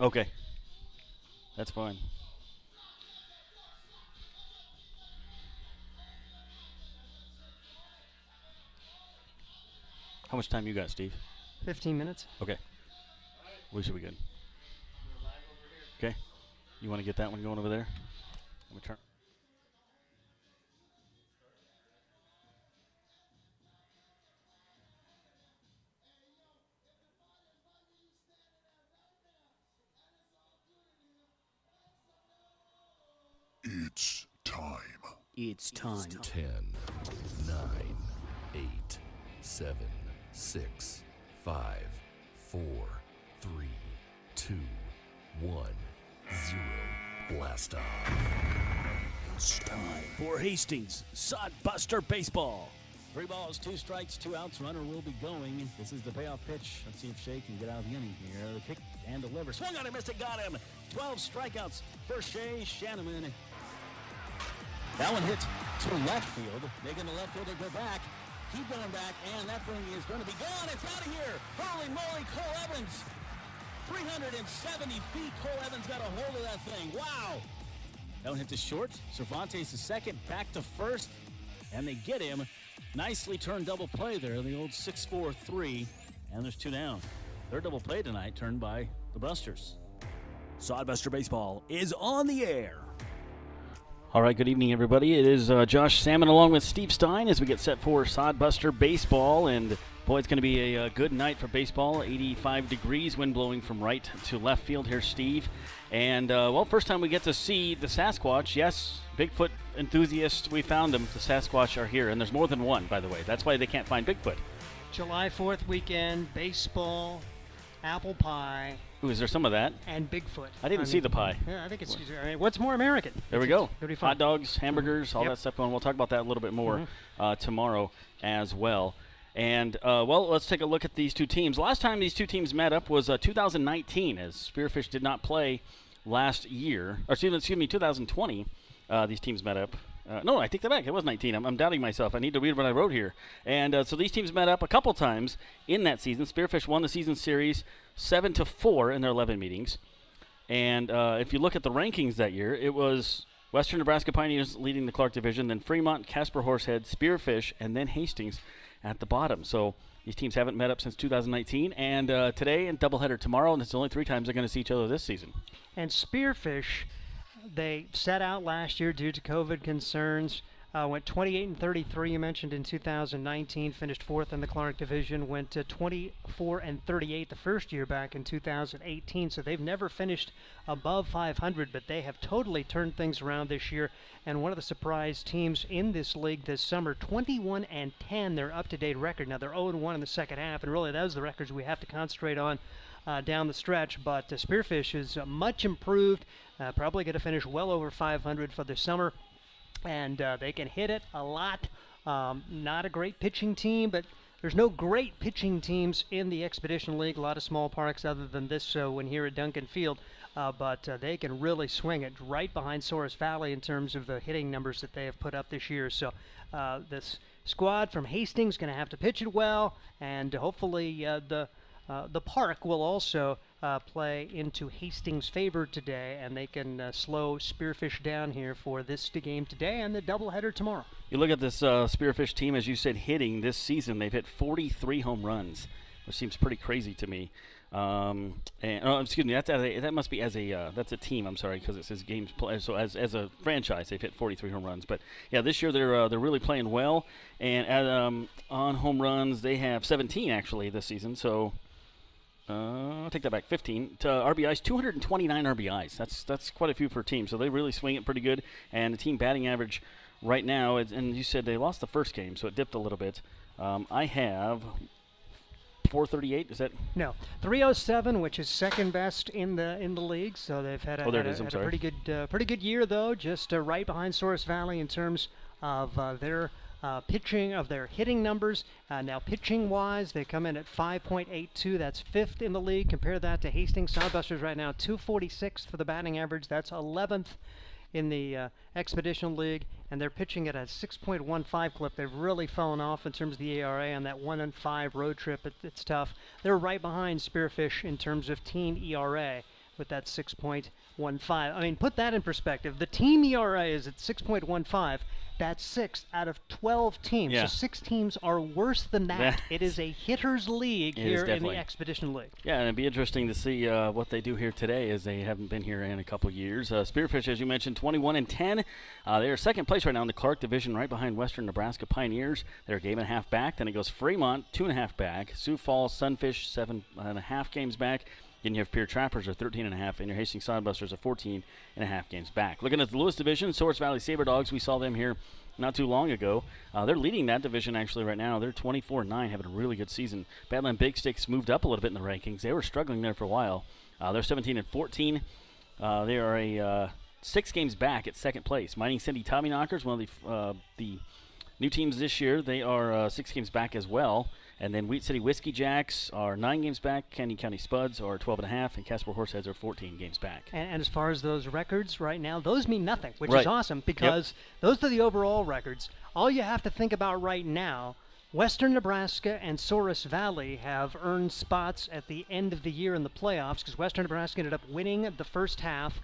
Okay. That's fine. How much time you got, Steve? 15 minutes. Okay. We should be good. Okay. You want to get that one going over there? Let me turn. It's time. It's time. 10, 9, 8, 7, 6, 5, 4, 3, 2, 1, 0. Blast off. It's time for Hastings Sodbuster Baseball. 3 balls, 2 strikes, 2 outs. Runner will be going. This is the payoff pitch. Let's see if Shea can get out of the inning here. The kick and deliver. Swung on it, missed it, got him. 12 strikeouts for Shea Shanneman. That one hits to left field. Making the left fielder go back. Keep going back, and that thing is going to be gone. It's out of here. Holy moly, Cole Evans. 370 feet. Cole Evans got a hold of that thing. Wow. That one hit to short. Cervantes is second, back to first, and they get him. Nicely turned double play there, the old 6-4-3, and there's 2 down. Their double play tonight turned by the Busters. Sodbuster Baseball is on the air. All right, good evening, everybody. It is Josh Salmon along with Steve Stein as we get set for Sodbuster Baseball. And, boy, it's going to be a good night for baseball. 85 degrees, wind blowing from right to left field here, Steve. And, well, first time we get to see the Sasquatch. Yes, Bigfoot enthusiasts, we found them. The Sasquatch are here, and there's more than one, by the way. That's why they can't find Bigfoot. July 4th weekend, baseball, apple pie. Ooh, is there some of that? And Bigfoot. I didn't see the pie. Yeah, I think it's what's more American? There we go. It'll be fun. Hot dogs, hamburgers, all Yep. that stuff going. We'll talk about that a little bit more tomorrow as well. And, well, let's take a look at these two teams. Last time these two teams met up was 2019, as Spearfish did not play last year. Or excuse me, 2020, these teams met up. No, I take that back. It was 19. I'm doubting myself. I need to read what I wrote here. And so these teams met up a couple times in that season. Spearfish won the season series 7-4 in their 11 meetings. And if you look at the rankings that year, it was Western Nebraska Pioneers leading the Clark Division, then Fremont, Casper Horsehead, Spearfish, and then Hastings at the bottom. So these teams haven't met up since 2019. And today and doubleheader tomorrow, and it's only 3 times they're going to see each other this season. And Spearfish, they set out last year due to COVID concerns. Went 28-33, you mentioned, in 2019. Finished 4th in the Clark Division. Went to 24-38 the first year back in 2018. So they've never finished above 500, but they have totally turned things around this year. And one of the surprise teams in this league this summer, 21-10, their up-to-date record. Now they're 0-1 in the second half, and really those are the records we have to concentrate on down the stretch. But Spearfish is much improved. Probably going to finish well over 500 for the summer. And they can hit it a lot. Not a great pitching team, but there's no great pitching teams in the Expedition League. A lot of small parks other than this one here at Duncan Field. But they can really swing it right behind Soros Valley in terms of the hitting numbers that they have put up this year. So this squad from Hastings is going to have to pitch it well, and hopefully the park will also play into Hastings' favor today, and they can slow Spearfish down here for this game today and the doubleheader tomorrow. You look at this Spearfish team, as you said, hitting this season. They've hit 43 home runs, which seems pretty crazy to me. Excuse me, that must be that's a team. I'm sorry, because it says games play. So as a franchise, they've hit 43 home runs. But yeah, this year they're really playing well. And on home runs, they have 17 actually this season. So. I'll take that back. 15 to RBIs, 229 RBIs. That's quite a few per team. So they really swing it pretty good. And the team batting average right now, and you said they lost the first game, so it dipped a little bit. I have 438. Is that? No, 307, which is second best in the league. So they've had a pretty good year though. Just right behind Soros Valley in terms of their pitching, of their hitting numbers. Now pitching-wise, they come in at 5.82. That's 5th in the league. Compare that to Hastings. Sodbusters right now, 246 for the batting average. That's 11th in the Expedition League, and they're pitching at a 6.15 clip. They've really fallen off in terms of the ERA on that 1-5 road trip. It's tough. They're right behind Spearfish in terms of team ERA. with that 6.15. I mean, put that in perspective. The team ERA is at 6.15. That's 6 out of 12 teams. Yeah. So 6 teams are worse than that. It is a hitter's league here in the Expedition League. Yeah, and it'd be interesting to see what they do here today, as they haven't been here in a couple years. Spearfish, as you mentioned, 21-10. They are second place right now in the Clark Division, right behind Western Nebraska Pioneers. They're a game and a half back. Then it goes Fremont, 2.5 back. Sioux Falls Sunfish, 7.5 games back. Then you have Pierre Trappers are 13.5, and your Hastings Sodbusters are 14.5 games back. Looking at the Lewis Division, Source Valley Saber Dogs, we saw them here not too long ago. They're leading that division actually right now. They're 24-9, having a really good season. Badland Big Sticks moved up a little bit in the rankings. They were struggling there for a while. They're 17-14. They are 6 games back at second place. Mining City Tommyknockers, one of the new teams this year, they are 6 games back as well. And then Wheat City Whiskey Jacks are 9 games back. Canyon County Spuds are 12.5, and Casper Horseheads are 14 games back. And as far as those records right now, those mean nothing, which is awesome, because those are the overall records. All you have to think about right now, Western Nebraska and Souris Valley have earned spots at the end of the year in the playoffs, because Western Nebraska ended up winning the first half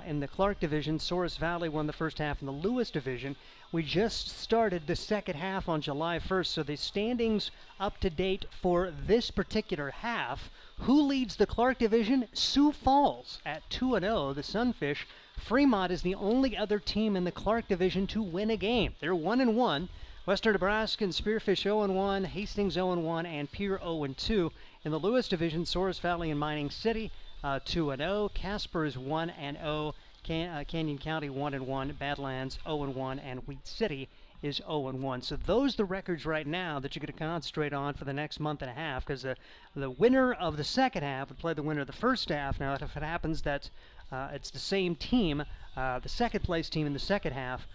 in the Clark Division. Souris Valley won the first half in the Lewis Division. We just started the second half on July 1st, so the standings up to date for this particular half. Who leads the Clark Division? Sioux Falls at 2-0, the Sunfish. Fremont is the only other team in the Clark Division to win a game. They're 1-1. Western Nebraska and Spearfish 0-1, Hastings 0-1, and Pierre 0-2. In the Lewis Division, Souris Valley and Mining City 2-0. Casper is 1-0. Canyon County 1-1, Badlands 0-1, and Wheat City is 0-1. So those are the records right now that you're going to concentrate on for the next month and a half, because the winner of the second half would play the winner of the first half. Now, if it happens that it's the same team, the second place team in the second half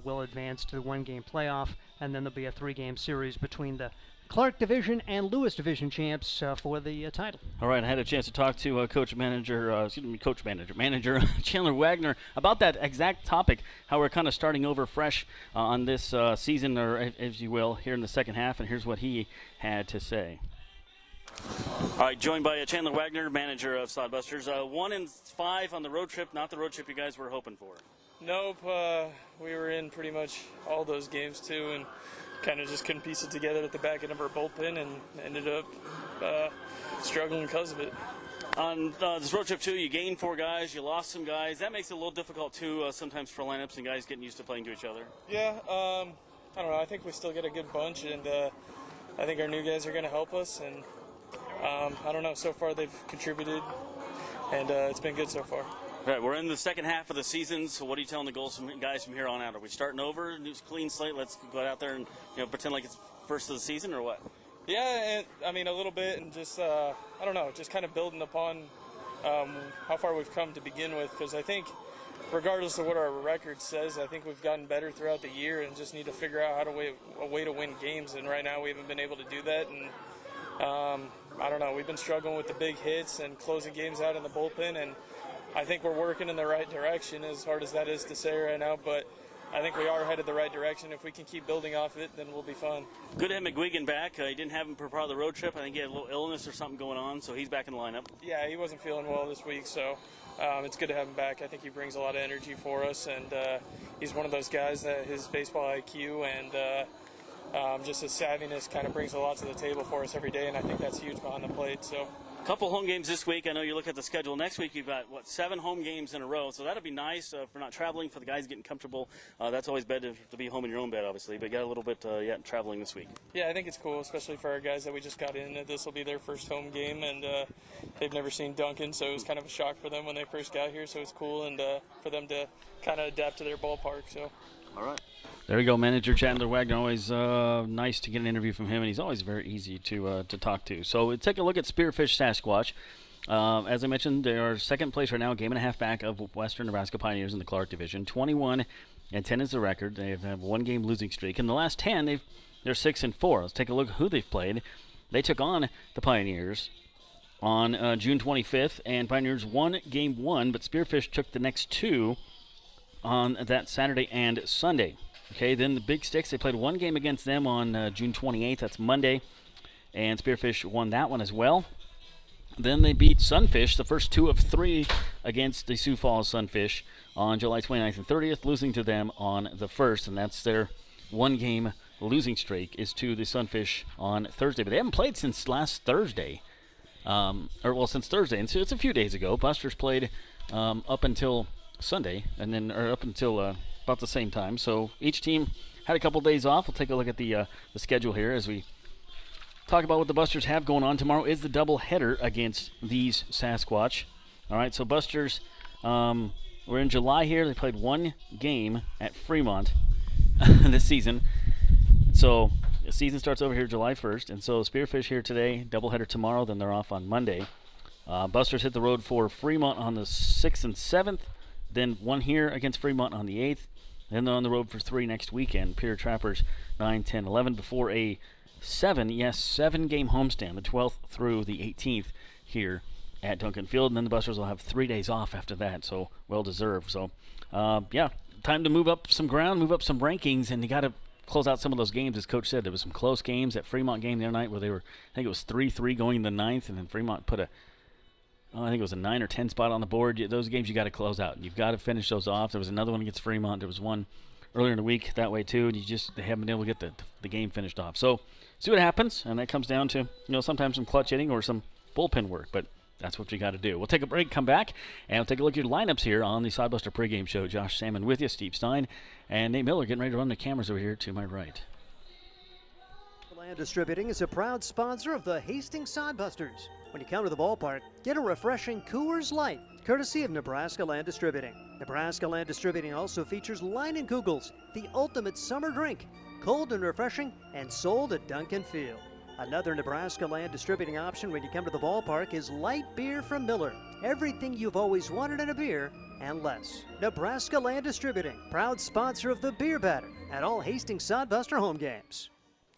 will advance to the one-game playoff, and then there'll be a 3-game series between the Clark Division and Lewis Division champs for the title. All right, I had a chance to talk to manager Chandler Wagner about that exact topic, how we're kind of starting over fresh on this season, or as you will, here in the second half, and here's what he had to say. All right, joined by Chandler Wagner, manager of Sodbusters. 1-5 on the road trip, not the road trip you guys were hoping for. Nope, we were in pretty much all those games too, and kind of just couldn't piece it together at the back end of our bullpen, and ended up struggling because of it. On this road trip too, you gained 4 guys, you lost some guys. That makes it a little difficult too, sometimes for lineups and guys getting used to playing to each other. Yeah, I don't know. I think we still get a good bunch, and I think our new guys are going to help us. And I don't know. So far, they've contributed, and it's been good so far. Right, we're in the second half of the season, so what are you telling the guys from here on out? Are we starting over, new clean slate, let's go out there and pretend like it's first of the season, or what? Yeah, and, I mean, a little bit, and just, I don't know, just kind of building upon how far we've come to begin with, because I think regardless of what our record says, I think we've gotten better throughout the year and just need to figure out a way to win games, and right now we haven't been able to do that, and I don't know, we've been struggling with the big hits and closing games out in the bullpen, and I think we're working in the right direction, as hard as that is to say right now, but I think we are headed the right direction. If we can keep building off it, then we'll be fine. Good to have McGuigan back. You didn't have him for part of the road trip. I think he had a little illness or something going on, so he's back in the lineup. Yeah, he wasn't feeling well this week, so it's good to have him back. I think he brings a lot of energy for us, and he's one of those guys that his baseball IQ and just his savviness kind of brings a lot to the table for us every day, and I think that's huge behind the plate. So. Couple home games this week. I know you look at the schedule. Next week you've got, 7 home games in a row. So that'll be nice for not traveling, for the guys getting comfortable. That's always better to be home in your own bed, obviously. But you got a little bit traveling this week. Yeah, I think it's cool, especially for our guys that we just got in. This will be their first home game, and they've never seen Duncan, so it was kind of a shock for them when they first got here. So it's cool, and for them to kind of adapt to their ballpark. So. All right. There you go, manager Chandler Wagner. Always nice to get an interview from him, and he's always very easy to talk to. So take a look at Spearfish Sasquatch. As I mentioned, they are second place right now, a game and a half back of Western Nebraska Pioneers in the Clark Division. 21-10 is the record. They have 1-game losing streak. In the last 10, they're 6-4. Let's take a look at who they've played. They took on the Pioneers on June 25th, and Pioneers won game 1, but Spearfish took the next 2 on that Saturday and Sunday. Okay, then the Big Sticks, they played 1 game against them on June 28th. That's Monday, and Spearfish won that one as well. Then they beat Sunfish, the first 2 of 3 against the Sioux Falls Sunfish on July 29th and 30th, losing to them on the 1st, and that's their one-game losing streak is to the Sunfish on Thursday. But they haven't played since last Thursday, since Thursday, and so it's a few days ago. Busters played up until Sunday, and then up until about the same time. So each team had a couple days off. We'll take a look at the schedule here as we talk about what the Busters have going on. Tomorrow is the doubleheader against these Sasquatch. All right, so Busters, we're in July here. They played 1 game at Fremont this season. So the season starts over here July 1st. And so Spearfish here today, doubleheader tomorrow, then they're off on Monday. Busters hit the road for Fremont on the 6th and 7th, then 1 here against Fremont on the 8th. Then they're on the road for 3 next weekend. Pier Trappers 9, 10, 11 before a 7-game homestand, the 12th through the 18th here at Duncan Field. And then the Busters will have 3 days off after that, so well-deserved. So, time to move up some ground, move up some rankings, and you got to close out some of those games. As Coach said, there was some close games. At Fremont game the other night where they were, I think it was 3-3 going to the 9th, and then Fremont put I think it was a 9 or 10 spot on the board. Those games you got to close out. You've got to finish those off. There was another one against Fremont. There was one earlier in the week that way too, and they haven't been able to get the game finished off. So see what happens, and that comes down to sometimes some clutch hitting or some bullpen work, but that's what you got to do. We'll take a break, come back, and we'll take a look at your lineups here on the Sidebuster pregame show. Josh Salmon with you, Steve Stein, and Nate Miller getting ready to run the cameras over here to my right. Land Distributing is a proud sponsor of the Hastings Sodbusters. When you come to the ballpark, get a refreshing Coors Light, courtesy of Nebraska Land Distributing. Nebraska Land Distributing also features Leinenkugels, the ultimate summer drink, cold and refreshing, and sold at Duncan Field. Another Nebraska Land Distributing option when you come to the ballpark is light beer from Miller. Everything you've always wanted in a beer and less. Nebraska Land Distributing, proud sponsor of the Beer Batter at all Hastings Sodbuster home games.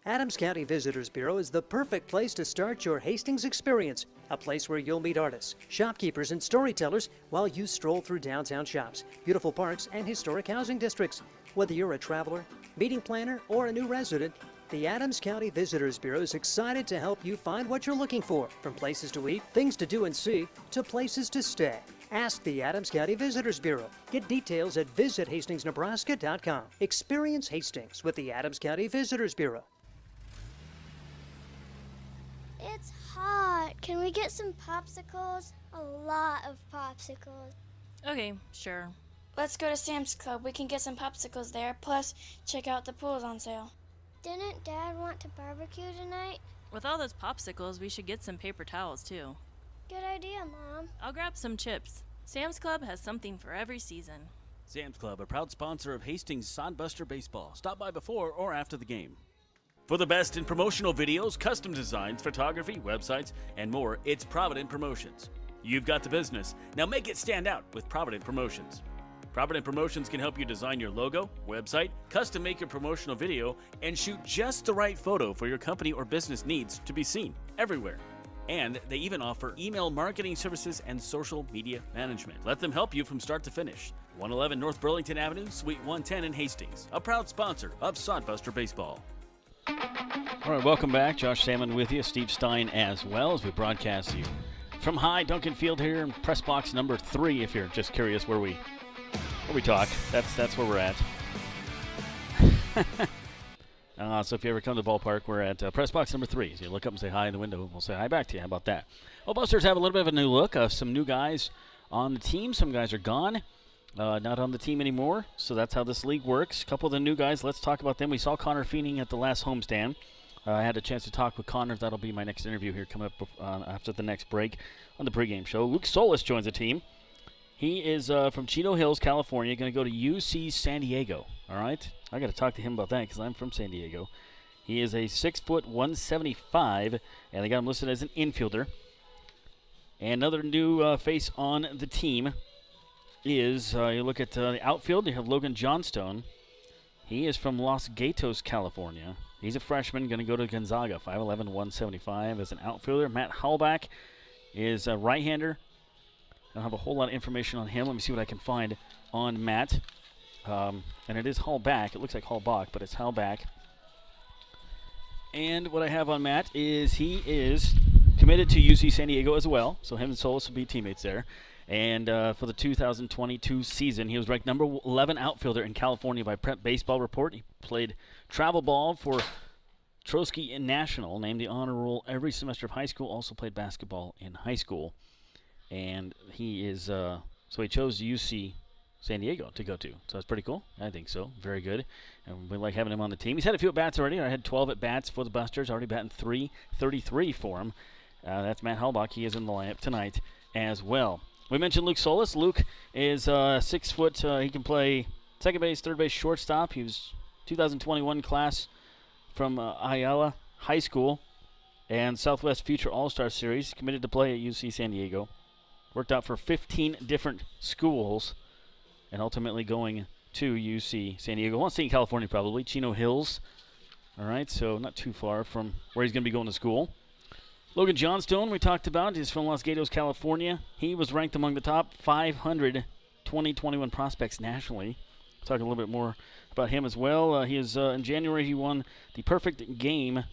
Adams County Visitors Bureau is the perfect place to start your Hastings experience, a place where you'll meet artists, shopkeepers, and storytellers while you stroll through downtown shops, beautiful parks, and historic housing districts. Whether you're a traveler, meeting planner, or a new resident, the Adams County Visitors Bureau is excited to help you find what you're looking for, from places to eat, things to do and see, to places to stay. Ask the Adams County Visitors Bureau. Get details at visithastingsnebraska.com. Experience Hastings with the Adams County Visitors Bureau. It's hot. Can we get some popsicles? A lot of popsicles. Okay, sure. Let's go to Sam's Club. We can get some popsicles there. Plus, check out the pools on sale. Didn't Dad want to barbecue tonight? With all those popsicles, we should get some paper towels, too. Good idea, Mom. I'll grab some chips. Sam's Club has something for every season. Sam's Club, a proud sponsor of Hastings Sodbuster Baseball. Stop by before or after the game. For the best in promotional videos, custom designs, photography, websites, and more, it's Provident Promotions. You've got the business. Now make it stand out with Provident Promotions. Provident Promotions can help you design your logo, website, custom make your promotional video, and shoot just the right photo for your company or business needs to be seen everywhere. And they even offer email marketing services and social media management. Let them help you from start to finish. 111 North Burlington Avenue, Suite 110 in Hastings. A proud sponsor of Sodbuster Baseball. All right, welcome back. Josh Salmon with you, Steve Stein as well, as we broadcast you from High Duncan Field here in press box number 3. If you're just curious where we talk, that's where we're at. So if you ever come to the ballpark, we're at press box number 3. So you look up and say hi in the window, and we'll say hi back to you. How about that? Well, Busters have a little bit of a new look. Some new guys on the team. Some guys are gone. Not on the team anymore, so that's how this league works. A couple of the new guys, let's talk about them. We saw Connor Feening at the last homestand. I had a chance to talk with Connor. That'll be my next interview here coming up after the next break on the pregame show. Luke Solis joins the team. He is from Chino Hills, California, going to go to UC San Diego. All right? I got to talk to him about that because I'm from San Diego. He is a 6', 175, and they got him listed as an infielder. And another new face on the team is, you look at the outfield, you have Logan Johnstone. He is from Los Gatos, California. He's a freshman, going to go to Gonzaga, 5'11", 175 as an outfielder. Matt Hallback is a right-hander. I don't have a whole lot of information on him. Let me see what I can find on Matt. And it is Hallback. It looks like Hallbach, but it's Hallback. And what I have on Matt is he is committed to UC San Diego as well, so him and Solis will be teammates there. And for the 2022 season, he was ranked number 11 outfielder in California by Prep Baseball Report. He played travel ball for Trotsky National, named the honor roll every semester of high school, also played basketball in high school. And he is, so he chose UC San Diego to go to. So that's pretty cool. I think so. Very good. And we like having him on the team. He's had a few at-bats already. I had 12 at-bats for the Busters, already batting 333 for him. That's Matt Halbach. He is in the lineup tonight as well. We mentioned Luke Solis. Luke is 6 foot. He can play second base, third base, shortstop. He was 2021 class from Ayala High School and Southwest Future All-Star Series. Committed to play at UC San Diego. Worked out for 15 different schools and ultimately going to UC San Diego. Wants to stay in California probably. Chino Hills. All right, so not too far from where he's going to be going to school. Logan Johnstone, we talked about. He's from Los Gatos, California. He was ranked among the top 500 2021 prospects nationally. Talk a little bit more about him as well. In January, he won the Perfect Game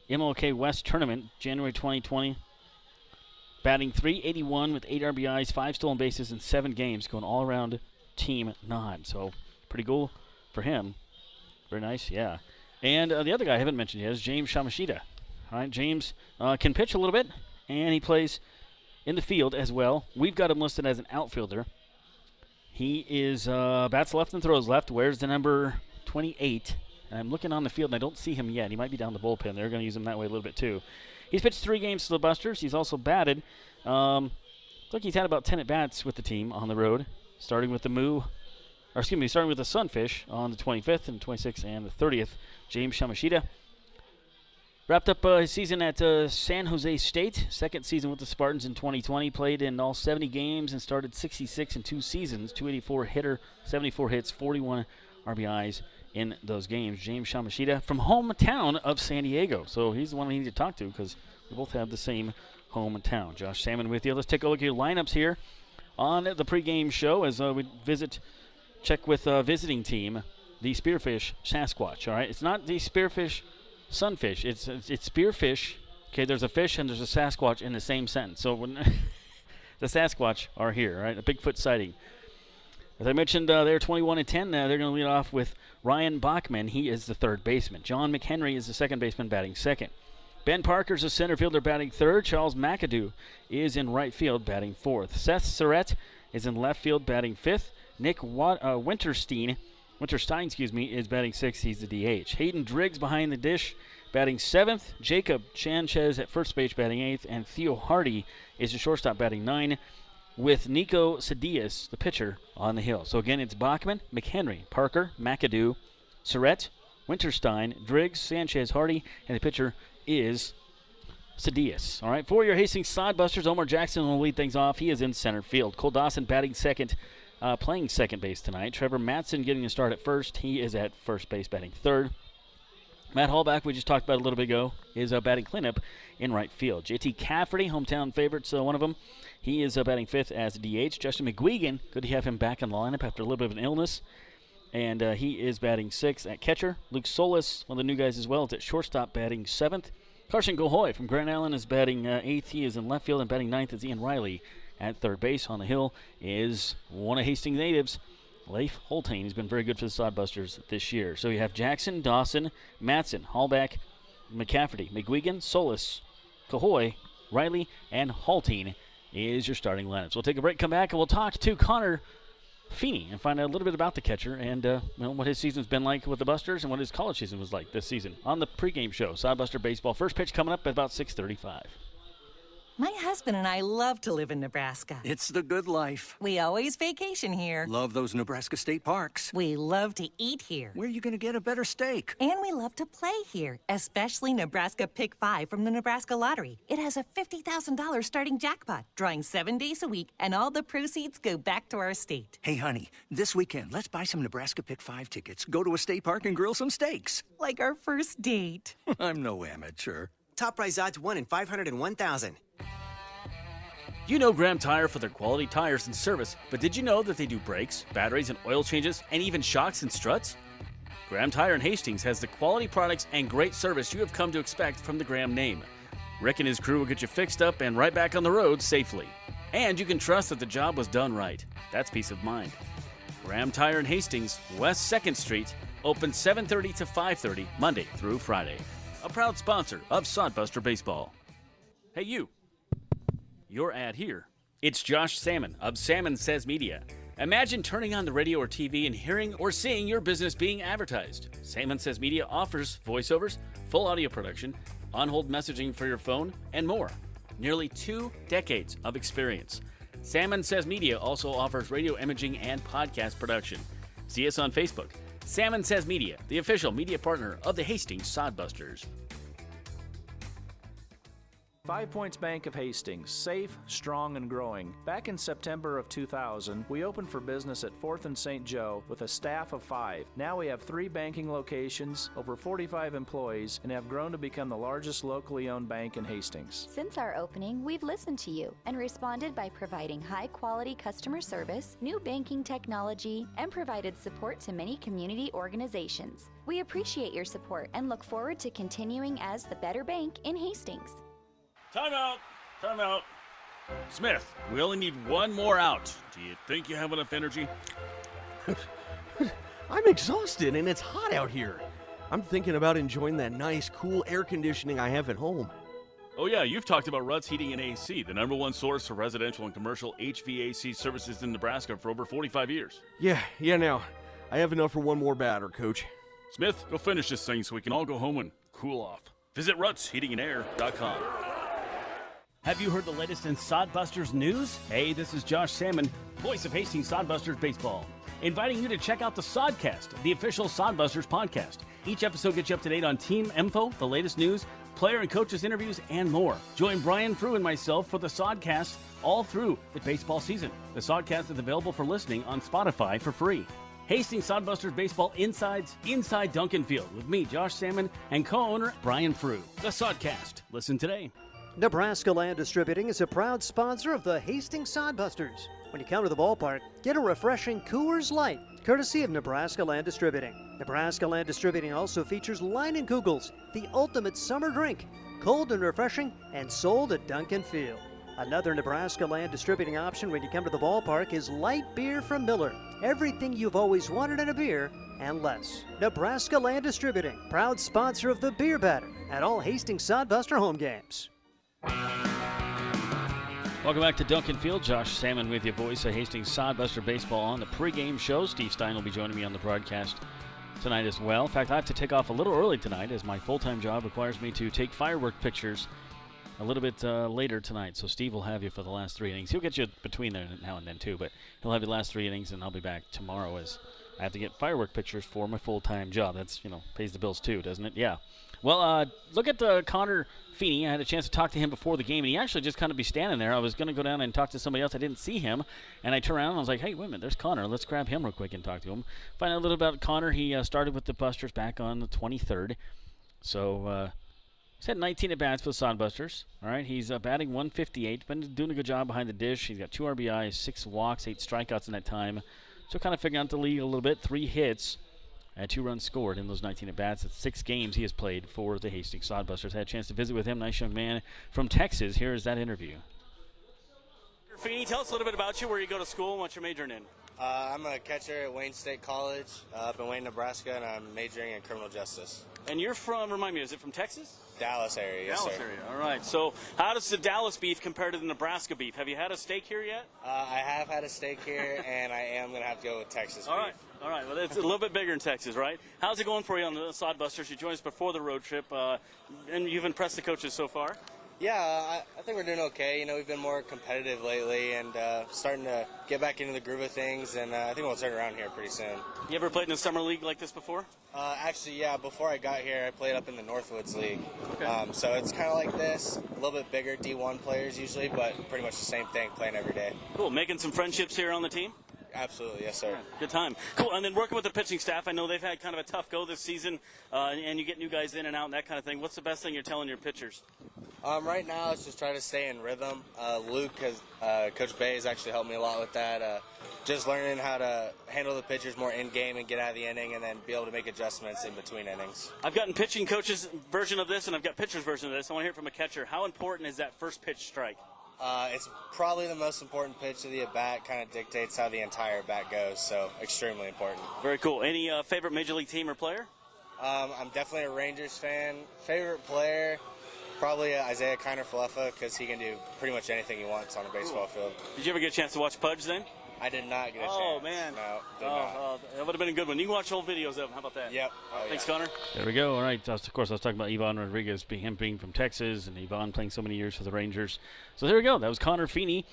MLK West Tournament, January 2020. Batting .381 with 8 RBIs, 5 stolen bases in 7 games, going all-around team nod. So pretty cool for him. Very nice, yeah. And the other guy I haven't mentioned yet is James Shamashita. All right, James can pitch a little bit, and he plays in the field as well. We've got him listed as an outfielder. He is bats left and throws left, wears the number 28. And I'm looking on the field, and I don't see him yet. He might be down the bullpen. They're going to use him that way a little bit, too. He's pitched 3 games to the Busters. He's also batted. Looks like he's had about 10 at-bats with the team on the road, starting with starting with the Sunfish on the 25th and 26th and the 30th. James Shamashita wrapped up his season at San Jose State. Second season with the Spartans in 2020. Played in all 70 games and started 66 in 2 seasons. 284 hitter, 74 hits, 41 RBIs in those games. James Shamashita from hometown of San Diego. So he's the one we need to talk to because we both have the same hometown. Josh Salmon with you. Let's take a look at your lineups here on the pregame show as we check with visiting team, the Spearfish Sasquatch. All right, it's not the Spearfish Sunfish. It's Spearfish. Okay, there's a fish and there's a Sasquatch in the same sentence. So when the Sasquatch are here, right? A Bigfoot sighting. As I mentioned, they're 21 and 10. They're going to lead off with Ryan Bachman. He is the third baseman. John McHenry is the second baseman, batting second. Ben Parker's the center fielder, batting third. Charles McAdoo is in right field, batting fourth. Seth Surratt is in left field, batting fifth. Nick Winterstein, is batting sixth. He's the DH. Hayden Driggs behind the dish, batting seventh. Jacob Sanchez at first base, batting eighth. And Theo Hardy is the shortstop, batting 9, with Nico Cedias, the pitcher, on the hill. So again, it's Bachman, McHenry, Parker, McAdoo, Surratt, Winterstein, Driggs, Sanchez, Hardy, and the pitcher is Cedias. All right, for your Hastings Sodbusters, Omar Jackson will lead things off. He is in center field. Cole Dawson batting second, playing second base tonight. Trevor Matson getting a start at first. He is at first base, batting third. Matt Hallback, we just talked about a little bit ago, is batting cleanup in right field. JT Cafferty, hometown favorites, one of them. He is batting fifth as DH. Justin McGuigan, good to have him back in the lineup after a little bit of an illness. And he is batting sixth at catcher. Luke Solis, one of the new guys as well, is at shortstop, batting seventh. Carson Gohoy from Grand Island is batting eighth. He is in left field, and batting ninth is Ian Riley at third base. On the hill is one of Hastings natives, Leif Holtain. He's been very good for the Sodbusters this year. So you have Jackson, Dawson, Matson, Hallback, McCafferty, McGuigan, Solis, Cahoy, Riley, and Holtain is your starting lineup. So we'll take a break, come back, and we'll talk to Connor Feeney and find out a little bit about the catcher and what his season's been like with the Busters and what his college season was like this season on the pregame show. Sodbuster Baseball. First pitch coming up at about 6:35. My husband and I love to live in Nebraska. It's the good life. We always vacation here. Love those Nebraska state parks. We love to eat here. Where are you going to get a better steak? And we love to play here, especially Nebraska Pick 5 from the Nebraska Lottery. It has a $50,000 starting jackpot, drawing 7 days a week, and all the proceeds go back to our state. Hey, honey, this weekend, let's buy some Nebraska Pick 5 tickets, go to a state park, and grill some steaks. Like our first date. I'm no amateur. Top prize odds 1 in 501,000. You know Graham Tire for their quality tires and service, but did you know that they do brakes, batteries, and oil changes, and even shocks and struts? Graham Tire in Hastings has the quality products and great service you have come to expect from the Graham name. Rick and his crew will get you fixed up and right back on the road safely. And you can trust that the job was done right. That's peace of mind. Graham Tire in Hastings, West 2nd Street, open 7:30 to 5:30, Monday through Friday. A proud sponsor of Sodbuster Baseball. Hey, you. Your ad here. It's Josh Salmon of Salmon Says Media. Imagine turning on the radio or TV and hearing or seeing your business being advertised. Salmon Says Media offers voiceovers, full audio production, on-hold messaging for your phone, and more. Nearly 2 decades of experience. Salmon Says Media also offers radio imaging and podcast production. See us on Facebook. Salmon Says Media, the official media partner of the Hastings Sodbusters. 5 Points Bank of Hastings, safe, strong, and growing. Back in September of 2000, we opened for business at 4th and St. Joe with a staff of 5. Now we have 3 banking locations, over 45 employees, and have grown to become the largest locally owned bank in Hastings. Since our opening, we've listened to you and responded by providing high-quality customer service, new banking technology, and provided support to many community organizations. We appreciate your support and look forward to continuing as the better bank in Hastings. Time out. Time out. Smith, we only need 1 more out. Do you think you have enough energy? I'm exhausted and it's hot out here. I'm thinking about enjoying that nice, cool air conditioning I have at home. Oh yeah, you've talked about Ruts Heating and AC, the #1 source for residential and commercial HVAC services in Nebraska for over 45 years. Yeah, now. I have enough for 1 more batter, Coach. Smith, go finish this thing so we can all go home and cool off. Visit rutsheatingandair.com. Have you heard the latest in Sodbusters news? Hey, this is Josh Salmon, voice of Hastings Sodbusters Baseball, inviting you to check out the Sodcast, the official Sodbusters podcast. Each episode gets you up to date on team info, the latest news, player and coaches interviews, and more. Join Brian Frew and myself for the Sodcast all through the baseball season. The Sodcast is available for listening on Spotify for free. Hastings Sodbusters Baseball Inside Duncan Field with me, Josh Salmon, and co-owner Brian Frew. The Sodcast. Listen today. Nebraska Land Distributing is a proud sponsor of the Hastings Sodbusters. When you come to the ballpark, get a refreshing Coors Light, courtesy of Nebraska Land Distributing. Nebraska Land Distributing also features Leinenkugels, the ultimate summer drink, cold and refreshing, and sold at Duncan Field. Another Nebraska Land Distributing option when you come to the ballpark is light beer from Miller. Everything you've always wanted in a beer and less. Nebraska Land Distributing, proud sponsor of the Beer Batter at all Hastings Sodbuster home games. Welcome back to Duncan Field. Josh Salmon with you, voice of Hastings Sodbuster Baseball on the pregame show. Steve Stein will be joining me on the broadcast tonight as well. In fact, I have to take off a little early tonight as my full-time job requires me to take firework pictures a little bit later tonight. So Steve will have you for the last 3 innings. He'll get you between there now and then too, but he'll have you the last 3 innings, and I'll be back tomorrow as I have to get firework pictures for my full-time job. That's, pays the bills too, doesn't it? Yeah. Well, look at Connor Feeney. I had a chance to talk to him before the game, and he actually just kind of be standing there. I was going to go down and talk to somebody else. I didn't see him, and I turned around and I was like, hey, wait a minute, there's Connor. Let's grab him real quick and talk to him. Find out a little about Connor. He started with the Busters back on the 23rd. So he's had 19 at-bats for the Sodbusters. All right, he's batting .158. Been doing a good job behind the dish. He's got 2 RBIs, 6 walks, 8 strikeouts in that time. So kind of figuring out the league a little bit. 3 hits. And 2 runs scored in those 19 at-bats. It's 6 games he has played for the Hastings Sodbusters. Had a chance to visit with him. Nice young man from Texas. Here is that interview. Feeney, tell us a little bit about you, where you go to school, and what you're majoring in. I'm a catcher at Wayne State College up in Wayne, Nebraska, and I'm majoring in criminal justice. And you're from, remind me, is it from Texas? Dallas area, yes, Dallas sir. area, all right. So how does the Dallas beef compare to the Nebraska beef? Have you had a steak here yet? I have had a steak here, and I am going to have to go with Texas beef. All right. Well, it's a little bit bigger in Texas, right? How's it going for you on the Sodbusters? You joined us before the road trip, and you've impressed the coaches so far. Yeah, I think we're doing okay. We've been more competitive lately and starting to get back into the groove of things, and I think we'll turn around here pretty soon. You ever played in a summer league like this before? Actually, yeah. Before I got here, I played up in the Northwoods League. Okay. So it's kind of like this, a little bit bigger D1 players usually, but pretty much the same thing, playing every day. Cool. Making some friendships here on the team? Absolutely, yes, sir. Good time. Cool. And then working with the pitching staff, I know they've had kind of a tough go this season, and you get new guys in and out and that kind of thing. What's the best thing you're telling your pitchers? Right now, it's just try to stay in rhythm. Luke, Coach Bay has actually helped me a lot with that. Just learning how to handle the pitchers more in-game and get out of the inning and then be able to make adjustments in between innings. I've gotten pitching coaches' version of this, and I've got pitcher's version of this. I want to hear it from a catcher. How important is that first pitch strike? It's probably the most important pitch of the at-bat, kind of dictates how the entire at-bat goes, so extremely important. Very cool. Any favorite Major League team or player? I'm definitely a Rangers fan. Favorite player, probably Isaiah Kiner-Falefa, because he can do pretty much anything he wants on a baseball field. Did you ever get a chance to watch Pudge then? I did not get a chance. Oh, man. No, did not. That would have been a good one. You can watch old videos of him. How about that? Yep. Thanks, Connor. There we go. All right. Of course, I was talking about Ivan Rodriguez, being from Texas, and Ivan playing so many years for the Rangers. So there we go. That was Connor Feeney.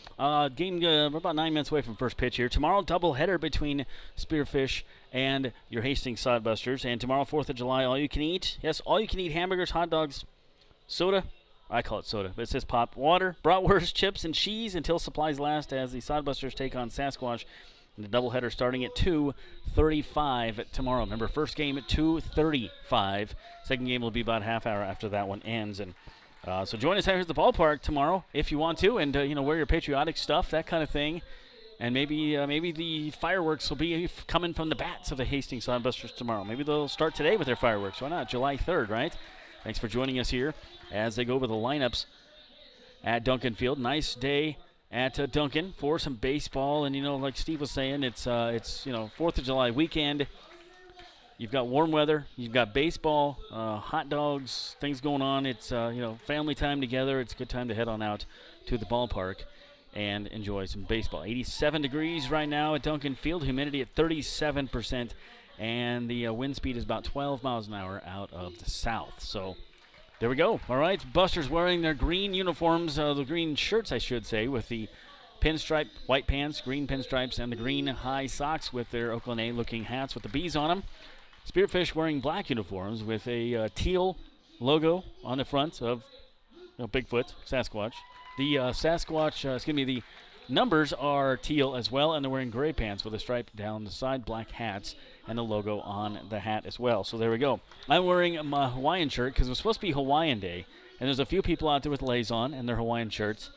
Game we're about 9 minutes away from first pitch here. Tomorrow, doubleheader between Spearfish and your Hastings Sodbusters. And tomorrow, 4th of July, all you can eat. Yes, all you can eat hamburgers, hot dogs, soda. I call it soda, but it says pop. Water, bratwurst, chips, and cheese until supplies last as the Sodbusters take on Sasquatch. And the doubleheader starting at 2:35 tomorrow. Remember, first game at 2:35. Second game will be about a half hour after that one ends. And so join us here at the ballpark tomorrow if you want to, and wear your patriotic stuff, that kind of thing. And maybe the fireworks will be coming from the bats of the Hastings Sodbusters tomorrow. Maybe they'll start today with their fireworks. Why not? July 3rd, right? Thanks for joining us here as they go over the lineups at Duncan Field. Nice day at Duncan for some baseball, and like Steve was saying, it's 4th of July weekend. You've got warm weather, you've got baseball, hot dogs, things going on. It's family time together. It's a good time to head on out to the ballpark and enjoy some baseball. 87 degrees right now at Duncan Field, humidity at 37%, and the wind speed is about 12 miles an hour out of the south. So there we go. All right, Busters wearing their green uniforms, the green shirts, I should say, with the pinstripe white pants, green pinstripes, and the green high socks with their Oakland A-looking hats with the bees on them. Spearfish wearing black uniforms with a teal logo on the front of Bigfoot, Sasquatch. The numbers are teal as well, and they're wearing gray pants with a stripe down the side, black hats, and the logo on the hat as well. So there we go. I'm wearing my Hawaiian shirt because it was supposed to be Hawaiian Day, and there's a few people out there with lays on and their Hawaiian shirts.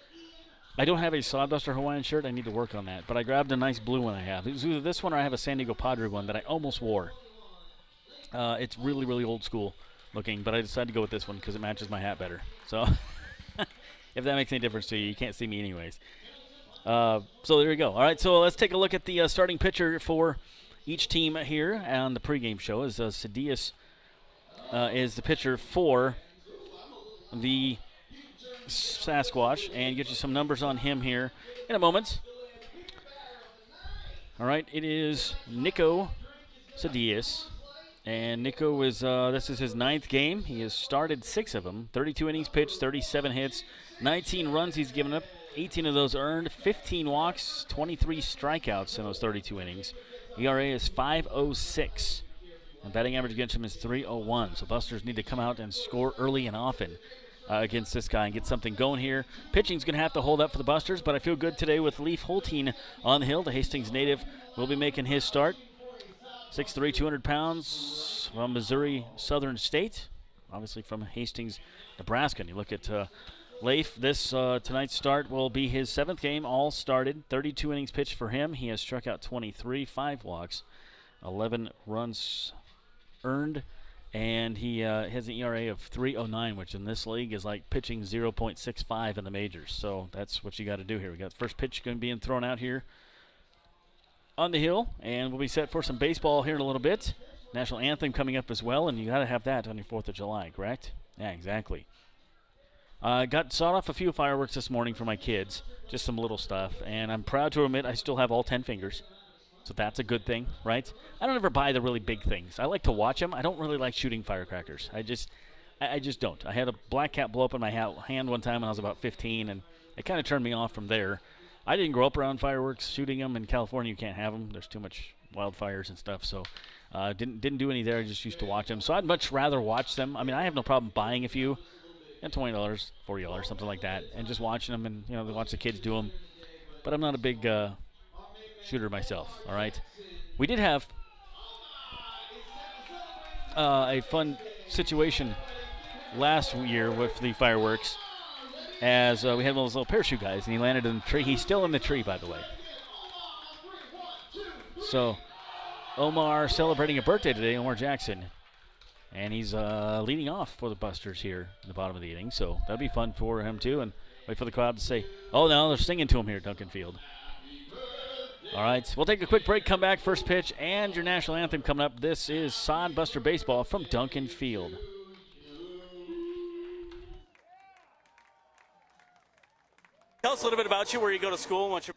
I don't have a Sodbuster Hawaiian shirt. I need to work on that, but I grabbed a nice blue one I have. It was either this one or I have a San Diego Padre one that I almost wore. It's really, really old school looking, but I decided to go with this one because it matches my hat better. So if that makes any difference to you, you can't see me anyways. So there you go. All right, so let's take a look at the starting pitcher for each team here on the pregame show. As Sadius is the pitcher for the Sasquatch, and get you some numbers on him here in a moment. All right, it is Nico Sadius, and Nico is this is his 9th game. He has started 6 of them, 32 innings pitched, 37 hits, 19 runs he's given up, 18 of those earned, 15 walks, 23 strikeouts in those 32 innings. ERA is 5.06, and batting average against him is 3.01. So Busters need to come out and score early and often against this guy and get something going here. Pitching's going to have to hold up for the Busters, but I feel good today with Leif Holtein on the hill. The Hastings native will be making his start. 6'3", 200 pounds from Missouri Southern State, obviously from Hastings, Nebraska. And you look at Leif, this tonight's start will be his 7th game, all started. 32 innings pitched for him. He has struck out 23, 5 walks, 11 runs earned, and he has an ERA of 3.09, which in this league is like pitching 0.65 in the majors. So that's what you got to do here. We got the first pitch going to be thrown out here on the hill, and we'll be set for some baseball here in a little bit. National anthem coming up as well, and you got to have that on your 4th of July, correct? Yeah, exactly. Sawed off a few fireworks this morning for my kids, just some little stuff, and I'm proud to admit I still have all 10 fingers, so that's a good thing, right? I don't ever buy the really big things. I like to watch them. I don't really like shooting firecrackers. I just don't. I had a black cat blow up in my hand one time when I was about 15, and it kind of turned me off from there. I didn't grow up around fireworks, shooting them. In California, you can't have them. There's too much wildfires and stuff, so didn't do any there. I just used to watch them. So I'd much rather watch them. I mean, I have no problem buying a few, $20, $40, something like that, and just watching them and watch the kids do them. But I'm not a big shooter myself, all right? We did have a fun situation last year with the fireworks as we had one of those little parachute guys, and he landed in the tree. He's still in the tree, by the way. So Omar celebrating a birthday today, Omar Jackson. And he's leading off for the Busters here in the bottom of the inning. So that'll be fun for him, too. And wait for the crowd to say, oh, no, they're singing to him here at Duncan Field. All right, we'll take a quick break, come back, first pitch, and your national anthem coming up. This is Sod Buster Baseball from Duncan Field. Tell us a little bit about you, where you go to school, and what your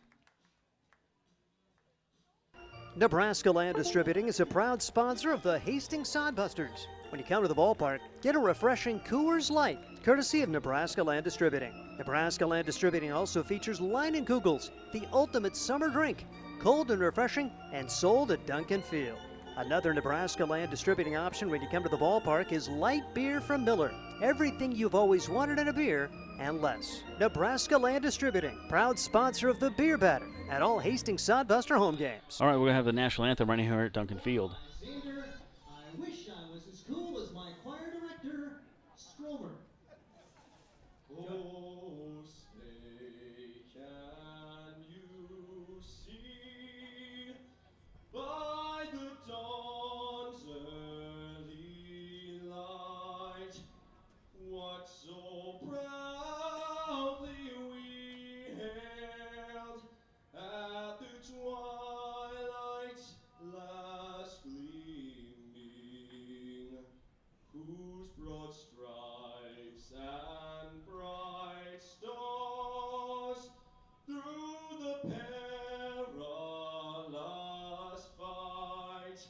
Nebraska Land Distributing is a proud sponsor of the Hastings Sodbusters. When you come to the ballpark, get a refreshing Coors Light, courtesy of Nebraska Land Distributing. Nebraska Land Distributing also features Leinenkugels, the ultimate summer drink, cold and refreshing, and sold at Duncan Field. Another Nebraska Land Distributing option when you come to the ballpark is light beer from Miller. Everything you've always wanted in a beer and less. Nebraska Land Distributing, proud sponsor of the Beer Batter at all Hastings Sodbuster home games. All right, we're going to have the national anthem running here at Duncan Field. I wish I was as cool as my choir director, Stromer. Oh, say can you see by the dawn's early light what so proudly we hailed at the twilight's last gleaming, whose broad stripes and bright stars through the perilous fight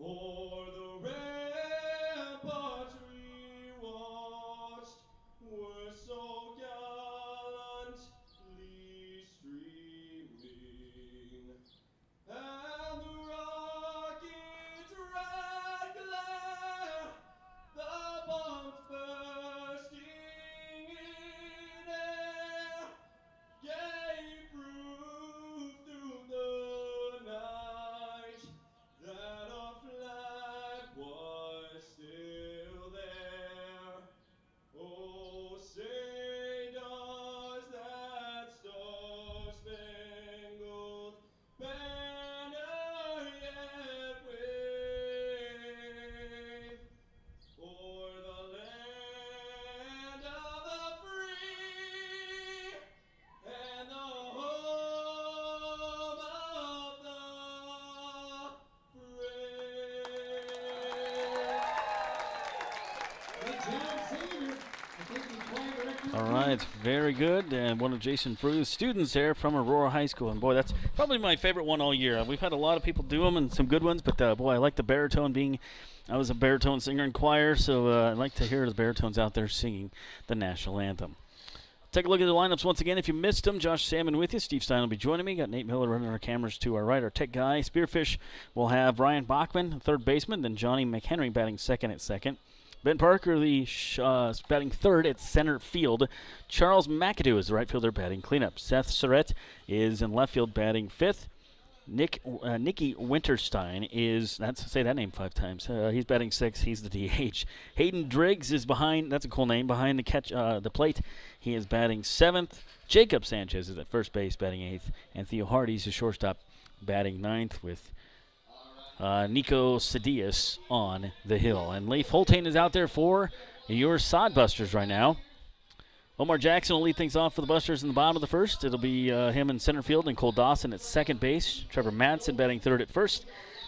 o'er the ramparts we watched were so gallantly streaming, and the rocket's red glare, the bombs bursting in air, gave proof through the night that our flag was still there. Oh, say does that star-spangled banner yet wave o'er the land of the free and the home of the brave. Good job, Senior. All right, very good. And one of Jason Fru's students there from Aurora High School. And, boy, that's probably my favorite one all year. We've had a lot of people do them and some good ones, but, boy, I like the baritone being – I was a baritone singer in choir, so I like to hear the baritones out there singing the national anthem. Take a look at the lineups once again. If you missed them, Josh Salmon with you. Steve Stein will be joining me. Got Nate Miller running our cameras to our right, our tech guy. Spearfish will have Ryan Bachman, third baseman, then Johnny McHenry batting second at second. Ben Parker, the batting third at center field. Charles McAdoo is the right fielder batting cleanup. Seth Surratt is in left field batting fifth. Nicky Winterstein is, say that name 5 times. He's batting sixth. He's the DH. Hayden Driggs is behind, that's a cool name, behind the plate. He is batting seventh. Jacob Sanchez is at first base batting eighth. And Theo Hardy's the shortstop batting ninth with Nico Sadias on the hill. And Leif Holtain is out there for your Sodbusters right now. Omar Jackson will lead things off for the Busters in the bottom of the first. It'll be him in center field and Cole Dawson at second base. Trevor Madsen batting third at first.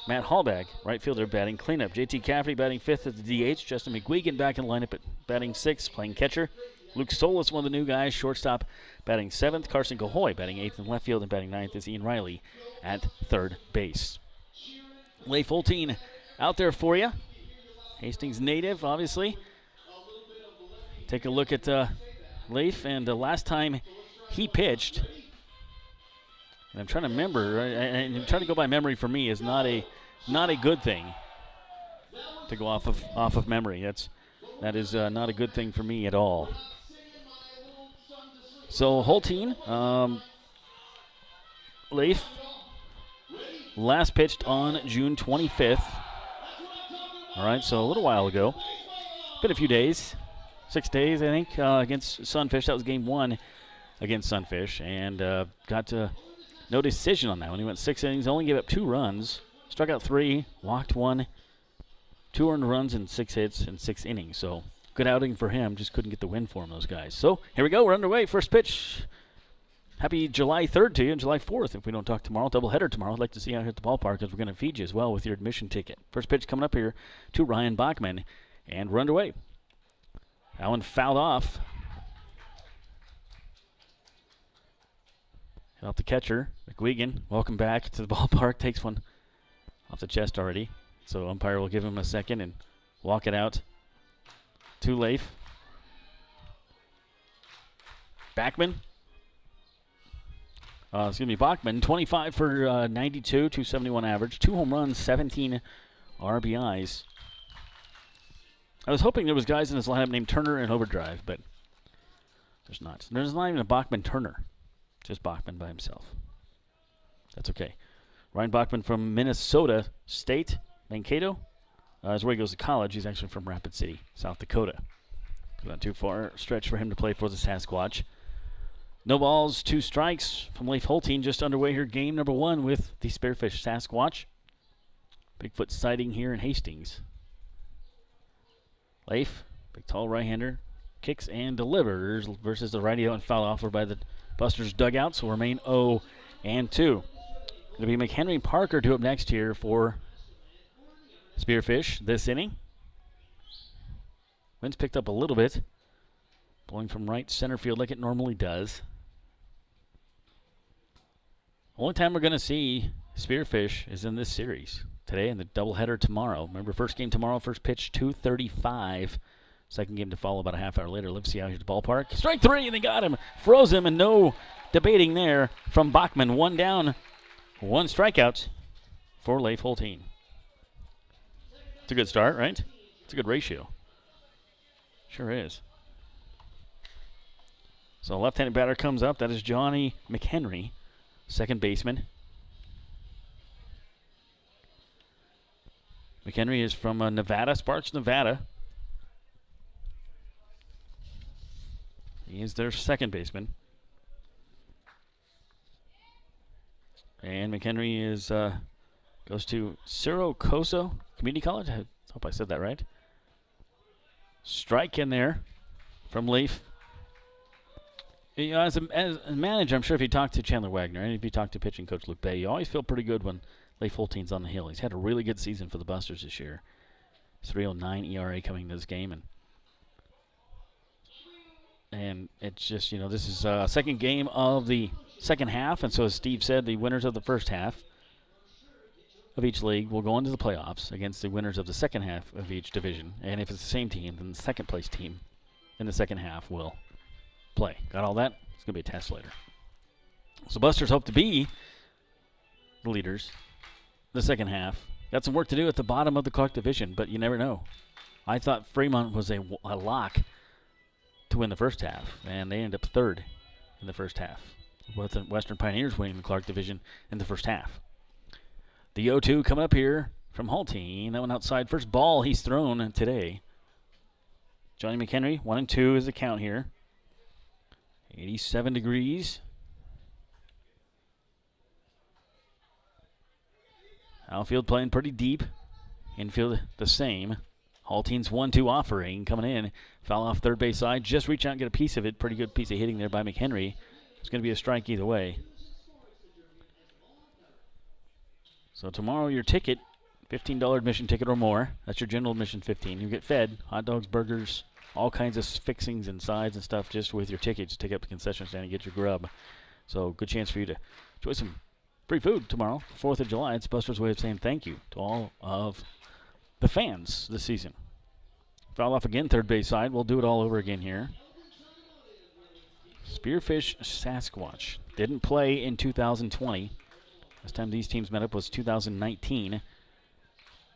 Matt Hallbag, right fielder, batting cleanup. JT Cafferty batting fifth at the DH. Justin McGuigan back in lineup at batting sixth, playing catcher. Luke Solis, one of the new guys, shortstop, batting seventh. Carson Gahoy batting eighth in left field, and batting ninth is Ian Riley at third base. Leif Holtain out there for you. Hastings native, obviously. Take a look at Leif, and the last time he pitched, and I'm trying to remember, and trying to go by memory for me is not a good thing to go off of memory. That is not a good thing for me at all. So Holtain, Leif last pitched on June 25th. All right, so a little while ago. Been a few days. 6 days, I think, against Sunfish. That was game 1 against Sunfish. And got no decision on that one. He went 6 innings, only gave up 2 runs. Struck out 3, walked 1. 2 earned runs and 6 hits in 6 innings. So good outing for him. Just couldn't get the win for him, those guys. So here we go. We're underway. First pitch. Happy July 3rd to you and July 4th if we don't talk tomorrow. Doubleheader tomorrow. I'd like to see you out here at the ballpark because we're going to feed you as well with your admission ticket. First pitch coming up here to Ryan Bachman. And we're underway. That one fouled off. Hit off the catcher. McGuigan, welcome back to the ballpark. Takes one off the chest already. So umpire will give him a second and walk it out to Leif. Bachman. Bachman, 25 for 92, 271 average, 2 home runs, 17 RBIs. I was hoping there was guys in this lineup named Turner and Overdrive, but there's not. There's not even a Bachman Turner, just Bachman by himself. That's okay. Ryan Bachman from Minnesota State, Mankato, is where he goes to college. He's actually from Rapid City, South Dakota. Not too far stretch for him to play for the Sasquatch. No balls, 2 strikes from Leif Holtein. Just underway here, game number 1 with the Spearfish Sasquatch. Bigfoot sighting here in Hastings. Leif, big tall right-hander, kicks and delivers versus the righty and foul offer by the Busters dugout. So remain 0-2. Going to be McHenry Parker due up next here for Spearfish this inning. Wind's picked up a little bit, blowing from right center field like it normally does. Only time we're going to see Spearfish is in this series. Today and the doubleheader tomorrow. Remember, first game tomorrow, first pitch 2:35. Second game to follow about a half hour later. Let's see how he's at the ballpark. Strike 3, and they got him. Froze him, and no debating there from Bachman. 1 down, 1 strikeout for Leif Holtein. It's a good start, right? It's a good ratio. Sure is. So left-handed batter comes up. That is Johnny McHenry, second baseman. McHenry is from Nevada, Sparks, Nevada. He is their second baseman. And McHenry is goes to Cerro Coso Community College. I hope I said that right. Strike in there from Leif. You know, as a manager, I'm sure if you talk to Chandler Wagner and if you talk to pitching coach Luke Bay, you always feel pretty good when Leif Holtein's on the hill. He's had a really good season for the Busters this year. 3.09 ERA coming into this game, and it's just, you know, this is second game of the second half, and so as Steve said, the winners of the first half of each league will go into the playoffs against the winners of the second half of each division. And if it's the same team, then the second place team in the second half will play. Got all that? It's going to be a test later. So Busters hope to be the leaders the second half. Got some work to do at the bottom of the Clark division, but you never know. I thought Fremont was a lock to win the first half, and they ended up third in the first half, with the Western Pioneers winning the Clark division in the first half. The 0-2 coming up here from Holtein. That one outside. First ball he's thrown today. Johnny McHenry, 1-2 is the count here. 87 degrees. Outfield playing pretty deep. Infield the same. Holtein's 1-2 offering coming in. Foul off third base side. Just reach out and get a piece of it. Pretty good piece of hitting there by McHenry. It's going to be a strike either way. So tomorrow your ticket, $15 admission ticket or more. That's your general admission, $15. You get fed hot dogs, burgers, all kinds of fixings and sides and stuff just with your ticket. Just take up the concession stand and get your grub. So good chance for you to enjoy some free food tomorrow, 4th of July. It's Buster's way of saying thank you to all of the fans this season. Foul off again, third base side. We'll do it all over again here. Spearfish Sasquatch didn't play in 2020. Last time these teams met up was 2019.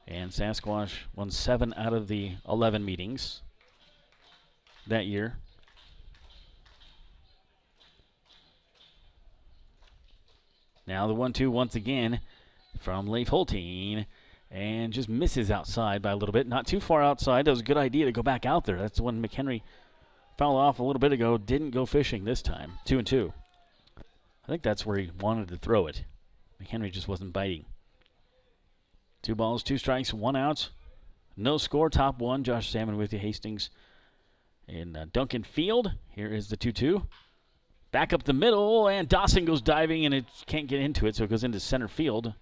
And Sasquatch won 7 out of the 11 meetings that year. Now the 1-2 once again from Leif Holteen. And just misses outside by a little bit. Not too far outside. That was a good idea to go back out there. That's when McHenry fouled off a little bit ago. Didn't go fishing this time. 2-2. I think that's where he wanted to throw it. McHenry just wasn't biting. 2 balls, 2 strikes, 1 out. No score. Top 1. Josh Salmon with you. Hastings in Duncan Field. Here is the 2-2. Back up the middle, and Dawson goes diving, and it can't get into it, so it goes into center field.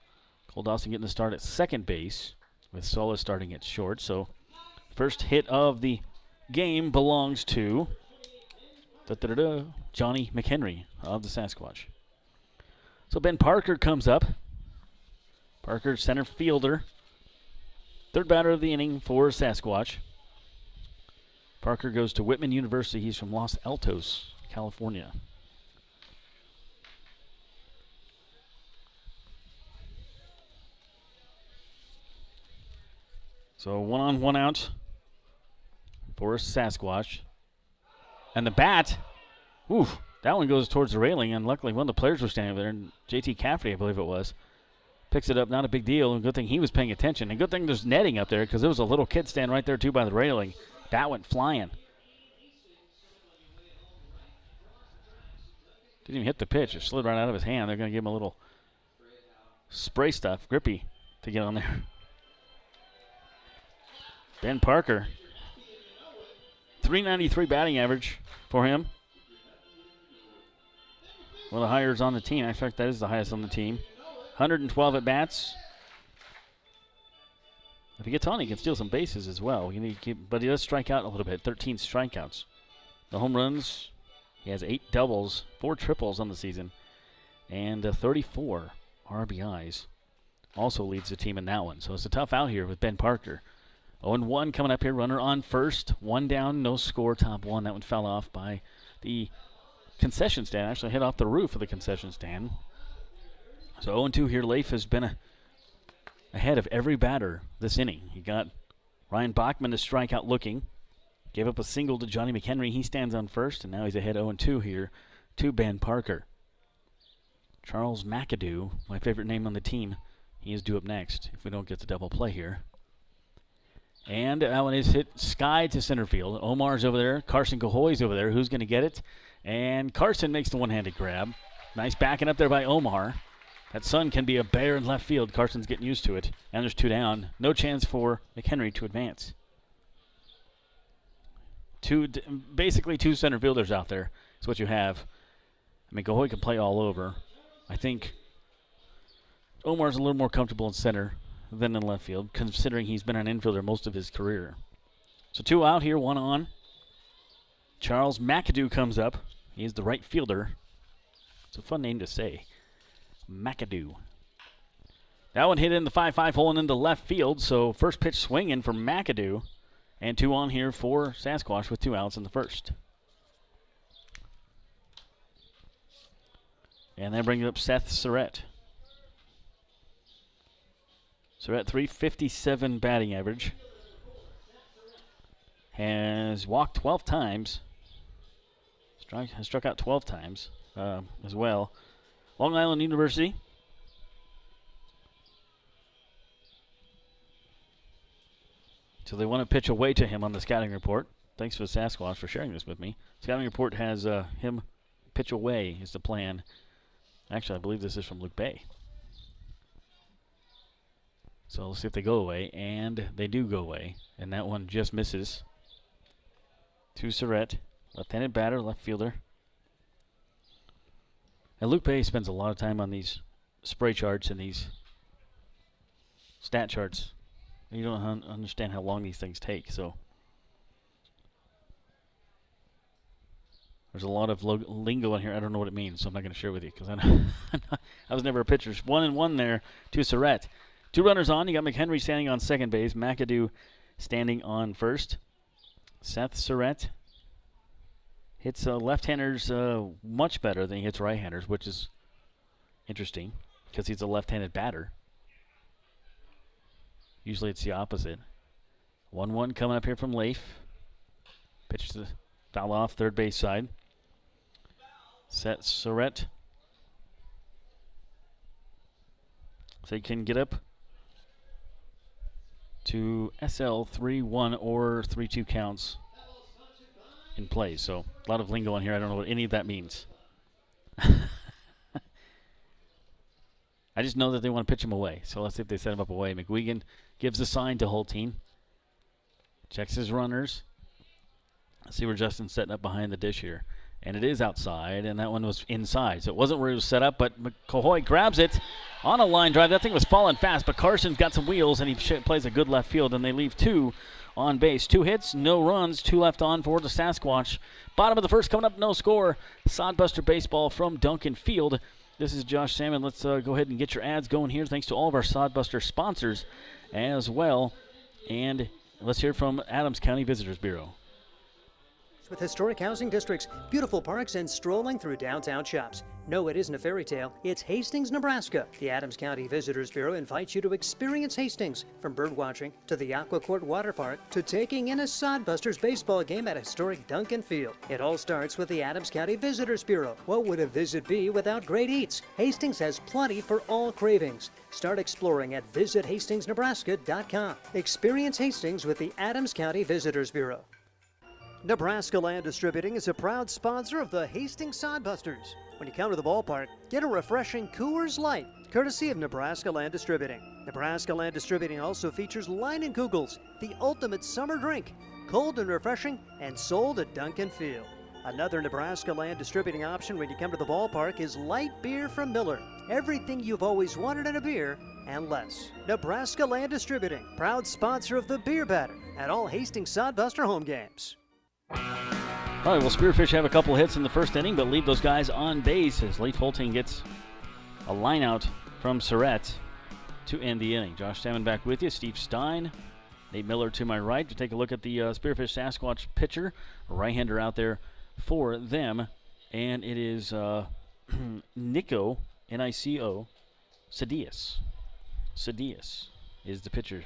Cole Dawson getting the start at second base, with Sola starting at short. So first hit of the game belongs to Johnny McHenry of the Sasquatch. So Ben Parker comes up. Parker, center fielder. Third batter of the inning for Sasquatch. Parker goes to Whitman University. He's from Los Altos, California. So 1 on, 1 out for Sasquatch. And the bat, that one goes towards the railing, and luckily one of the players was standing over there, and JT Cafferty, I believe it was, picks it up. Not a big deal, and good thing he was paying attention. And good thing there's netting up there, because there was a little kid standing right there, too, by the railing. Bat went flying. Didn't even hit the pitch. It slid right out of his hand. They're going to give him a little spray stuff, grippy, to get on there. Ben Parker, .393 batting average for him. One of the highest on the team. In fact, that is the highest on the team. 112 at bats. If he gets on, he can steal some bases as well. But he does strike out a little bit. 13 strikeouts. The home runs, he has 8 doubles, 4 triples on the season, and 34 RBIs. Also leads the team in that one. So it's a tough out here with Ben Parker. 0-1 coming up here. Runner on first. 1 down, no score, top 1. That one fell off by the concession stand. Actually hit off the roof of the concession stand. So 0-2 here. Leif has been ahead of every batter this inning. He got Ryan Bachman to strike out looking. Gave up a single to Johnny McHenry. He stands on first, and now he's ahead 0-2 here to Ben Parker. Charles McAdoo, my favorite name on the team, he is due up next if we don't get the double play here. And that one is hit sky to center field. Omar's over there. Carson Cahoy's over there. Who's going to get it? And Carson makes the one-handed grab. Nice backing up there by Omar. That sun can be a bear in left field. Carson's getting used to it. And there's 2 down. No chance for McHenry to advance. Basically 2 center fielders out there is what you have. I mean, Cahoy can play all over. I think Omar's a little more comfortable in center than in left field, considering he's been an infielder most of his career. So 2 out here, 1 on. Charles McAdoo comes up. He's the right fielder. It's a fun name to say. McAdoo. That one hit in the 5-5 hole and into left field, so first pitch swinging for McAdoo. And 2 on here for Sasquatch with 2 outs in the first. And that brings up Seth Surratt. Surratt, .357 batting average. Has walked 12 times. Has struck out 12 times as well. Long Island University. So they want to pitch away to him on the scouting report. Thanks for Sasquatch for sharing this with me. Scouting report has him pitch away is the plan. Actually, I believe this is from Luke Bay. So let's see if they go away, and they do go away. And that one just misses. To Surratt, left-handed batter, left fielder. And Luke Bay spends a lot of time on these spray charts and these stat charts. You don't understand how long these things take, so there's a lot of lingo in here. I don't know what it means, so I'm not going to share with you because I was never a pitcher. 1-1 there to Surratt. 2 runners on. You got McHenry standing on second base. McAdoo standing on first. Seth Surratt hits left-handers much better than he hits right-handers, which is interesting because he's a left-handed batter. Usually it's the opposite. 1-1 coming up here from Leif. Pitch to foul off third base side. Seth Surratt they can get up to SL 3-1 or 3-2 counts in play. So a lot of lingo on here. I don't know what any of that means. I just know that they want to pitch him away. So let's see if they set him up away. McGuigan gives the sign to Holteen. Checks his runners. Let's see where Justin's setting up behind the dish here. And it is outside, and that one was inside. So it wasn't where he was set up, but Cahoy grabs it on a line drive. That thing was falling fast, but Carson's got some wheels, and he plays a good left field, and they leave 2 on base. 2 hits, no runs, 2 left on for the Sasquatch. Bottom of the first coming up, no score. Sodbuster Baseball from Duncan Field. This is Josh Salmon. Let's go ahead and get your ads going here. Thanks to all of our Sodbuster sponsors as well. And let's hear from Adams County Visitors Bureau. With historic housing districts, beautiful parks, and strolling through downtown shops. No, it isn't a fairy tale. It's Hastings, Nebraska. The Adams County Visitors Bureau invites you to experience Hastings, from bird watching to the Aqua Court Water Park to taking in a Sodbusters baseball game at historic Duncan Field. It all starts with the Adams County Visitors Bureau. What would a visit be without great eats? Hastings has plenty for all cravings. Start exploring at visithastingsnebraska.com. Experience Hastings with the Adams County Visitors Bureau. Nebraska Land Distributing is a proud sponsor of the Hastings Sodbusters. When you come to the ballpark, get a refreshing Coors Light, courtesy of Nebraska Land Distributing. Nebraska Land Distributing also features Leinenkugels, the ultimate summer drink, cold and refreshing, and sold at Duncan Field. Another Nebraska Land Distributing option when you come to the ballpark is light beer from Miller. Everything you've always wanted in a beer and less. Nebraska Land Distributing, proud sponsor of the Beer Batter at all Hastings Sodbuster home games. All right, well, Spearfish have a couple hits in the first inning, but leave those guys on base as Leif Holting gets a line out from Surratt to end the inning. Josh Salmon back with you. Steve Stein, Nate Miller to my right to take a look at the Spearfish Sasquatch pitcher. Right-hander out there for them, and it is Nico, N-I-C-O, Sadias. Sadias is the pitcher.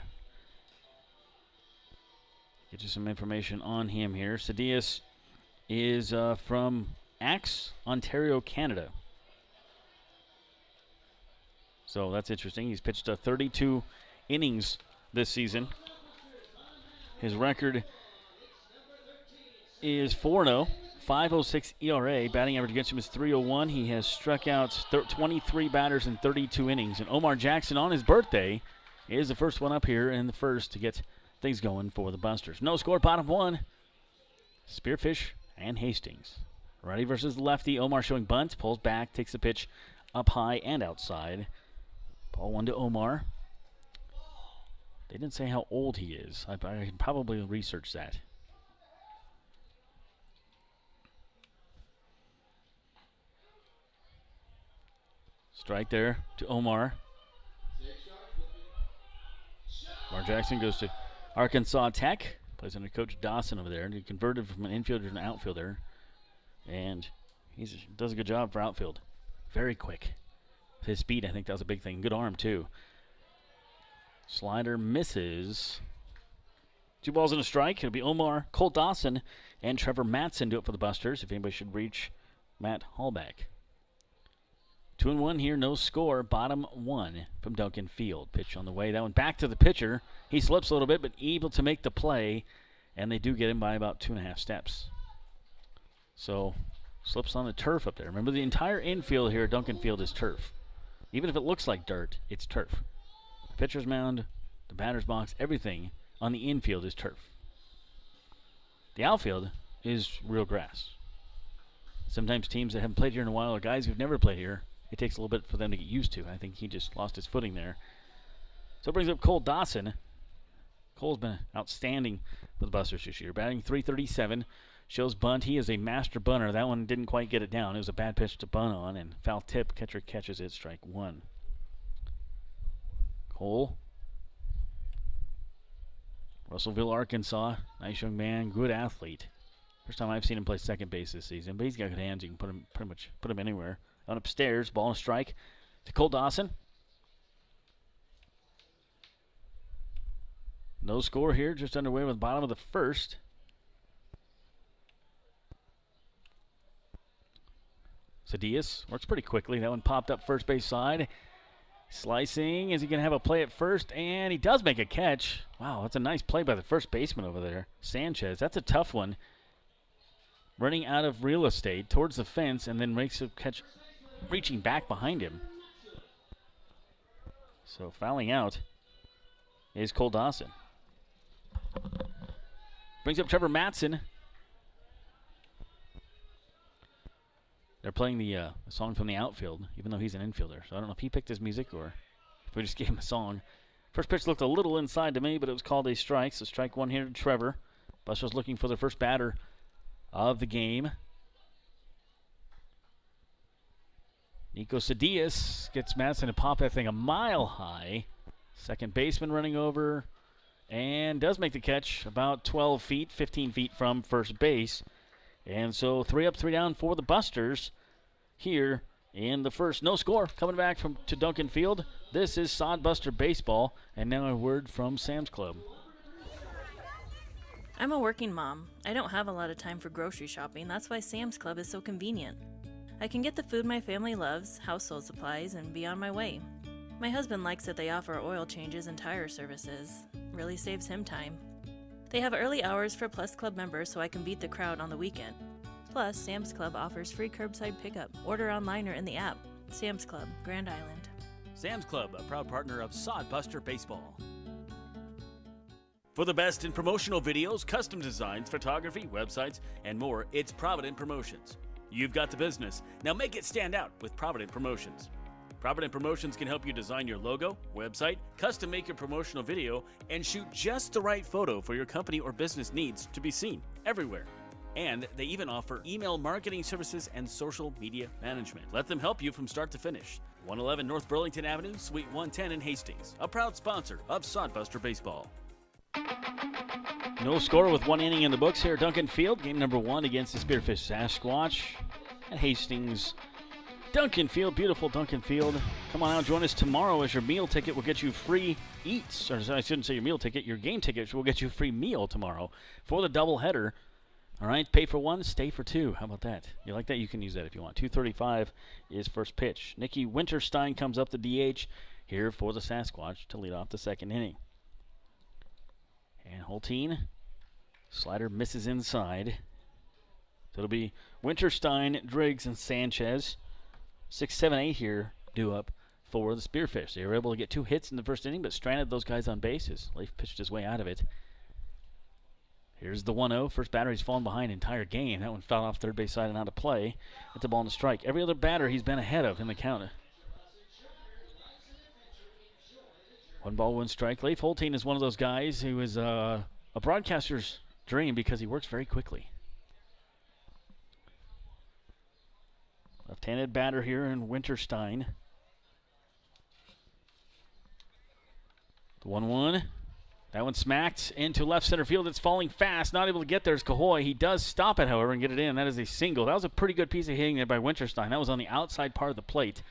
Get you some information on him here. Sadias is from Axe, Ontario, Canada. So that's interesting. He's pitched 32 innings this season. His record is 4-0, 5.06 ERA. Batting average against him is 3.01. He has struck out 23 batters in 32 innings. And Omar Jackson, on his birthday, is the first one up here in the first to get things going for the Busters. No score, bottom 1. Spearfish and Hastings. Righty versus lefty. Omar showing bunt, pulls back, takes the pitch up high and outside. Ball 1 to Omar. They didn't say how old he is. I can probably research that. Strike there to Omar. Omar Jackson goes to Arkansas Tech, plays under Coach Dawson over there. And he converted from an infielder to an outfielder. And he does a good job for outfield. Very quick. His speed, I think that was a big thing. Good arm, too. Slider misses. 2 balls and a strike. It'll be Omar, Cole Dawson, and Trevor Matson do it for the Busters. If anybody should reach Matt Hallback. 2-1 here, no score. Bottom 1 from Duncan Field. Pitch on the way. That one back to the pitcher. He slips a little bit, but able to make the play. And they do get him by about 2.5 steps. So, slips on the turf up there. Remember, the entire infield here at Duncan Field is turf. Even if it looks like dirt, it's turf. The pitcher's mound, the batter's box, everything on the infield is turf. The outfield is real grass. Sometimes teams that haven't played here in a while, or guys who've never played here, it takes a little bit for them to get used to. I think he just lost his footing there. So it brings up Cole Dawson. Cole's been outstanding for the Busters this year. Batting .337, shows bunt. He is a master bunter. That one didn't quite get it down. It was a bad pitch to bunt on, and foul tip. Catcher catches it, strike 1. Cole. Russellville, Arkansas. Nice young man, good athlete. First time I've seen him play second base this season, but he's got good hands. You can put him anywhere. On upstairs, ball and a strike to Cole Dawson. No score here, just underway with the bottom of the first. Sadias works pretty quickly. That one popped up first base side. Slicing. Is he going to have a play at first? And he does make a catch. Wow, that's a nice play by the first baseman over there, Sanchez. That's a tough one. Running out of real estate towards the fence and then makes a catch reaching back behind him. So fouling out is Cole Dawson. Brings up Trevor Matson. They're playing the song from the outfield, even though he's an infielder. So I don't know if he picked his music or if we just gave him a song. First pitch looked a little inside to me, but it was called a strike. So strike one here to Trevor. Buster's looking for their first batter of the game. Nico Cedillas gets Madison to pop that thing a mile high. Second baseman running over and does make the catch about 12 feet, 15 feet from first base. And so 3 up, 3 down for the Busters here in the first. No score coming back to Duncan Field. This is Sodbuster Baseball. And now a word from Sam's Club. I'm a working mom. I don't have a lot of time for grocery shopping. That's why Sam's Club is so convenient. I can get the food my family loves, household supplies, and be on my way. My husband likes that they offer oil changes and tire services. Really saves him time. They have early hours for Plus Club members so I can beat the crowd on the weekend. Plus, Sam's Club offers free curbside pickup. Order online or in the app. Sam's Club, Grand Island. Sam's Club, a proud partner of Sodbuster Baseball. For the best in promotional videos, custom designs, photography, websites, and more, it's Provident Promotions. You've got the business. Now make it stand out with Provident Promotions. Provident Promotions can help you design your logo, website, custom make your promotional video, and shoot just the right photo for your company or business needs to be seen everywhere. And they even offer email marketing services and social media management. Let them help you from start to finish. 111 North Burlington Avenue, Suite 110 in Hastings. A proud sponsor of Sodbuster Baseball. No score with 1 inning in the books here at Duncan Field. Game number 1 against the Spearfish Sasquatch at Hastings. Duncan Field, beautiful Duncan Field. Come on out, join us tomorrow as your meal ticket will get you free eats. Or I shouldn't say your meal ticket, your game ticket will get you a free meal tomorrow for the doubleheader. All right, pay for 1, stay for 2. How about that? You like that? You can use that if you want. 2:35 is first pitch. Nikki Winterstein comes up the DH here for the Sasquatch to lead off the second inning. And Holteen, slider misses inside. So it'll be Winterstein, Driggs, and Sanchez. 6, 7, 8 here due up for the Spearfish. They were able to get 2 hits in the first inning, but stranded those guys on bases. Leif pitched his way out of it. Here's the 1-0. First batter he's fallen behind entire game. That one fouled off third base side and out of play. It's a ball and a strike. Every other batter he's been ahead of in the count. 1 ball, 1 strike. Leif Holteen is one of those guys who is a broadcaster's dream because he works very quickly. Left-handed batter here in Winterstein. The 1-1. That one smacked into left center field. It's falling fast. Not able to get there is Cahoy. He does stop it, however, and get it in. That is a single. That was a pretty good piece of hitting there by Winterstein. That was on the outside part of the plate.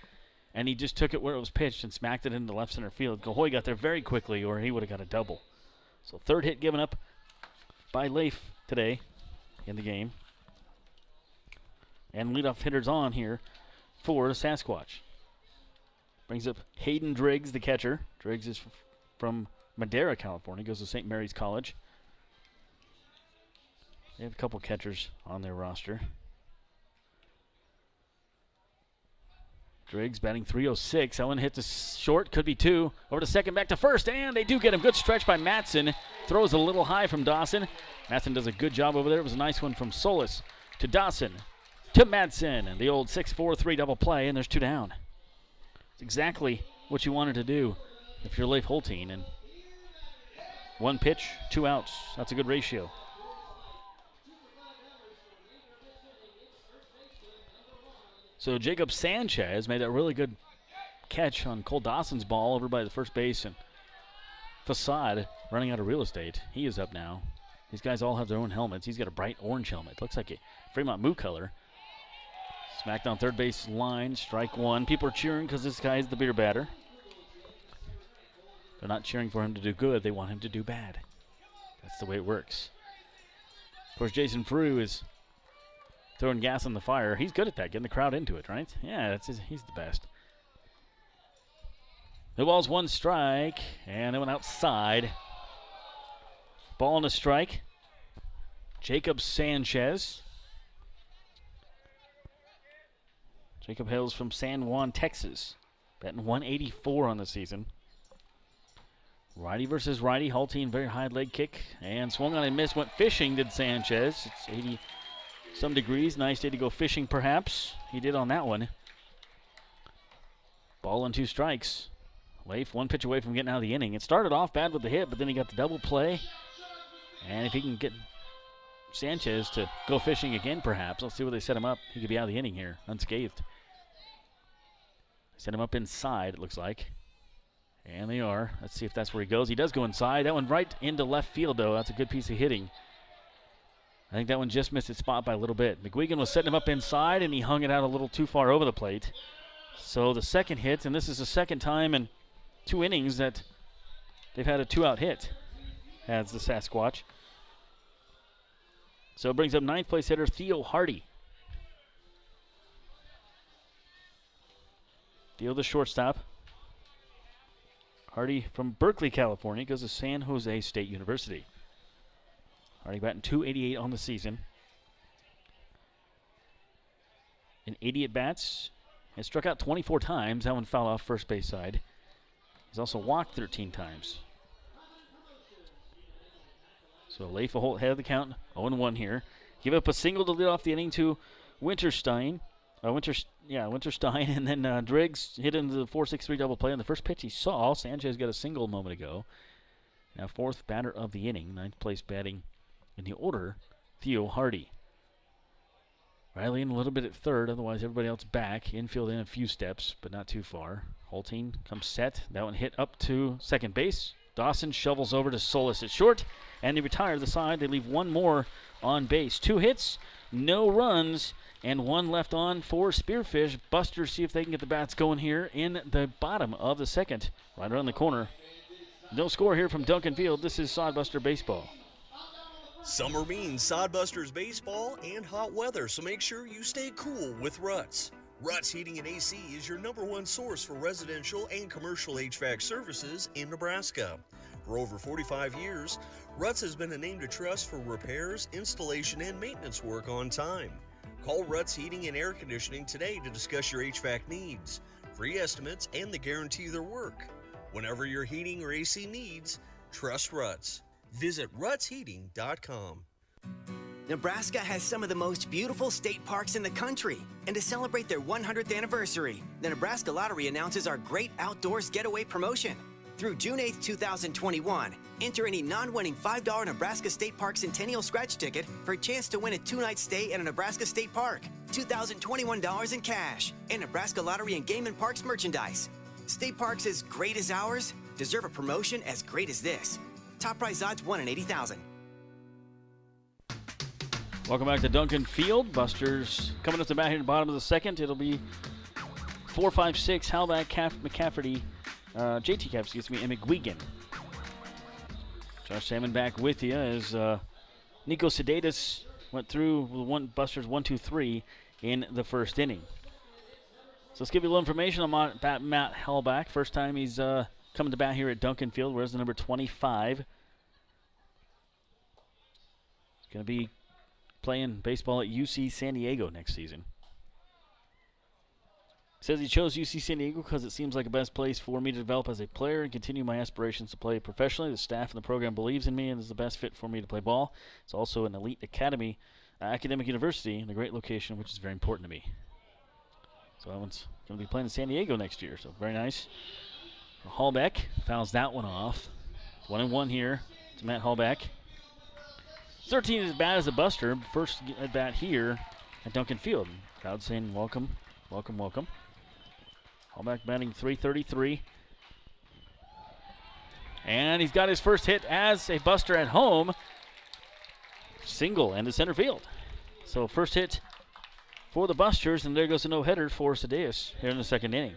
And he just took it where it was pitched and smacked it into left center field. Cahoy got there very quickly, or he would have got a double. So third hit given up by Leif today in the game. And leadoff hitters on here for the Sasquatch. Brings up Hayden Driggs, the catcher. Driggs is from Madera, California. Goes to St. Mary's College. They have a couple catchers on their roster. Driggs batting .306. That one hit to short. Could be 2. Over to second, back to first. And they do get him. Good stretch by Matson. Throws a little high from Dawson. Matson does a good job over there. It was a nice one from Solis to Dawson to Matson. And the old 6-4-3 double play. And there's 2 down. It's exactly what you wanted to do if you're Leif Holteen. And 1 pitch, 2 outs. That's a good ratio. So Jacob Sanchez made that really good catch on Cole Dawson's ball over by the first base, and Facade running out of real estate. He is up now. These guys all have their own helmets. He's got a bright orange helmet. Looks like a Fremont Moo color. Smacked on third base line, strike 1. People are cheering because this guy is the beer batter. They're not cheering for him to do good. They want him to do bad. That's the way it works. Of course, Jason Frew is throwing gas on the fire. He's good at that, getting the crowd into it, right? Yeah, he's the best. The ball's one strike, and it went outside. Ball on a strike. Jacob Sanchez. Jacob hails from San Juan, Texas. Batting 184 on the season. Righty versus righty. Halting, very high leg kick. And swung on and missed. Went fishing, did Sanchez. It's 80 some degrees. Nice day to go fishing, perhaps. He did on that one. Ball and 2 strikes. Leif one pitch away from getting out of the inning. It started off bad with the hit, but then he got the double play. And if he can get Sanchez to go fishing again, perhaps. Let's see where they set him up. He could be out of the inning here, unscathed. Set him up inside, it looks like. And they are. Let's see if that's where he goes. He does go inside. That one right into left field, though. That's a good piece of hitting. I think that one just missed its spot by a little bit. McGuigan was setting him up inside, and he hung it out a little too far over the plate. So the second hit, and this is the second time in 2 innings that they've had a 2-out hit, adds the Sasquatch. So it brings up 9th place hitter Theo Hardy. Theo, the shortstop. Hardy from Berkeley, California, goes to San Jose State University. Hardy batting .288 on the season. In 80 at-bats. Has struck out 24 times. That one fouled off first base side. He's also walked 13 times. So Leif Holt head of the count, 0-1 here. Give up a single to lead off the inning to Winterstein. Winterstein, and then Driggs hit into the 4-6-3 double play on the first pitch he saw. Sanchez got a single a moment ago. Now 4th batter of the inning, 9th place batting in the order, Theo Hardy. Riley in a little bit at 3rd, otherwise everybody else back. Infield in a few steps, but not too far. Holting comes set. That one hit up to second base. Dawson shovels over to Solis at short, and they retire the side. They leave 1 more on base. 2 hits, no runs, and 1 left on for Spearfish. Busters see if they can get the bats going here in the bottom of the 2nd, right around the corner. No score here from Duncan Field. This is Sodbuster Baseball. Summer means Sodbusters baseball and hot weather, so make sure you stay cool with Ruts. Ruts Heating and AC is your #1 source for residential and commercial HVAC services in Nebraska. For over 45 years, Ruts has been a name to trust for repairs, installation, and maintenance work on time. Call Ruts Heating and Air Conditioning today to discuss your HVAC needs, free estimates, and the guarantee their work. Whenever your heating or AC needs, trust Ruts. Visit rutsheating.com. Nebraska has some of the most beautiful state parks in the country. And to celebrate their 100th anniversary, the Nebraska Lottery announces our Great Outdoors Getaway promotion. Through June 8, 2021, enter any non-winning $5 Nebraska State Park Centennial Scratch ticket for a chance to win a 2-night stay at a Nebraska State Park, $2,021 in cash, and Nebraska Lottery and Game and Parks merchandise. State parks as great as ours deserve a promotion as great as this. Top prize odds 1 in 80,000. Welcome back to Duncan Field. Busters coming up to bat here in the bottom of the 2nd. It'll be 4, 5, 6, Halbach, McCafferty, JT Caps, and McGuigan. Josh Salmon back with you as Nico Sedatus went through with Busters 1, 2, 3 in the 1st inning. So let's give you a little information on Matt Halbach. First time he's coming to bat here at Duncan Field. Where's the number 25? He's going to be playing baseball at UC San Diego next season. Says he chose UC San Diego because it seems like the best place for me to develop as a player and continue my aspirations to play professionally. The staff and the program believes in me and is the best fit for me to play ball. It's also an elite academic university in a great location, which is very important to me. So that one's going to be playing in San Diego next year, so very nice. Hallbeck fouls that one off. 1-1 here to Matt Hallbeck. 13 as bad as a Buster. First at bat here at Duncan Field. Crowd saying welcome, welcome, welcome. Hallbeck batting .333. And he's got his first hit as a Buster at home. Single into center field. So first hit for the Busters, and there goes a no-hitter for Sedaeus here in the 2nd inning.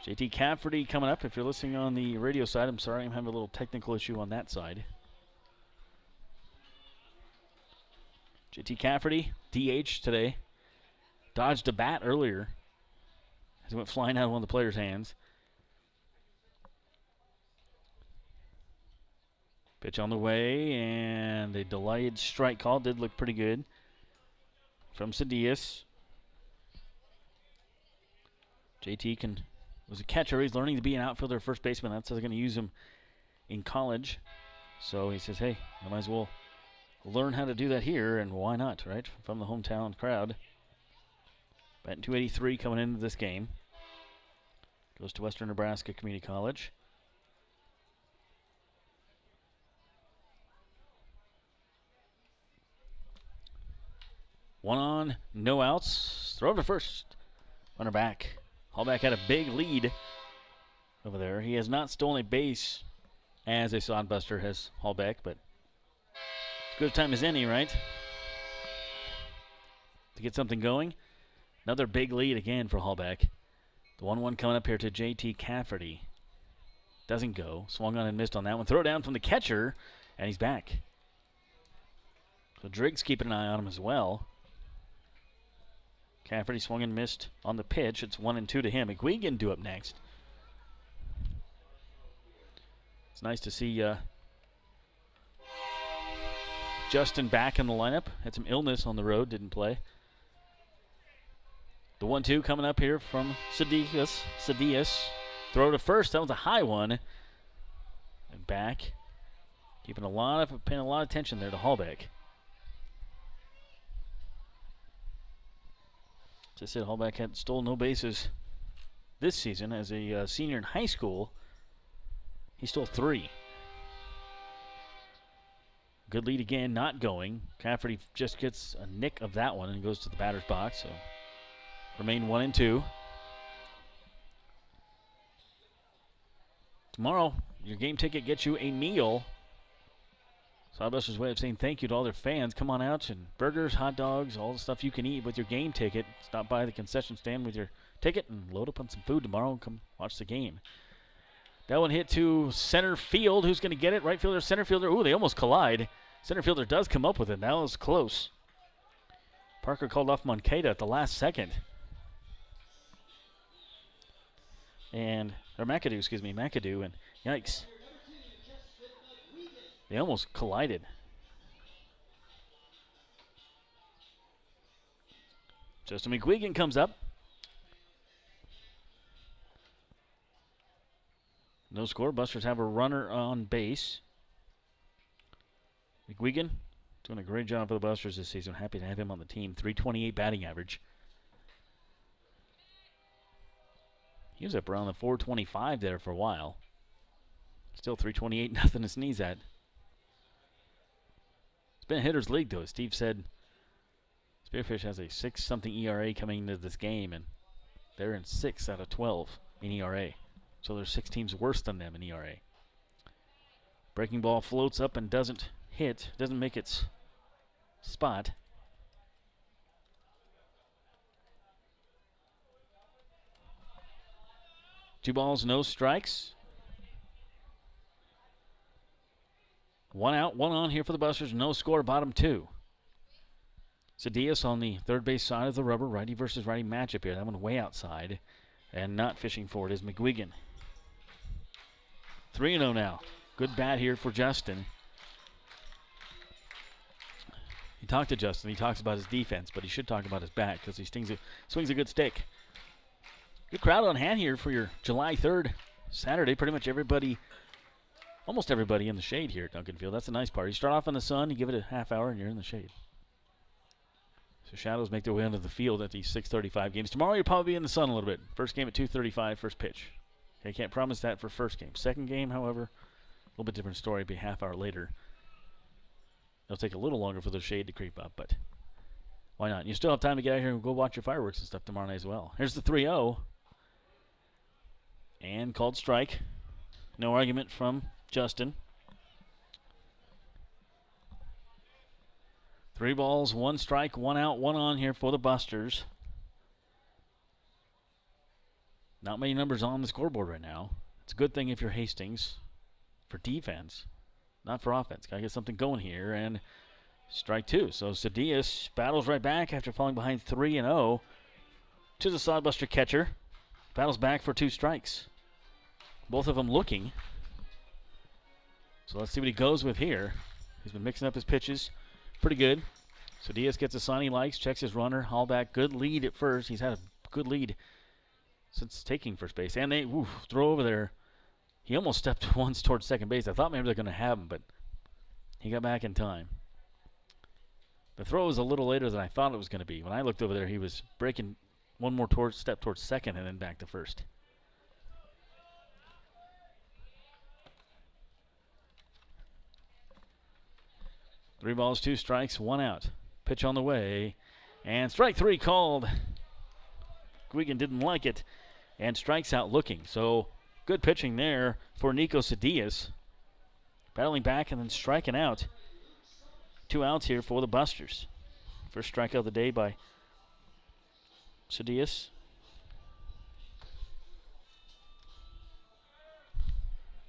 JT Cafferty coming up. If you're listening on the radio side, I'm sorry, I'm having a little technical issue on that side. JT Cafferty, DH today. Dodged a bat earlier. as it went flying out of one of the players' hands. Pitch on the way, and a delayed strike call. Did look pretty good from Cedius. JT was a catcher. He's learning to be an outfielder, first baseman. That's how they're going to use him in college. So he says, hey, I might as well learn how to do that here, and why not, right? From the hometown crowd. Batting .283 coming into this game. Goes to Western Nebraska Community College. One on, no outs. Throw to first. Runner back. Hallback had a big lead over there. He has not stolen a base as a sodbuster has Hallback, but as good a time as any, right? To get something going. Another big lead again for Hallback. The 1-1 coming up here to JT Cafferty. Doesn't go. Swung on and missed on that one. Throw down from the catcher, and he's back. So Driggs keeping an eye on him as well. Cafferty swung and missed on the pitch. It's 1-2 to him. McGuigan due up next. It's nice to see Justin back in the lineup. Had some illness on the road, didn't play. The 1-2 coming up here from Cedius. Throw to first. That was a high one. And back. Paying a lot of attention there to Hallback. As I said, Hallback had stole no bases this season. As a senior in high school, he stole 3. Good lead again, not going. Cafferty just gets a nick of that one and goes to the batter's box. So remain 1-2. Tomorrow, your game ticket gets you a meal. Sodbuster's way of saying thank you to all their fans. Come on out and burgers, hot dogs, all the stuff you can eat with your game ticket. Stop by the concession stand with your ticket and load up on some food tomorrow and come watch the game. That one hit to center field. Who's going to get it? Right fielder, center fielder. Ooh, they almost collide. Center fielder does come up with it. That was close. Parker called off Moncada at the last second. And, or McAdoo, excuse me, McAdoo, and yikes. They almost collided. Justin McGuigan comes up. No score. Busters have a runner on base. McGuigan doing a great job for the Busters this season. Happy to have him on the team. .328 batting average. He was up around the .425 there for a while. Still .328, nothing to sneeze at. It's been a hitter's league, though. As Steve said, Spearfish has a 6-something ERA coming into this game, and they're in 6 out of 12 in ERA. So there's 6 teams worse than them in ERA. Breaking ball floats up and doesn't hit, doesn't make its spot. Two balls, no strikes. 1 out, 1 on here for the Busters. No score, bottom 2. Cedius on the third base side of the rubber. Righty versus righty matchup here. That one way outside. And not fishing for it is McGuigan. 3-0 now. Good bat here for Justin. He talked to Justin. He talks about his defense, but he should talk about his bat because he swings a good stick. Good crowd on hand here for your July 3rd Saturday. Pretty much everybody, almost everybody in the shade here at Duncan Field. That's a nice part. You start off in the sun, you give it a half hour, and you're in the shade. So shadows make their way onto the field at these 6:35 games. Tomorrow you'll probably be in the sun a little bit. First game at 2:35, first pitch. Okay, can't promise that for first game. Second game, however, a little bit different story. It'll be a half hour later. It'll take a little longer for the shade to creep up, but why not? You still have time to get out here and go watch your fireworks and stuff tomorrow night as well. Here's the 3-0. And called strike. No argument from Justin. 3 balls, 1 strike, 1 out, 1 on here for the Busters. Not many numbers on the scoreboard right now. It's a good thing if you're Hastings for defense, not for offense. Got to get something going here. And strike 2. So Cedius battles right back after falling behind 3-0 to the Sodbuster catcher. battles back for 2 strikes. Both of them looking. So let's see what he goes with here. He's been mixing up his pitches pretty good. So Diaz gets a sign he likes, checks his runner, haul back. Good lead at first. He's had a good lead since taking first base. And they throw over there. He almost stepped once towards second base. I thought maybe they're going to have him, but he got back in time. The throw was a little later than I thought it was going to be. When I looked over there, he was breaking one more step towards second and then back to first. Three balls, 2 strikes, 1 out. Pitch on the way. And strike 3 called. Guigan didn't like it. And strikes out looking. So good pitching there for Nico Cedillas. Battling back and then striking out. 2 outs here for the Busters. First strikeout of the day by Cedillas.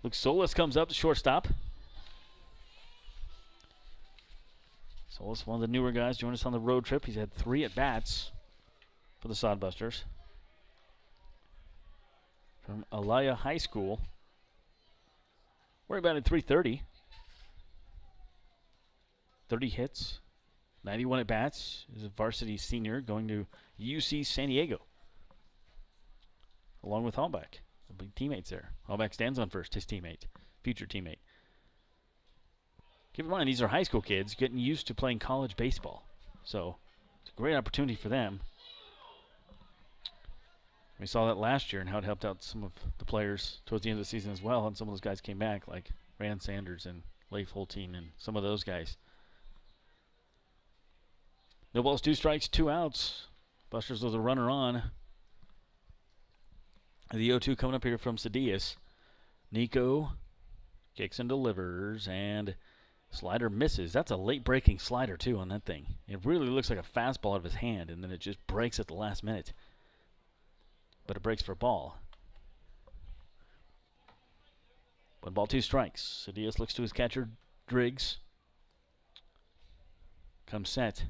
Luke Solis comes up to shortstop. Solis, one of the newer guys, joined us on the road trip. He's had 3 at-bats for the Sodbusters. From Alaya High School. We're about at .330. 30 hits, 91 at-bats. He's a varsity senior going to UC San Diego. Along with Hallback. They'll be teammates there. Hallback stands on first, his teammate, future teammate. Keep in mind, these are high school kids getting used to playing college baseball. So it's a great opportunity for them. We saw that last year and how it helped out some of the players towards the end of the season as well. And some of those guys came back, like Rand Sanders and Leif Holtein and some of those guys. No balls, 2 strikes, 2 outs. Busters with a runner on. The 0-2 coming up here from Cedillas. Nico kicks and delivers, and slider misses. That's a late breaking slider, too, on that thing. It really looks like a fastball out of his hand, and then it just breaks at the last minute. But it breaks for a ball. 1 ball, 2 strikes. Cedillas looks to his catcher, Driggs. Comes set.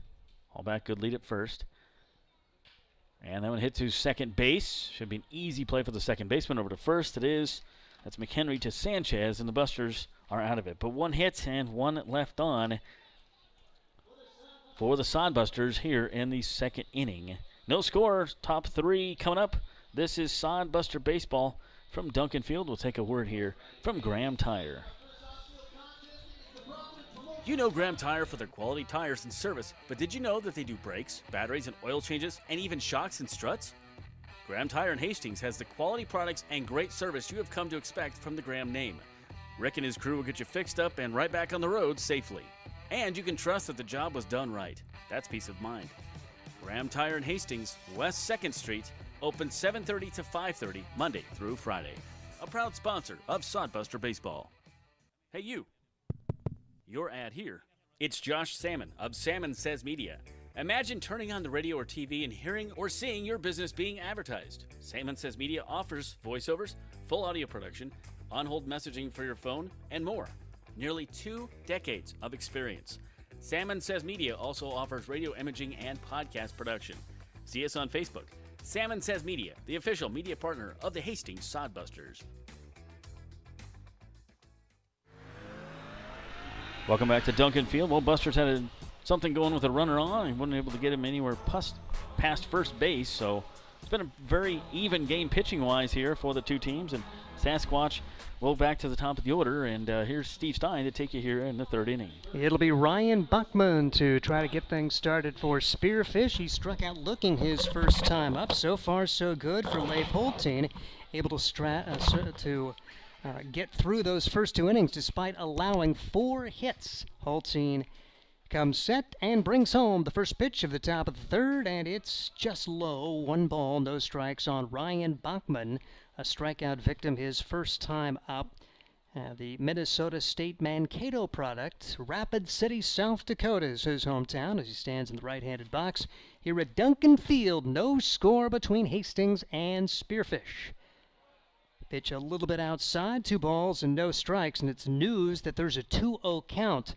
All back, good lead at first. And that one hit to second base. Should be an easy play for the second baseman. Over to first, it is. That's McHenry to Sanchez, and the Busters are out of it. But 1 hit and 1 left on for the Sodbusters here in the second inning. No score, top 3 coming up. This is Sodbuster Baseball from Duncan Field. We'll take a word here from Graham Tire. You know Graham Tire for their quality tires and service, but did you know that they do brakes, batteries, and oil changes, and even shocks and struts? Graham Tire in Hastings has the quality products and great service you have come to expect from the Graham name. Rick and his crew will get you fixed up and right back on the road safely. And you can trust that the job was done right. That's peace of mind. Graham Tire in Hastings, West 2nd Street, open 7:30 to 5:30, Monday through Friday. A proud sponsor of Sodbuster Baseball. Hey you. Your ad here. It's Josh Salmon of Salmon Says Media. Imagine turning on the radio or TV and hearing or seeing your business being advertised. Salmon Says Media offers voiceovers, full audio production, on-hold messaging for your phone, and more. Nearly 2 decades of experience. Salmon Says Media also offers radio imaging and podcast production. See us on Facebook. Salmon Says Media, the official media partner of the Hastings Sodbusters. Welcome back to Duncan Field. Well, Busters had something going with a runner on. He wasn't able to get him anywhere past first base, so it's been a very even game pitching-wise here for the 2 teams. And Sasquatch will back to the top of the order, and here's Steve Stein to take you here in the 3rd inning. It'll be Ryan Buckman to try to get things started for Spearfish. He struck out looking his first time up. So far, so good for Leif Holtein, able to get through those first 2 innings despite allowing 4 hits. Holtein comes set and brings home the first pitch of the top of the 3rd, and it's just low. 1 ball, no strikes on Ryan Bachman, a strikeout victim his first time up. The Minnesota State Mankato product, Rapid City, South Dakota is his hometown as he stands in the right-handed box. Here at Duncan Field, no score between Hastings and Spearfish. Pitch a little bit outside, 2 balls and no strikes, and it's news that there's a 2-0 count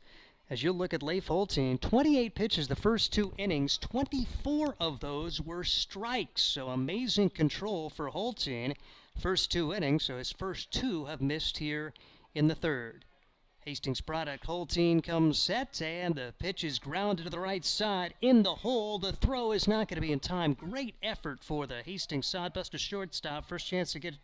As you look at Leif Holtein, 28 pitches the first 2 innings, 24 of those were strikes. So amazing control for Holtein. First 2 innings, so his first 2 have missed here in the third. Hastings product, Holtein comes set, and the pitch is grounded to the right side in the hole. The throw is not going to be in time. Great effort for the Hastings Sodbuster shortstop. First chance to get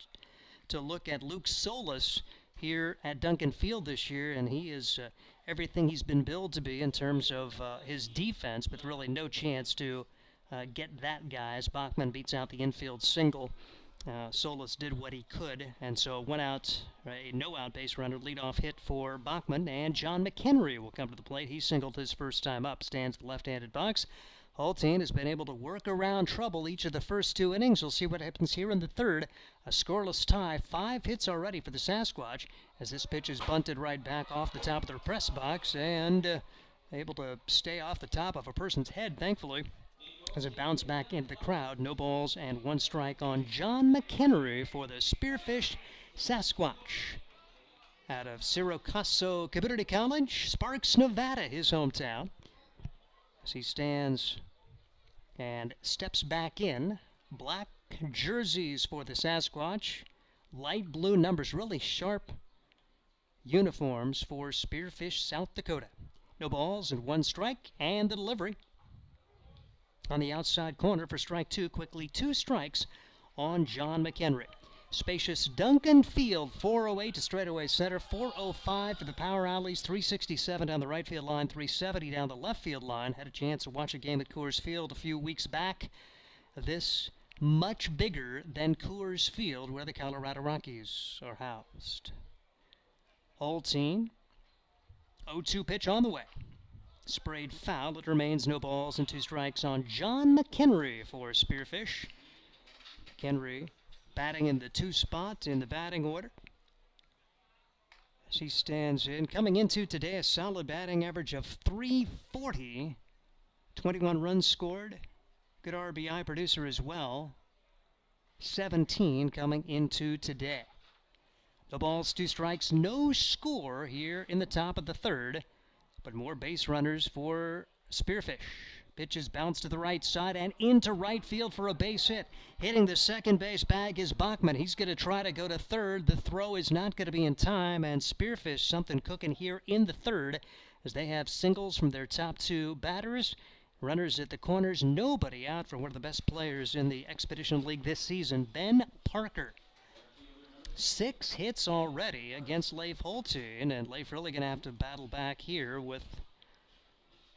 to look at Luke Solis here at Duncan Field this year, and he is everything he's been billed to be in terms of his defense, but really no chance to get that guy as Bachman beats out the infield single. Solis did what he could, and so went out, a no-out base runner, leadoff hit for Bachman, and John McHenry will come to the plate. He singled his first time up, stands the left-handed box. Holtein has been able to work around trouble each of the first 2 innings. We'll see what happens here in the third. A scoreless tie, 5 hits already for the Sasquatch, as this pitch is bunted right back off the top of the press box, and able to stay off the top of a person's head, thankfully, as it bounced back into the crowd. No balls and 1 strike on John McHenry for the Spearfish Sasquatch. Out of Siracusa Community College, Sparks, Nevada, his hometown. As he stands and steps back in. Black jerseys for the Sasquatch. Light blue numbers, really sharp uniforms for Spearfish, South Dakota. No balls and 1 strike, and the delivery on the outside corner for strike 2. Quickly 2 strikes on John McHenry. Spacious Duncan Field, 408 to straightaway center, 405 to the power alleys, 367 down the right field line, 370 down the left field line. Had a chance to watch a game at Coors Field a few weeks back. This much bigger than Coors Field, where the Colorado Rockies are housed. Holtein, 0-2 pitch on the way. Sprayed foul. It remains no balls and 2 strikes on John McHenry for Spearfish. McHenry batting in the 2 spot in the batting order. As he stands in, coming into today, a solid batting average of .340. 21 runs scored. Good RBI producer as well. 17 coming into today. No balls, 2 strikes, no score here in the top of the third. But more base runners for Spearfish. Pitches bounce to the right side and into right field for a base hit. Hitting the second base bag is Bachman. He's going to try to go to third. The throw is not going to be in time, and Spearfish something cooking here in the third as they have singles from their top 2 batters. Runners at the corners, nobody out for one of the best players in the Expedition League this season, Ben Parker. 6 hits already against Leif Holtein, and Leif really going to have to battle back here with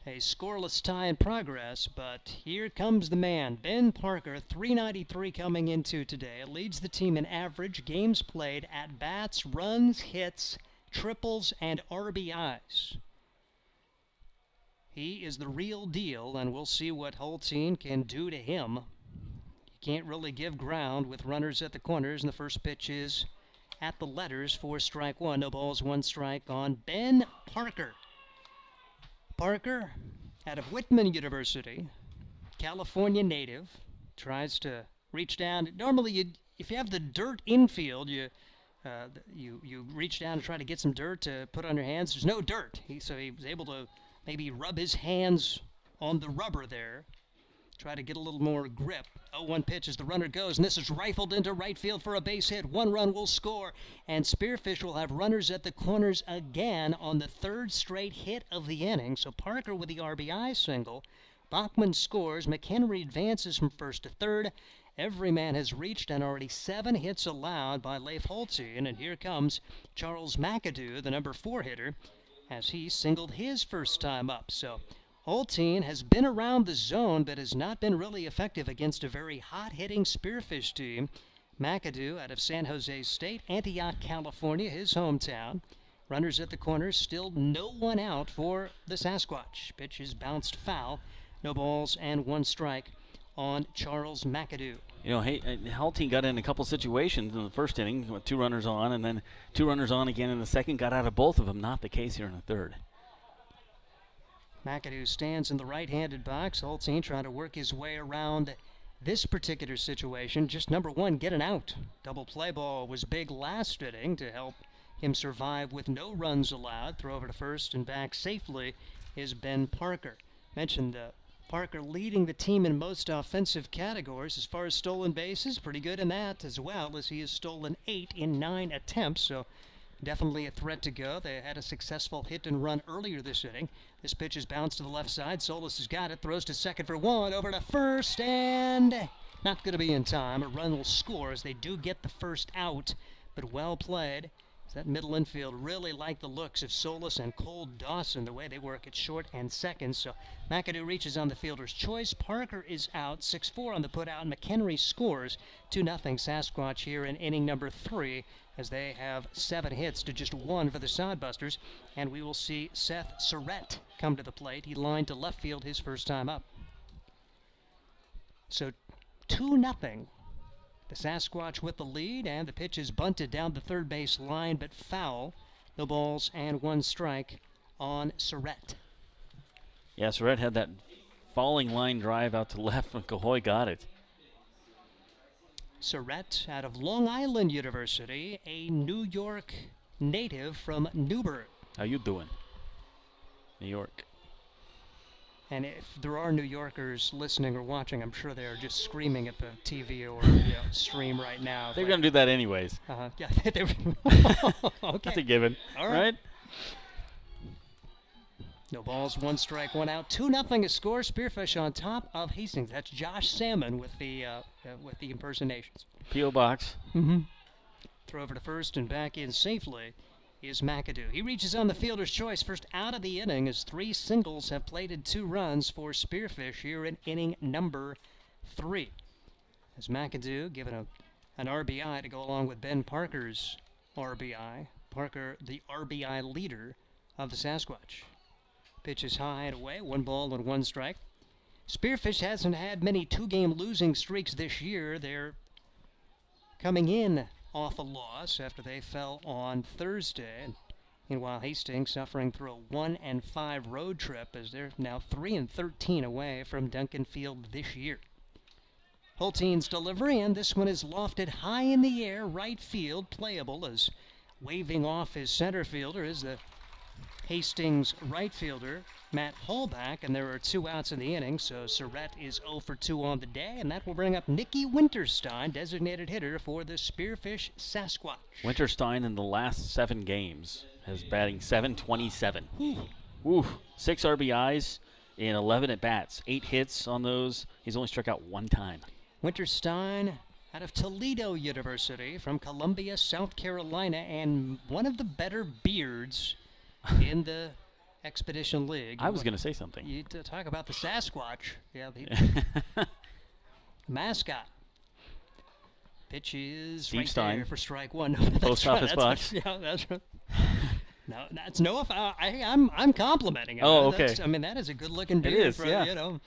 a scoreless tie in progress, but here comes the man, Ben Parker, .393 coming into today. Leads the team in average, games played, at-bats, runs, hits, triples, and RBIs. He is the real deal, and we'll see what Holtein can do to him. You can't really give ground with runners at the corners, and the first pitch is at the letters for strike 1. No balls, 1 strike on Ben Parker. Parker, out of Whitman University, California native, tries to reach down. Normally, if you have the dirt infield, you reach down and try to get some dirt to put on your hands. There's no dirt, so he was able to maybe rub his hands on the rubber there. Try to get a little more grip. 0-1 pitch as the runner goes, and this is rifled into right field for a base hit. 1 run will score, and Spearfish will have runners at the corners again on the 3rd straight hit of the inning. So Parker with the RBI single. Bachman scores. McHenry advances from 1st to 3rd. Every man has reached, and already 7 hits allowed by Leif Holtein. And here comes Charles McAdoo, the number 4 hitter, as he singled his first time up. So Holtein has been around the zone, but has not been really effective against a very hot-hitting Spearfish team. McAdoo out of San Jose State, Antioch, California, his hometown. Runners at the corners, still no one out for the Sasquatch. Pitch is bounced foul. No balls and 1 strike on Charles McAdoo. You know, Holtein got in a couple situations in the first inning with 2 runners on, and then 2 runners on again in the second. Got out of both of them. Not the case here in the third. McAdoo stands in the right-handed box. Holtein trying to work his way around this particular situation. Just number 1, get an out. Double play ball was big last inning to help him survive with no runs allowed. Throw over to first and back safely is Ben Parker. Mentioned Parker leading the team in most offensive categories. As far as stolen bases, pretty good in that as well, as he has stolen 8 in 9 attempts. So definitely a threat to go. They had a successful hit and run earlier this inning. This pitch is bounced to the left side. Solis has got it, throws to second for 1, over to first, and not going to be in time. A run will score as they do get the first out, but well played. That middle infield really like the looks of Solis and Cole Dawson, the way they work at short and second. So McAdoo reaches on the fielder's choice. Parker is out, 6-4 on the put out. McHenry scores 2-0 Sasquatch here in inning number 3, as they have 7 hits to just 1 for the Sodbusters. And we will see Seth Surratt come to the plate. He lined to left field his first time up. So 2-0. The Sasquatch with the lead, and the pitch is bunted down the third base line, but foul. No balls and 1 strike on Surratt. Yeah, Surratt had that falling line drive out to left, and Cahoy got it. Surratt out of Long Island University, a New York native from Newburgh. How you doing, New York? And if there are New Yorkers listening or watching, I'm sure they are just screaming at the TV or stream right now. They're going to do that anyways. Yeah. Okay. That's a given. All right. No balls, 1 strike, 1 out. 2-0 is score. Spearfish on top of Hastings. That's Josh Salmon with the impersonations. P.O. Box. Throw over to first and back in safely is McAdoo. He reaches on the fielder's choice. First out of the inning, as 3 singles have plated 2 runs for Spearfish here in inning number 3. As McAdoo given an RBI to go along with Ben Parker's RBI. Parker, the RBI leader of the Sasquatch. Pitch is high and away, 1 ball and 1 strike. Spearfish hasn't had many 2-game losing streaks this year. They're coming in off a loss after they fell on Thursday. Meanwhile, Hastings suffering through a 1-5 road trip, as they're now 3-13 away from Duncan Field this year. Holtein's delivery, and this one is lofted high in the air, right field, playable, as waving off his center fielder is the Hastings right fielder, Matt Hallback, and there are 2 outs in the inning, so Surratt is 0 for 2 on the day, and that will bring up Nicky Winterstein, designated hitter for the Spearfish Sasquatch. Winterstein in the last 7 games has batting .727. Woo. 6 RBIs in 11 at-bats, 8 hits on those. He's only struck out 1 time. Winterstein out of Toledo University from Columbia, South Carolina, and one of the better beards in the Expedition League. I was going to say something. You talk about the Sasquatch. Yeah, the mascot. Pitch is Steve right Stein there for strike 1. Post office box. Yeah, that's right. No, that's no. I'm complimenting him. Oh, okay. I mean, that is a good-looking beard. It is, for, yeah. The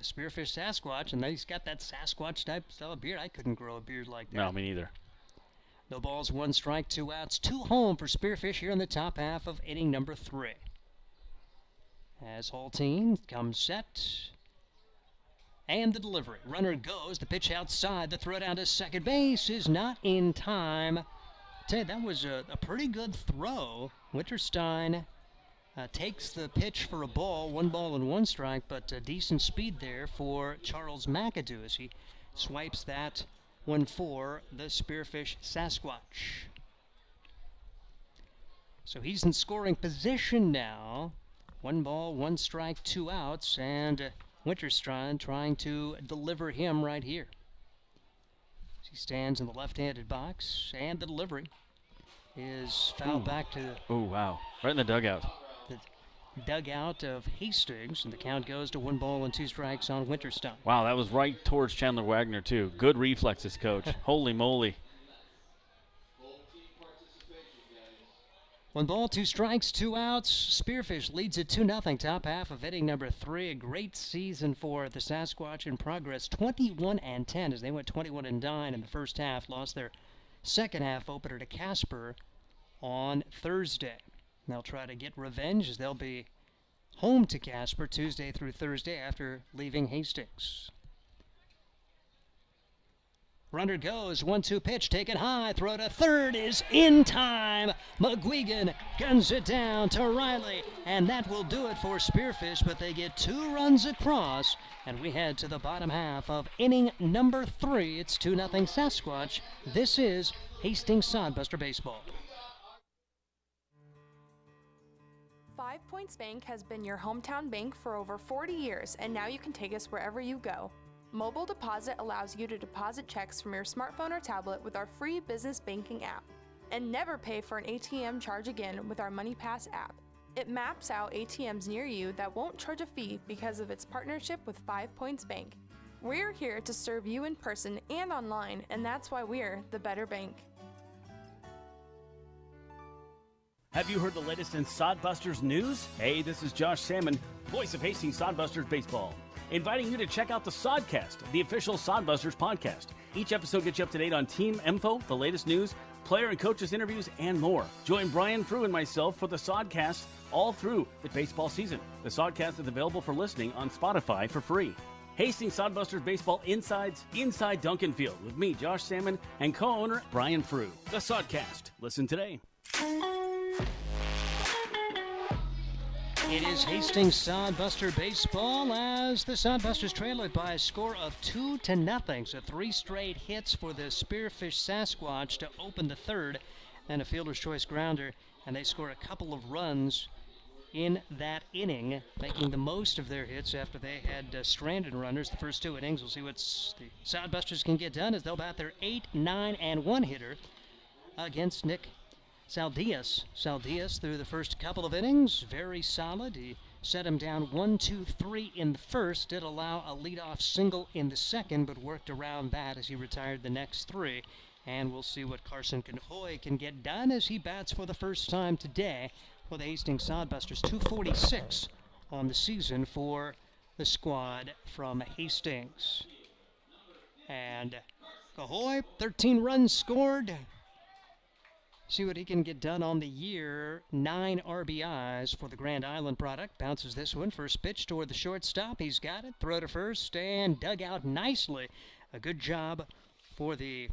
Spearfish Sasquatch, and he's got that Sasquatch type style of beard. I couldn't grow a beard like that. No, me neither. No balls, 1 strike, 2 outs, 2 home for Spearfish here in the top half of inning number 3. As Holtein comes set, and the delivery. Runner goes, the pitch outside, the throw down to second base is not in time. I tell you, that was a pretty good throw. Winterstein takes the pitch for a ball, 1 ball and 1 strike, but decent speed there for Charles McAdoo as he swipes that one for the Spearfish Sasquatch. So he's in scoring position now. 1 ball, 1 strike, 2 outs, and Winterstein trying to deliver him right here. He stands in the left-handed box, and the delivery is fouled back to Oh, wow. Right in the dugout. the dugout of Hastings, and the count goes to 1 ball and 2 strikes on Winterstein. Wow, that was right towards Chandler Wagner, too. Good reflexes, Coach. Holy moly. 1 ball, 2 strikes, 2 outs. Spearfish leads it 2-0, top half of inning number 3. A great season for the Sasquatch in progress, 21-10 as they went 21-9 in the first half. Lost their second half opener to Casper on Thursday. They'll try to get revenge as they'll be home to Casper Tuesday through Thursday after leaving Hastings. Runner goes, 1-2 pitch, taken high, throw to third is in time. McGuigan guns it down to Riley, and that will do it for Spearfish, but they get 2 runs across, and we head to the bottom half of inning number 3. It's 2-0 Sasquatch. This is Hastings Sodbuster Baseball. 5 Points Bank has been your hometown bank for over 40 years, and now you can take us wherever you go. Mobile Deposit allows you to deposit checks from your smartphone or tablet with our free business banking app. And never pay for an ATM charge again with our MoneyPass app. It maps out ATMs near you that won't charge a fee because of its partnership with 5 Points Bank. We're here to serve you in person and online, and that's why we're the better bank. Have you heard the latest in Sodbusters news? Hey, this is Josh Salmon, voice of Hastings Sodbusters Baseball, inviting you to check out the Sodcast, the official Sodbusters podcast. Each episode gets you up to date on team info, the latest news, player and coaches interviews, and more. Join Brian Frew and myself for the Sodcast all through the baseball season. The Sodcast is available for listening on Spotify for free. Hastings Sodbusters Baseball Inside Duncan Field with me, Josh Salmon, and co-owner Brian Frew. The Sodcast. Listen today. It is Hastings Sodbuster Baseball as the Sodbusters trail it by a score of 2-0. So 3 straight hits for the Spearfish Sasquatch to open the third, and a fielder's choice grounder, and they score a couple of runs in that inning, making the most of their hits after they had stranded runners the first 2 innings. We'll see what the Sodbusters can get done as they'll bat their 8, 9, and 1 hitter against Nick Saldias through the first couple of innings, very solid. He set him down 1-2-3 in the first, did allow a leadoff single in the second, but worked around that as he retired the next 3. And we'll see what Carson Cahoy can get done as he bats for the first time today for the Hastings Sodbusters. 246 on the season for the squad from Hastings. And Cahoy, 13 runs scored. See what he can get done on the year. 9 RBIs for the Grand Island product. Bounces this one. First pitch toward the shortstop. He's got it. Throw to first and dug out nicely. A good job for the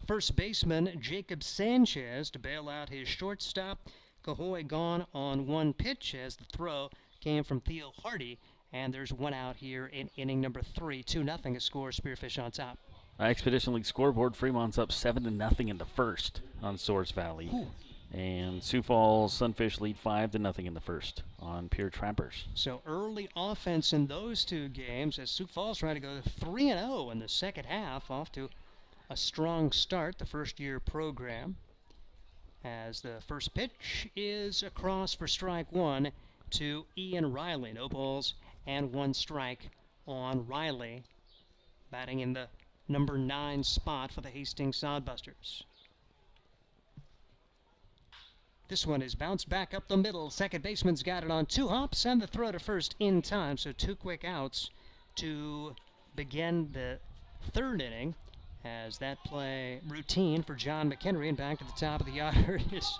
first baseman, Jacob Sanchez, to bail out his shortstop. Cahoy gone on 1 pitch as the throw came from Theo Hardy. And there's 1 out here in inning number 3. 2-0 a score. Spearfish on top. Expedition League scoreboard, Fremont's up 7-0 in the first on Swords Valley. Ooh. And Sioux Falls Sunfish lead 5-0 in the first on Pure Trappers. So early offense in those 2 games as Sioux Falls trying to go 3-0 in the second half, off to a strong start, the first-year program. As the first pitch is across for strike 1 to Ian Riley. No balls and 1 strike on Riley, batting in the number 9 spot for the Hastings Sodbusters. This one is bounced back up the middle. Second baseman's got it on 2 hops and the throw to first in time. So 2 quick outs to begin the 3rd inning as that play routine for John McHenry. And back to the top of the order is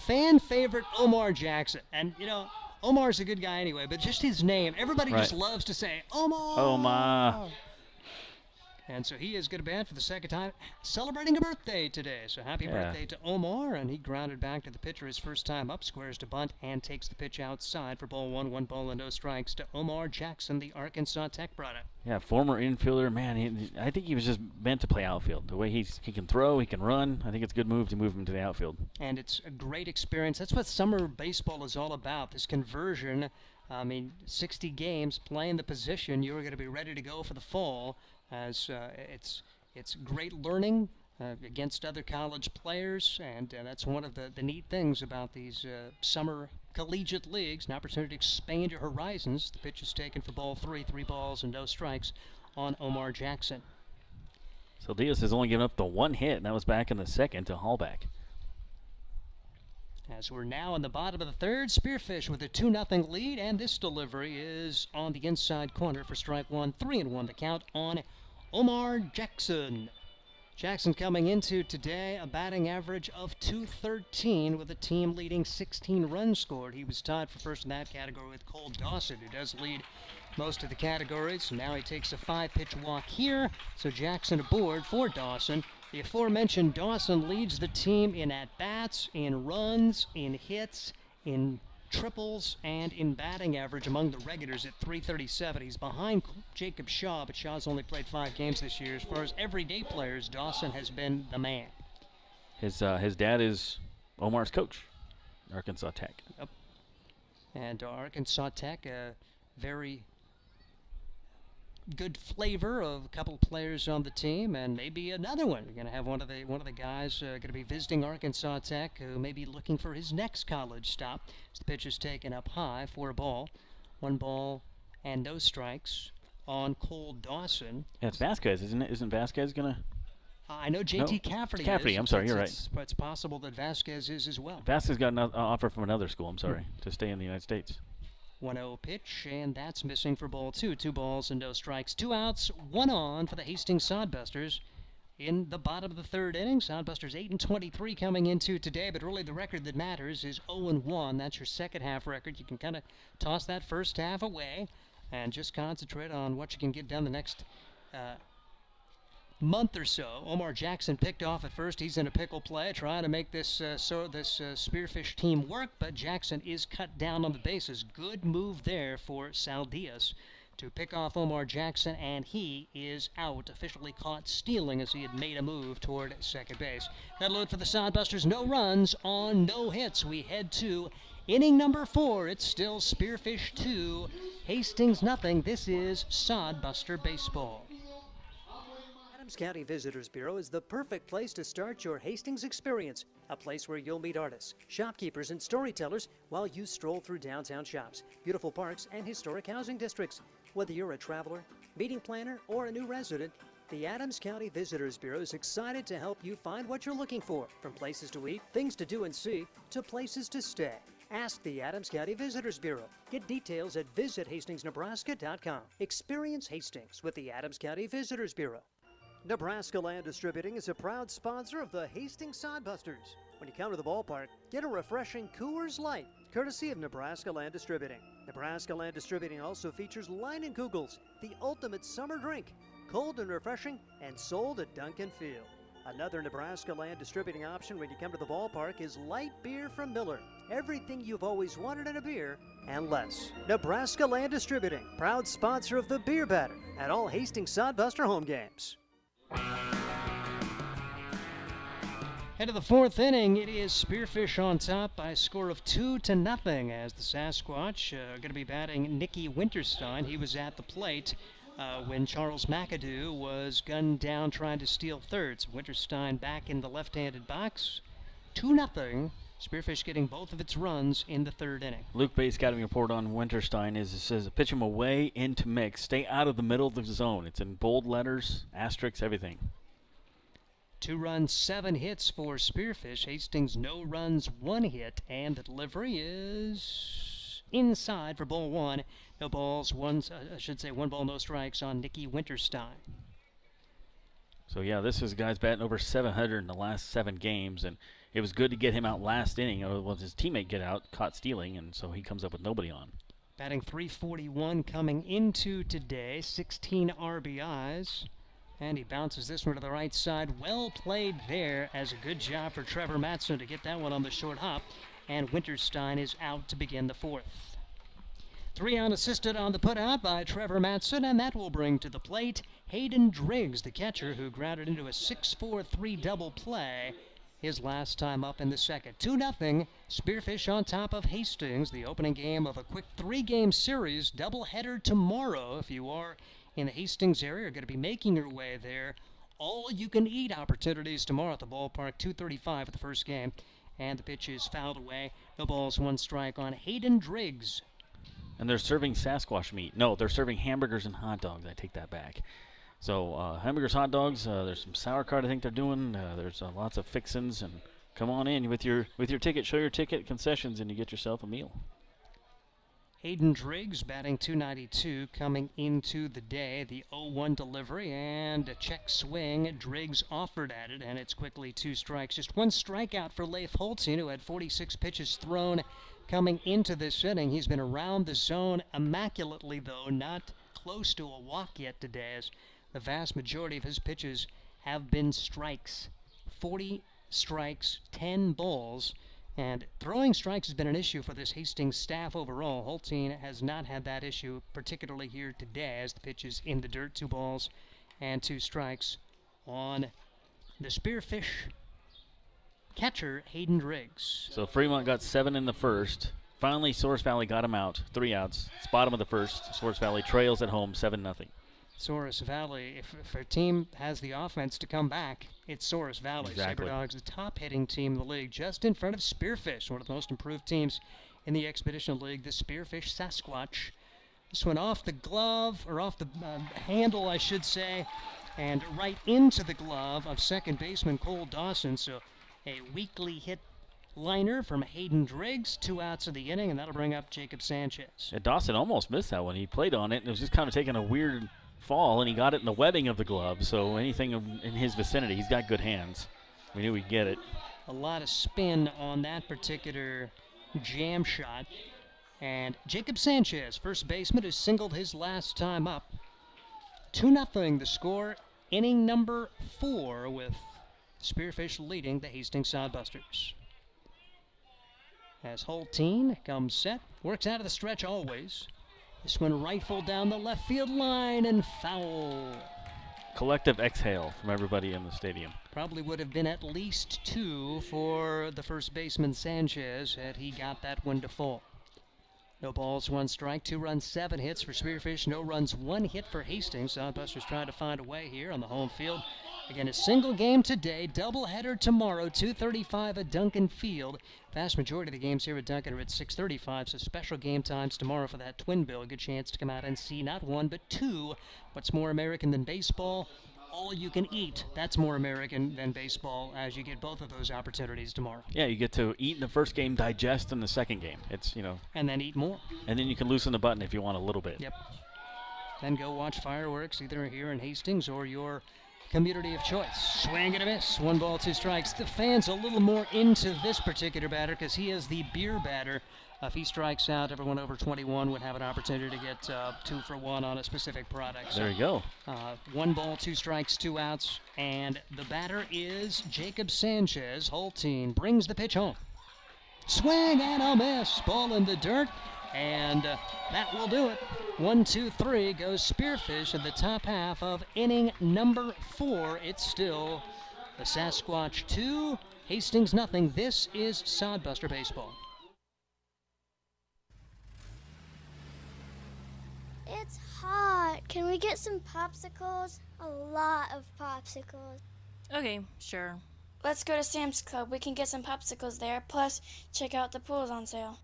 fan favorite Omar Jackson. And, you know, Omar's a good guy anyway, but just his name, everybody just loves to say, Omar! Omar! And so he is going to bat for the second time, celebrating a birthday today. So happy birthday to Omar. And he grounded back to the pitcher his first time up, squares to bunt, and takes the pitch outside for ball 1. 1 ball and no strikes to Omar Jackson, the Arkansas Tech product. Yeah, former infielder. Man, I think he was just meant to play outfield. The way he can throw, he can run. I think it's a good move to move him to the outfield. And it's a great experience. That's what summer baseball is all about, this conversion. 60 games playing the position. You're going to be ready to go for the fall. As it's great learning against other college players, and that's one of the neat things about these summer collegiate leagues, an opportunity to expand your horizons. The pitch is taken for ball 3, 3 balls and no strikes on Omar Jackson. So Diaz has only given up the 1 hit, and that was back in the second to Hallback. As we're now in the bottom of the 3rd, Spearfish with a 2-0 lead, and this delivery is on the inside corner for strike 1. 3-1 the count on Omar Jackson. Jackson coming into today a batting average of .213 with a team leading 16 runs scored. He was tied for first in that category with Cole Dawson, who does lead most of the categories. Now he takes a 5-pitch walk here, so Jackson aboard for Dawson. The aforementioned Dawson leads the team in at-bats, in runs, in hits, in triples, and in batting average among the regulars at .337. He's behind Jacob Shaw, but Shaw's only played 5 games this year. As far as everyday players, Dawson has been the man. His dad is Omar's coach, Arkansas Tech. Yep. And Arkansas Tech, a very good flavor of a couple players on the team, and maybe another one. We're going to have one of the guys going to be visiting Arkansas Tech, who may be looking for his next college stop. As the pitch is taken up high for a ball. 1 ball and no strikes on Cole Dawson. Yeah, it's Vasquez, isn't it? Isn't Vasquez going to? I know JT Cafferty Cafferty, is. I'm sorry, you're right. But it's possible that Vasquez is as well. Vasquez got an offer from another school, I'm sorry, to stay in the United States. 1-0 pitch, and that's missing for ball 2. 2 balls and no strikes. 2 outs, 1 on for the Hastings Sodbusters in the bottom of the 3rd inning. Sodbusters 8-23 coming into today, but really the record that matters is 0-1. That's your second half record. You can kind of toss that first half away and just concentrate on what you can get done the next month or so. Omar Jackson picked off at first. He's in a pickle play, trying to make this Spearfish team work, but Jackson is cut down on the bases. Good move there for Saldias to pick off Omar Jackson, and he is out, officially caught stealing as he had made a move toward second base. That'll do it for the Sodbusters. No runs on no hits. We head to inning number 4. It's still Spearfish 2, Hastings nothing. This is Sodbuster Baseball. Adams County Visitors Bureau is the perfect place to start your Hastings experience. A place where you'll meet artists, shopkeepers, and storytellers while you stroll through downtown shops, beautiful parks, and historic housing districts. Whether you're a traveler, meeting planner, or a new resident, the Adams County Visitors Bureau is excited to help you find what you're looking for, from places to eat, things to do and see, to places to stay. Ask the Adams County Visitors Bureau. Get details at visithastingsnebraska.com. Experience Hastings with the Adams County Visitors Bureau. Nebraska Land Distributing is a proud sponsor of the Hastings Sodbusters. When you come to the ballpark, get a refreshing Coors Light, courtesy of Nebraska Land Distributing. Nebraska Land Distributing also features Leinenkugels, the ultimate summer drink, cold and refreshing, and sold at Duncan Field. Another Nebraska Land Distributing option when you come to the ballpark is light beer from Miller. Everything you've always wanted in a beer and less. Nebraska Land Distributing, proud sponsor of the Beer Batter at all Hastings Sodbuster home games. Head of the 4th inning, it is Spearfish on top by a score of 2-0 as the Sasquatch are going to be batting Nicky Winterstein. He was at the plate when Charles McAdoo was gunned down trying to steal thirds. Winterstein back in the left-handed box. 2-0. Spearfish getting both of its runs in the 3rd inning. Luke Bates got a report on Winterstein. It says pitch him away into mix. Stay out of the middle of the zone. It's in bold letters, asterisks, everything. 2 runs, 7 hits for Spearfish. Hastings no runs, 1 hit, and the delivery is inside for ball 1. No balls, 1 ball, no strikes on Nicky Winterstein. So yeah, this is a guy's batting over 700 in the last 7 games, and it was good to get him out last inning. Well, his teammate get out, caught stealing, and so he comes up with nobody on. Batting .341 coming into today, 16 RBIs. And he bounces this one to the right side. Well played there, as a good job for Trevor Matson to get that one on the short hop. And Winterstein is out to begin the 4th. 3 unassisted on the putout by Trevor Matson, and that will bring to the plate Hayden Driggs, the catcher, who grounded into a 6-4-3 double play his last time up in the 2nd. 2-0, Spearfish on top of Hastings, the opening game of a quick 3-game series, doubleheader tomorrow. If you are in the Hastings area, are going to be making your way there. All-you-can-eat opportunities tomorrow at the ballpark, 2:35 at the first game. And the pitch is fouled away. No balls, 1 strike on Hayden Driggs. And they're serving Sasquatch meat. No, they're serving hamburgers and hot dogs. I take that back. So hamburgers, hot dogs, there's some sauerkraut I think they're doing. There's lots of fixins. And come on in with your ticket. Show your ticket, concessions, and you get yourself a meal. Hayden Driggs batting .292 coming into the day. The 0-1 delivery and a check swing. Driggs offered at it, and it's quickly 2 strikes. Just 1 strikeout for Leif Holtzien, who had 46 pitches thrown coming into this inning. He's been around the zone immaculately, though, not close to a walk yet today, as the vast majority of his pitches have been strikes. 40 strikes, 10 balls, and throwing strikes has been an issue for this Hastings staff overall. Holtein has not had that issue, particularly here today, as the pitch is in the dirt. 2 balls and 2 strikes on the Spearfish catcher, Hayden Driggs. So Fremont got 7 in the first. Finally, Source Valley got him out. 3 outs. It's bottom of the first. Source Valley trails at home 7-0. Source Valley, if a team has the offense to come back, it's Source Valley. Exactly. SaberDogs, the top hitting team in the league, just in front of Spearfish, one of the most improved teams in the Expedition League, the Spearfish Sasquatch. This one off the glove, or off the handle, I should say, and right into the glove of second baseman Cole Dawson. So a weekly hit liner from Hayden Driggs, 2 outs of the inning, and that'll bring up Jacob Sanchez. Yeah, Dawson almost missed that one. He played on it, and it was just kind of taking a weird fall, and he got it in the webbing of the glove. So anything in his vicinity, he's got good hands. We knew he'd get it. A lot of spin on that particular jam shot. And Jacob Sanchez, first baseman, who singled his last time up. 2-0 the score, inning number 4, with Spearfish leading the Hastings Sodbusters. As Holtein comes set, works out of the stretch always. This one rifle down the left field line and foul. Collective exhale from everybody in the stadium. Probably would have been at least 2 for the first baseman Sanchez had he got that one to fall. No balls, 1 strike, 2 runs, 7 hits for Spearfish. No runs, 1 hit for Hastings. Sodbusters trying to find a way here on the home field. Again, a single game today, doubleheader tomorrow, 2:35 at Duncan Field. Vast majority of the games here at Duncan are at 6:35, so special game times tomorrow for that twin bill. A good chance to come out and see not 1 but 2. What's more American than baseball? All you can eat. That's more American than baseball, as you get both of those opportunities tomorrow. Yeah, you get to eat in the first game, digest in the second game. It's, and then eat more. And then you can loosen the button if you want a little bit. Yep. Then go watch fireworks either here in Hastings or your community of choice. Swing and a miss. 1 ball, 2 strikes. The fans a little more into this particular batter because he is the beer batter. If he strikes out, everyone over 21 would have an opportunity to get 2 for 1 on a specific product. There you go. 1 ball, 2 strikes, 2 outs, and the batter is Jacob Sanchez. Holtein brings the pitch home. Swing and a miss. Ball in the dirt, and that will do it. 1, 2, 3 goes Spearfish in the top half of inning number 4. It's still the Sasquatch 2, Hastings 0. This is Sodbuster Baseball. It's hot. Can we get some popsicles? A lot of popsicles. Okay, sure. Let's go to Sam's Club. We can get some popsicles there. Plus, check out the pools on sale.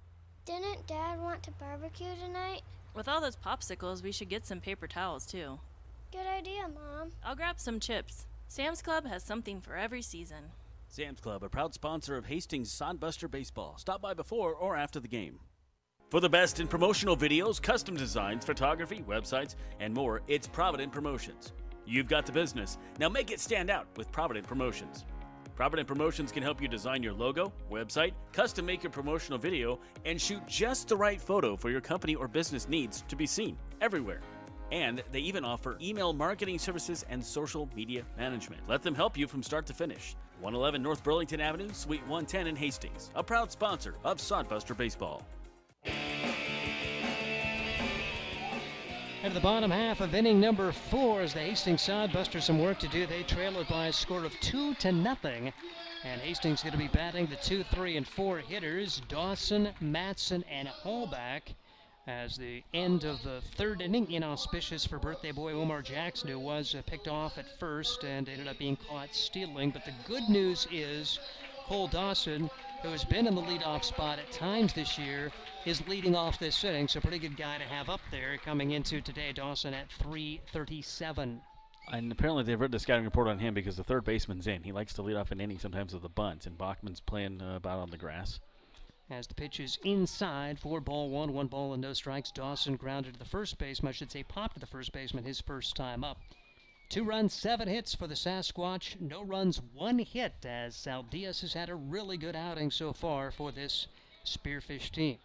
Didn't Dad want to barbecue tonight? With all those popsicles, we should get some paper towels, too. Good idea, Mom. I'll grab some chips. Sam's Club has something for every season. Sam's Club, a proud sponsor of Hastings Sodbuster Baseball. Stop by before or after the game. For the best in promotional videos, custom designs, photography, websites, and more, it's Provident Promotions. You've got the business. Now make it stand out with Provident Promotions. Provident Promotions can help you design your logo, website, custom make your promotional video, and shoot just the right photo for your company or business needs to be seen everywhere. And they even offer email marketing services and social media management. Let them help you from start to finish. 111 North Burlington Avenue, Suite 110 in Hastings, a proud sponsor of Sodbuster Baseball. At the bottom half of inning number 4, as the Hastings Sodbusters some work to do. They trail it by a score of 2-0. And Hastings going to be batting the 2, 3, and 4 hitters, Dawson, Matson, and Hallback, as the end of the 3rd inning, inauspicious for birthday boy Omar Jackson, who was picked off at first and ended up being caught stealing. But the good news is Cole Dawson, who has been in the leadoff spot at times this year, is leading off this inning. So pretty good guy to have up there coming into today. Dawson at 337. And apparently they've read the scouting report on him because the third baseman's in. He likes to lead off an inning sometimes with the bunts, and Bachman's playing about on the grass. As the pitch is inside for ball 1, 1 ball and no strikes. Dawson grounded to the first baseman, I should say popped to the first baseman his first time up. 2 runs, 7 hits for the Sasquatch. No runs, 1 hit, as Saldias has had a really good outing so far for this Spearfish team.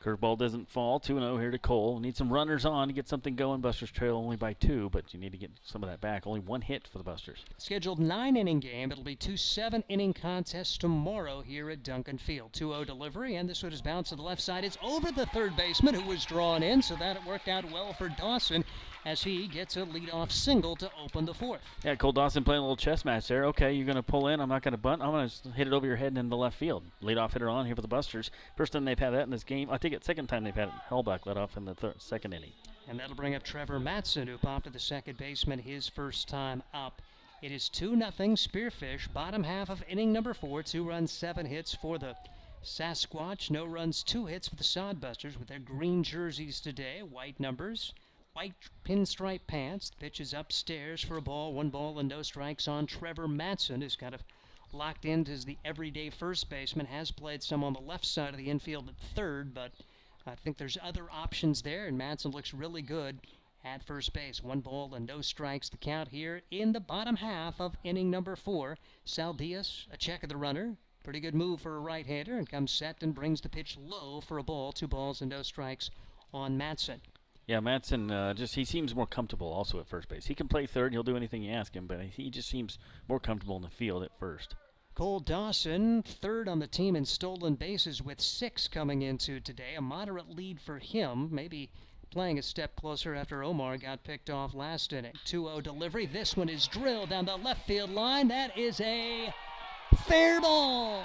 Curveball doesn't fall. 2-0 here to Cole. Need some runners on to get something going. Busters trail only by 2, but you need to get some of that back. Only 1 hit for the Busters. Scheduled 9-inning game. It'll be 2 7-inning contests tomorrow here at Duncan Field. 2-0 delivery, and this one is bounced to the left side. It's over the third baseman, who was drawn in, so that worked out well for Dawson as he gets a leadoff single to open the 4th. Yeah, Cole Dawson playing a little chess match there. Okay, you're going to pull in. I'm not going to bunt. I'm going to hit it over your head and into the left field. Leadoff hitter on here for the Busters. First time they've had that in this game. I think it's second time they've had it. Hellback led off in the second inning. And that'll bring up Trevor Matson, who popped to the second baseman his first time up. It is 2-0 Spearfish, bottom half of inning number 4. 2 runs, 7 hits for the Sasquatch. No runs, 2 hits for the Sodbusters with their green jerseys today. White numbers, white pinstripe pants. The pitch is upstairs for a ball. 1 ball and no strikes on Trevor Matson, who's kind of locked in as the everyday first baseman. Has played some on the left side of the infield at third, but I think there's other options there, and Matson looks really good at first base. 1 ball and no strikes the count here in the bottom half of inning number 4. Saldias, a check of the runner. Pretty good move for a right-hander, and comes set and brings the pitch low for a ball. 2 balls and no strikes on Matson. Yeah, Matson, he seems more comfortable also at first base. He can play third, he'll do anything you ask him, but he just seems more comfortable in the field at first. Cole Dawson, third on the team in stolen bases with 6 coming into today. A moderate lead for him, maybe playing a step closer after Omar got picked off last inning. 2-0 delivery. This one is drilled down the left field line. That is a fair ball.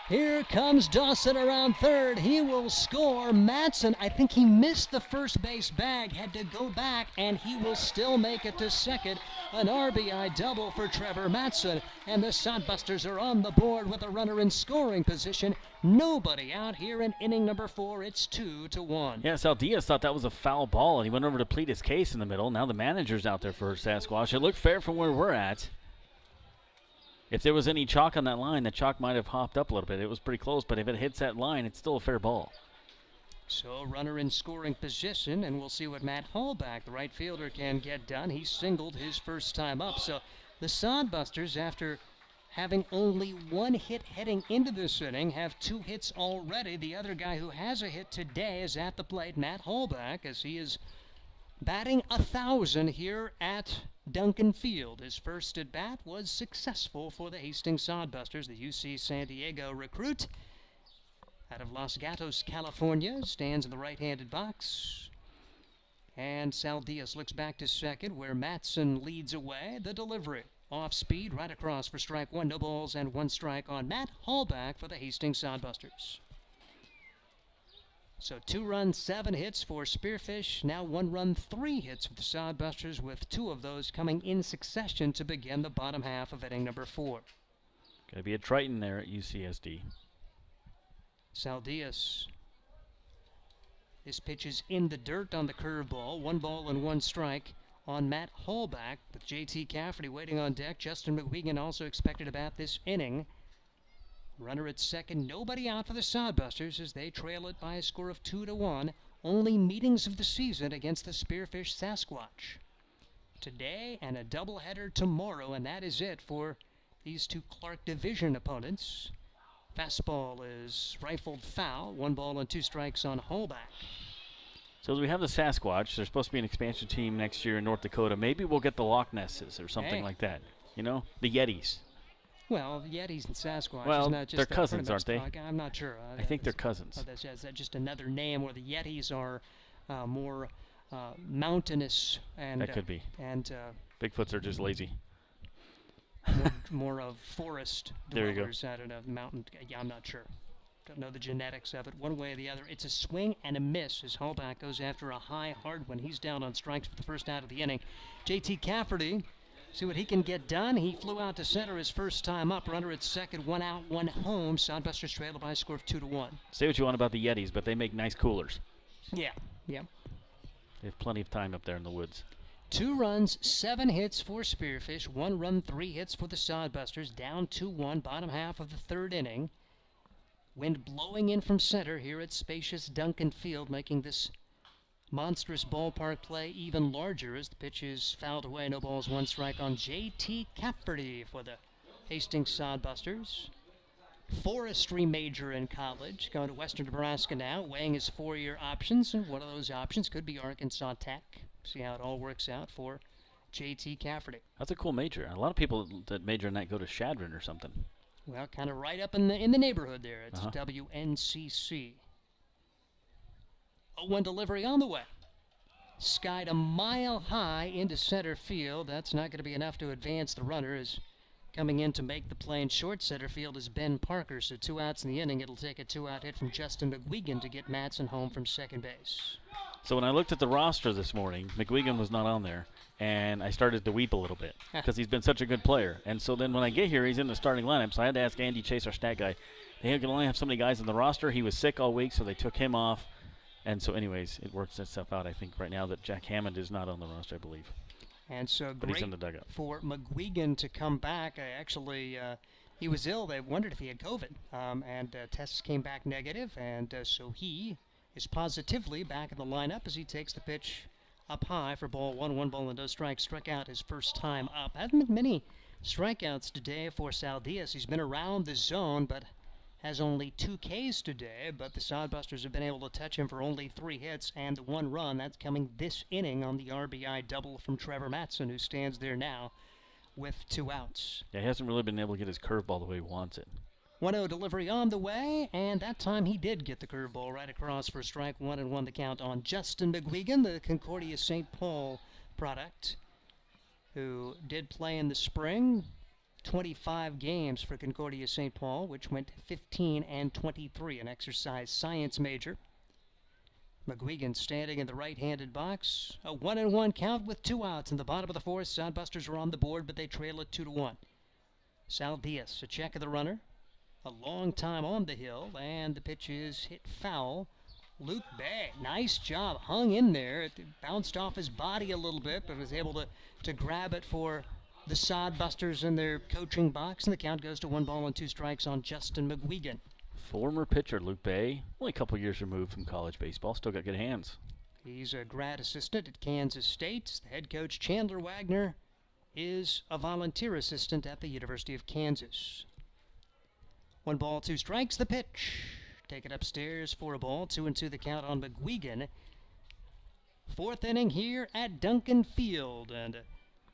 Here comes Dawson around third. He will score. Matson, I think he missed the first base bag, had to go back, and he will still make it to second. An RBI double for Trevor Matson, and the Sodbusters are on the board with a runner in scoring position. Nobody out here in inning number 4. It's 2-1. Yeah, Saldias thought that was a foul ball, and he went over to plead his case in the middle. Now the manager's out there for Sasquatch. It looked fair from where we're at. If there was any chalk on that line, the chalk might have hopped up a little bit. It was pretty close, but if it hits that line, it's still a fair ball. So runner in scoring position, and we'll see what Matt Hallback, the right fielder, can get done. He singled his first time up. So the Sodbusters, after having only 1 hit heading into this inning, have 2 hits already. The other guy who has a hit today is at the plate, Matt Hallback, as he is batting 1,000 here at Duncan Field. His first at bat was successful for the Hastings Sodbusters, the UC San Diego recruit out of Los Gatos, California, stands in the right-handed box. And Saldias looks back to second, where Matson leads away. The delivery off speed right across for strike 1. No balls and 1 strike on Matt Hallback for the Hastings Sodbusters. So 2 runs, 7 hits for Spearfish. Now 1 run, 3 hits for the Sodbusters, with 2 of those coming in succession to begin the bottom half of inning number 4. Got to be a Triton there at UCSD. Saldias. This pitch is in the dirt on the curveball. 1 ball and 1 strike on Matt Hallback, with J.T. Cafferty waiting on deck. Justin McWegan also expected to bat this inning. Runner at second, nobody out for the Sodbusters as they trail it by a score of 2-1. Only meetings of the season against the Spearfish Sasquatch today, and a doubleheader tomorrow, and that is it for these 2 Clark Division opponents. Fastball is rifled foul. 1 ball and 2 strikes on Hallback. So as we have the Sasquatch, there's supposed to be an expansion team next year in North Dakota. Maybe we'll get the Loch Nesses or something like that. You know, the Yetis. Well, the Yetis and Sasquatch well, is not just they're cousins, aren't they? I'm not sure. I think they're cousins. Is that just another name where the Yetis are more mountainous and that could be. And Bigfoots are just lazy. more of forest dwellers. I don't know, mountain. Yeah, I'm not sure. Don't know the genetics of it. One way or the other, it's a swing and a miss as Hallback goes after a high, hard one. He's down on strikes for the first out of the inning. J.T. Cafferty, see what he can get done. He flew out to center his first time up. Runner at second, 1 out, 1 home. Sodbusters trailed by a score of 2-1. Say what you want about the Yetis, but they make nice coolers. Yeah. They have plenty of time up there in the woods. 2 runs, 7 hits for Spearfish. 1 run, 3 hits for the Sodbusters. Down 2-1, bottom half of the 3rd inning. Wind blowing in from center here at spacious Duncan Field, making this monstrous ballpark play even larger as the pitch is fouled away. No balls, 1 strike on J.T. Cafferty for the Hastings Sodbusters. forestry major in college, going to Western Nebraska now, weighing his 4-year options, and one of those options could be Arkansas Tech. See how it all works out for J.T. Cafferty. That's a cool major. A lot of people that major in that go to Shadron or something. Well, kind of right up in the neighborhood there. It's WNCC. 0-1 delivery on the way. Skied a mile high into center field. That's not going to be enough to advance the runner. As coming in to make the play in short center field is Ben Parker. So 2 outs in the inning. It'll take a 2-out hit from Justin McGuigan to get Madsen home from second base. So when I looked at the roster this morning, McGuigan was not on there, and I started to weep a little bit because he's been such a good player. And so then when I get here, he's in the starting lineup, so I had to ask Andy Chase, our stat guy, they can only have so many guys in the roster. He was sick all week, so they took him off. And so anyways, it works itself out, I think, right now that Jack Hammond is not on the roster, I believe. And so but he's in the dugout. For McGuigan to come back. He was ill. They wondered if he had COVID, and tests came back negative, and so he is positively back in the lineup as he takes the pitch up high for ball 1, 1 strike. Struck out his first time up. Haven't been many strikeouts today for Sal Diaz. He's been around the zone, but has only 2 Ks today. But the Sodbusters have been able to touch him for only 3 hits and 1 run. That's coming this inning on the RBI double from Trevor Madsen, who stands there now with 2 outs. Yeah, he hasn't really been able to get his curveball the way he wants it. 1-0 delivery on the way, and that time he did get the curveball right across for strike 1 and 1 the count on Justin McGuigan, the Concordia St. Paul product, who did play in the spring. 25 games for Concordia St. Paul, which went 15-23, an exercise science major. McGuigan standing in the right-handed box. A 1-1 count with 2 outs in the bottom of the 4th. Sodbusters are on the board, but they trail it 2-1. Sal Diaz, a check of the runner. A long time on the hill, and the pitch is hit foul. Luke Bay, nice job, hung in there. It bounced off his body a little bit, but was able to grab it for the Sodbusters in their coaching box, and the count goes to 1 ball and 2 strikes on Justin McGuigan. Former pitcher Luke Bay, only a couple years removed from college baseball, still got good hands. He's a grad assistant at Kansas State. The head coach, Chandler Wagner, is a volunteer assistant at the University of Kansas. 1 ball, 2 strikes, the pitch. Take it upstairs for a ball, 2-2 the count on McGuigan. 4th inning here at Duncan Field, and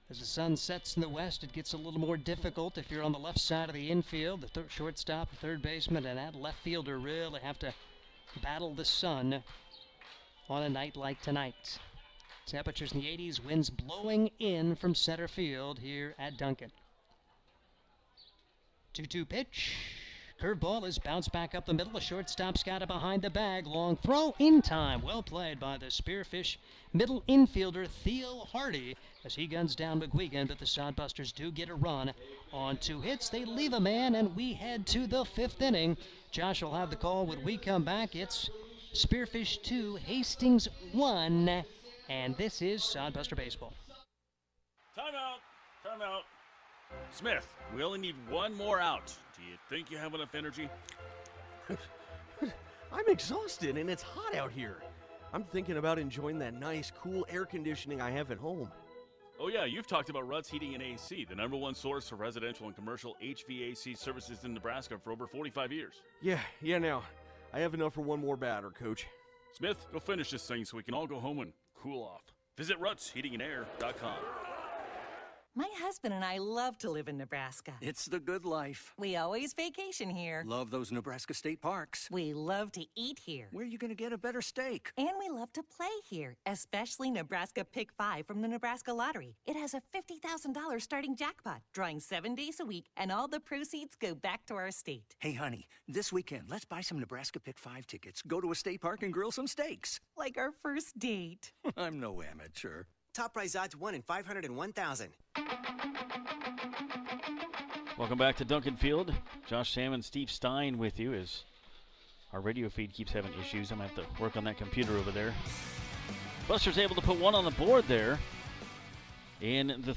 as the sun sets in the west, it gets a little more difficult if you're on the left side of the infield. The shortstop, the third baseman, and that left fielder really have to battle the sun on a night like tonight. Temperatures in the 80s, winds blowing in from center field here at Duncan. 2-2 pitch. Curveball is bounced back up the middle. The shortstop's got it behind the bag. Long throw in time. Well played by the Spearfish middle infielder Theo Hardy as he guns down McGuigan, but the Sodbusters do get a run on 2 hits. They leave a man, and we head to the 5th inning. Josh will have the call when we come back. It's Spearfish 2, Hastings 1, and this is Sodbuster Baseball. Time out. Smith, we only need 1 more out. Do you think you have enough energy? I'm exhausted and it's hot out here. I'm thinking about enjoying that nice, cool air conditioning I have at home. Oh yeah, you've talked about Ruts Heating and AC, the #1 source for residential and commercial HVAC services in Nebraska for over 45 years. Yeah, now. I have enough for 1 more batter, Coach. Smith, go finish this thing so we can all go home and cool off. Visit rutsheatingandair.com. My husband and I love to live in Nebraska. It's the good life. We always vacation here. Love those Nebraska state parks. We love to eat here. Where are you going to get a better steak? And we love to play here, especially Nebraska Pick 5 from the Nebraska Lottery. It has a $50,000 starting jackpot, drawing 7 days a week, and all the proceeds go back to our state. Hey, honey, this weekend, let's buy some Nebraska Pick 5 tickets, go to a state park, and grill some steaks. Like our first date. I'm no amateur. Top prize odds 1 in 501,000. Welcome back to Duncan Field. Josh Salmon, Steve Stein with you as our radio feed keeps having issues. I'm going to have to work on that computer over there. Buster's able to put 1 on the board there in the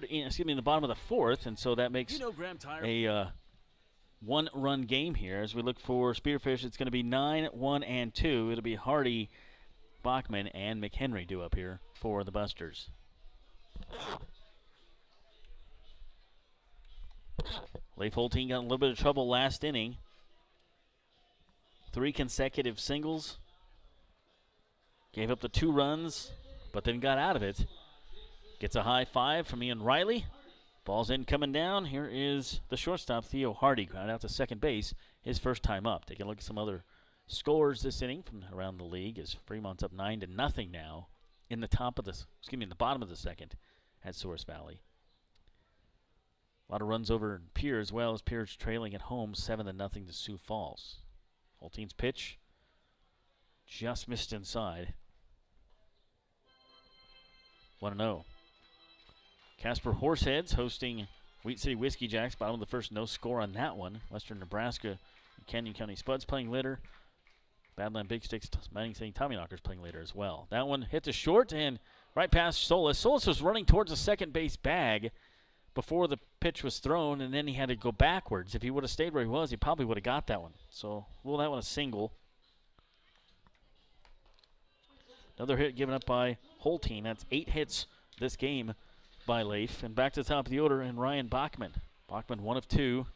in the bottom of the 4th, and so that makes a 1-run game here. As we look for Spearfish, it's going to be 9, 1, and 2. It'll be Hardy, Bachman, and McHenry due up here for the Busters. Leif Holteen got a little bit of trouble last inning 3 consecutive singles. Gave up the 2 runs, but then got out of it. Gets a high 5 from Ian Riley. Ball's in coming down. Here is the shortstop, Theo Hardy, ground out to second base, his first time up. Taking a look at some other scores this inning from around the league as Fremont's up 9-0 now in the bottom of the second at Source Valley. A lot of runs over in Pierre as well, as Pierre's trailing at home 7-0 to Sioux Falls. Holtein's pitch just missed inside. 1-0. Casper Horseheads hosting Wheat City Whiskey Jacks. Bottom of the first, no score on that one. Western Nebraska and Canyon County Spuds playing later. Badland Big Sticks, Mining St. Tommyknockers playing later as well. That one hit to short and right past Solis. Solis was running towards the second base bag before the pitch was thrown, and then he had to go backwards. If he would have stayed where he was, he probably would have got that one. So rule that one a single. Another hit given up by Holtein. That's 8 hits this game by Leif. And back to the top of the order, and Ryan Bachman. Bachman 1 of 2.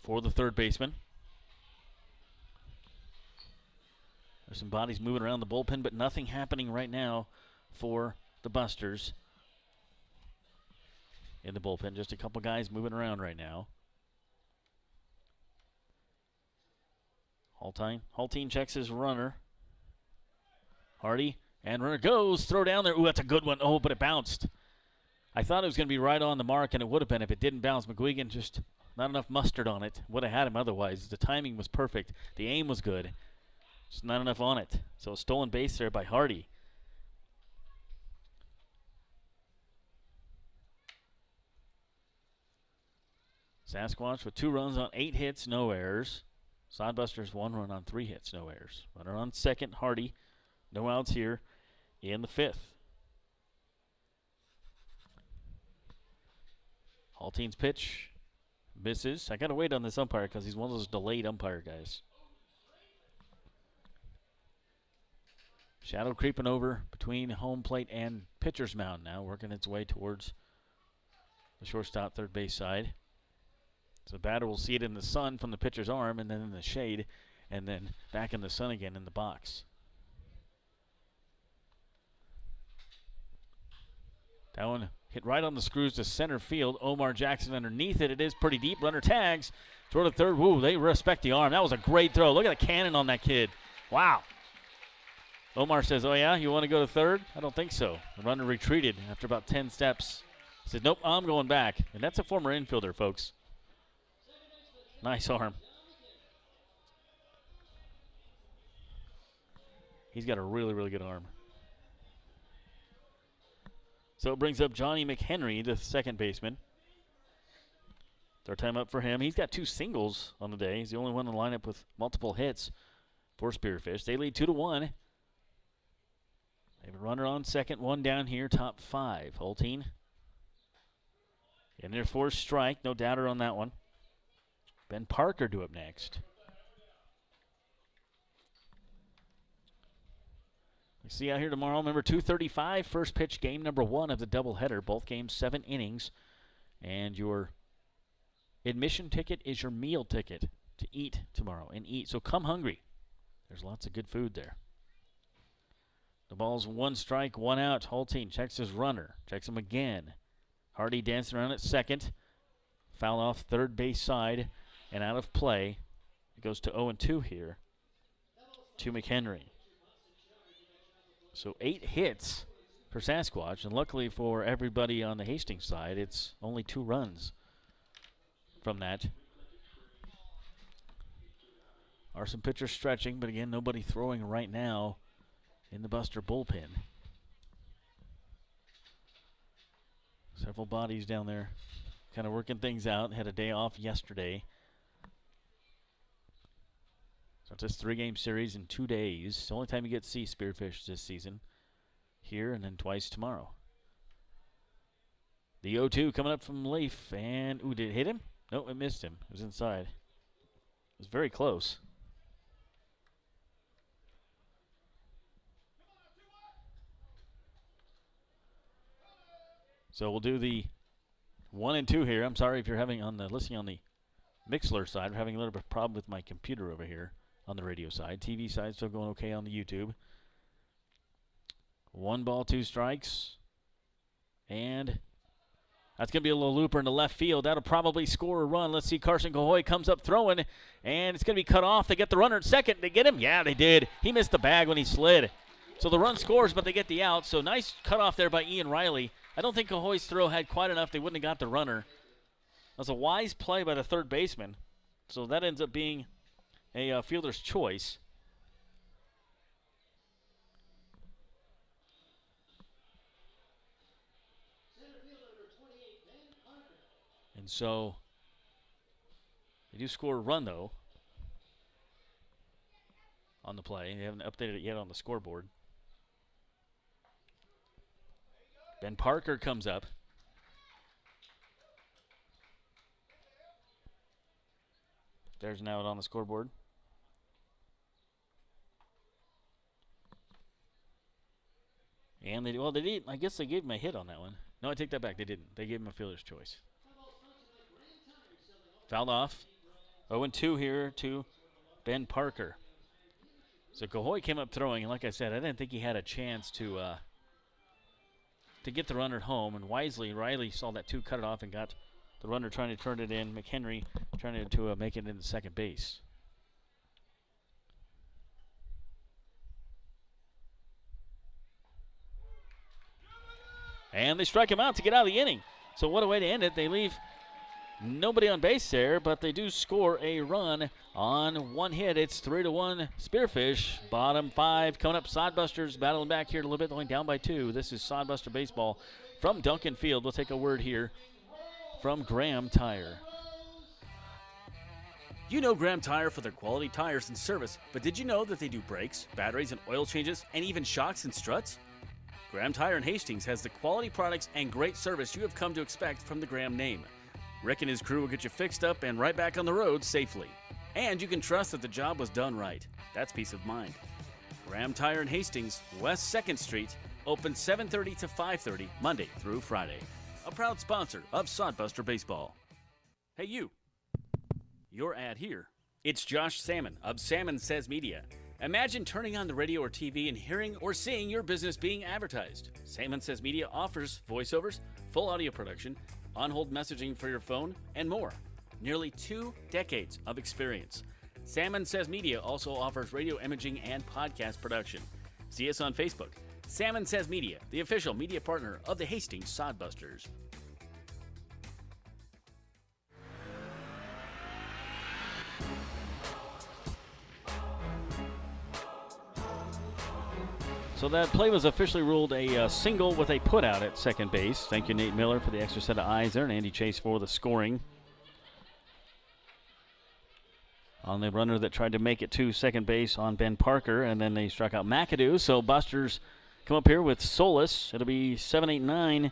For the third baseman. There's some bodies moving around the bullpen, but nothing happening right now for the Busters in the bullpen. Just a couple guys moving around right now. Holtein checks his runner. Hardy, and runner goes. Throw down there. Ooh, that's a good one. Oh, but it bounced. I thought it was going to be right on the mark, and it would have been if it didn't bounce. McGuigan just not enough mustard on it. Would have had him otherwise. The timing was perfect. The aim was good. Just not enough on it. So a stolen base there by Hardy. Sasquatch with 2 runs on 8 hits, no errors. Sodbusters 1 run on 3 hits, no errors. Runner on second, Hardy. No outs here in the 5th. Holtein's pitch misses. I got to wait on this umpire because he's one of those delayed umpire guys. Shadow creeping over between home plate and pitcher's mound now, working its way towards the shortstop third base side. So the batter will see it in the sun from the pitcher's arm, and then in the shade, and then back in the sun again in the box. That one hit right on the screws to center field. Omar Jackson underneath it. It is pretty deep. Runner tags toward the third. Woo, they respect the arm. That was a great throw. Look at the cannon on that kid. Wow. Omar says, oh, yeah, you want to go to third? I don't think so. The runner retreated after about 10 steps. He said, nope, I'm going back. And that's a former infielder, folks. Nice arm. He's got a really, really good arm. So it brings up Johnny McHenry, the second baseman. Third time up for him. He's got 2 singles on the day. He's the only one in the lineup with multiple hits for Spearfish. They lead 2-1. They have a runner on second, 1 down here, top 5. Holtein in their 4th strike. No doubter on that one. Ben Parker due up next. We see out here tomorrow. Remember, 2:35, first pitch, game number 1 of the doubleheader. Both games, 7 innings. And your admission ticket is your meal ticket to eat tomorrow and eat. So come hungry. There's lots of good food there. The ball's 1 strike, 1 out. Holtein checks his runner. Checks him again. Hardy dancing around at second. Foul off third base side and out of play. It goes to 0-2 here to McHenry. So 8 hits for Sasquatch, and luckily for everybody on the Hastings side, it's only 2 runs from that. Are some pitchers stretching, but again, nobody throwing right now in the Buster bullpen. Several bodies down there kind of working things out. Had a day off yesterday. So it's this 3-game series in 2 days. It's the only time you get to see Spearfish this season. Here and then twice tomorrow. The 0-2 coming up from Leaf. And, ooh, did it hit him? Nope, it missed him. It was inside. It was very close. So we'll do the 1-2 here. I'm sorry if you're having listening on the Mixler side. I'm having a little bit of a problem with my computer over here on the radio side. TV side still going okay on the YouTube. 1 ball, 2 strikes. And that's going to be a little looper in the left field. That'll probably score a run. Let's see. Carson Cahoy comes up throwing, and it's going to be cut off. They get the runner at second. They get him? Yeah, they did. He missed the bag when he slid. So the run scores, but they get the out. So nice cutoff there by Ian Riley. I don't think Cahoy's throw had quite enough. They wouldn't have got the runner. That was a wise play by the third baseman. So that ends up being a fielder's choice. And so they do score a run, though, on the play. They haven't updated it yet on the scoreboard. Ben Parker comes up. There's an out on the scoreboard. And they did. I guess they gave him a hit on that one. No, I take that back. They didn't. They gave him a fielder's choice. Fouled off. 0-2 here to Ben Parker. So Cahoy came up throwing, and like I said, I didn't think he had a chance to get the runner at home. And wisely, Riley saw that 2, cut it off, and got the runner trying to turn it in. McHenry trying to make it into second base. And they strike him out to get out of the inning. So what a way to end it. They leave nobody on base there, but they do score a run on 1 hit. It's 3-1 Spearfish. Bottom 5 coming up. Sodbusters battling back here a little bit, going down by 2. This is Sodbuster Baseball from Duncan Field. We'll take a word here from Graham Tire. You know Graham Tire for their quality tires and service, but did you know that they do brakes, batteries, and oil changes, and even shocks and struts? Graham Tire in Hastings has the quality products and great service you have come to expect from the Graham name. Rick and his crew will get you fixed up and right back on the road safely. And you can trust that the job was done right. That's peace of mind. Graham Tire in Hastings, West 2nd Street, open 7:30 to 5:30, Monday through Friday. A proud sponsor of Sodbuster Baseball. Hey you, your ad here. It's Josh Salmon of Salmon Says Media. Imagine turning on the radio or TV and hearing or seeing your business being advertised. Salmon Says Media offers voiceovers, full audio production, on-hold messaging for your phone, and more. Nearly 2 decades of experience. Salmon Says Media also offers radio imaging and podcast production. See us on Facebook. Salmon Says Media, the official media partner of the Hastings Sodbusters. So that play was officially ruled a single with a putout at second base. Thank you, Nate Miller, for the extra set of eyes there, and Andy Chase for the scoring on the runner that tried to make it to second base on Ben Parker, and then they struck out McAdoo. So Busters come up here with Solis. It'll be 7-8-9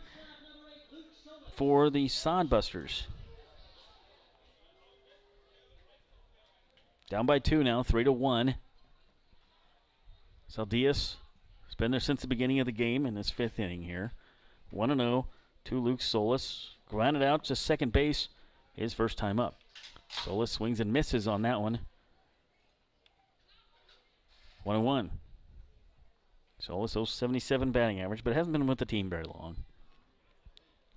for the Sodbusters. Down by 2 now, 3-1. Saldias has been there since the beginning of the game in this 5th inning here. 1-0 to Luke Solis. Grounded out to second base, his first time up. Solis swings and misses on that one. 1-1. Solis, 0.77 batting average, but hasn't been with the team very long.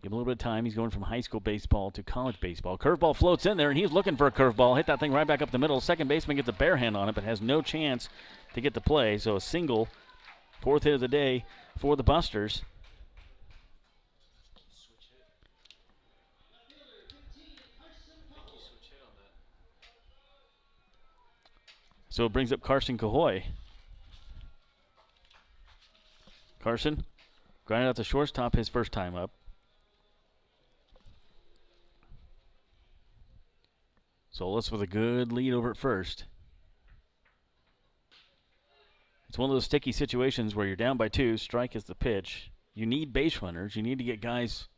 Give him a little bit of time. He's going from high school baseball to college baseball. Curveball floats in there, and he's looking for a curveball. Hit that thing right back up the middle. Second baseman gets a bare hand on it, but has no chance to get the play. So a single, 4th hit of the day for the Busters. So it brings up Carson Cahoy. Carson grinded out the shortstop his first time up. Solis with a good lead over at first. It's one of those sticky situations where you're down by 2, strike is the pitch. You need base runners. You need to get guys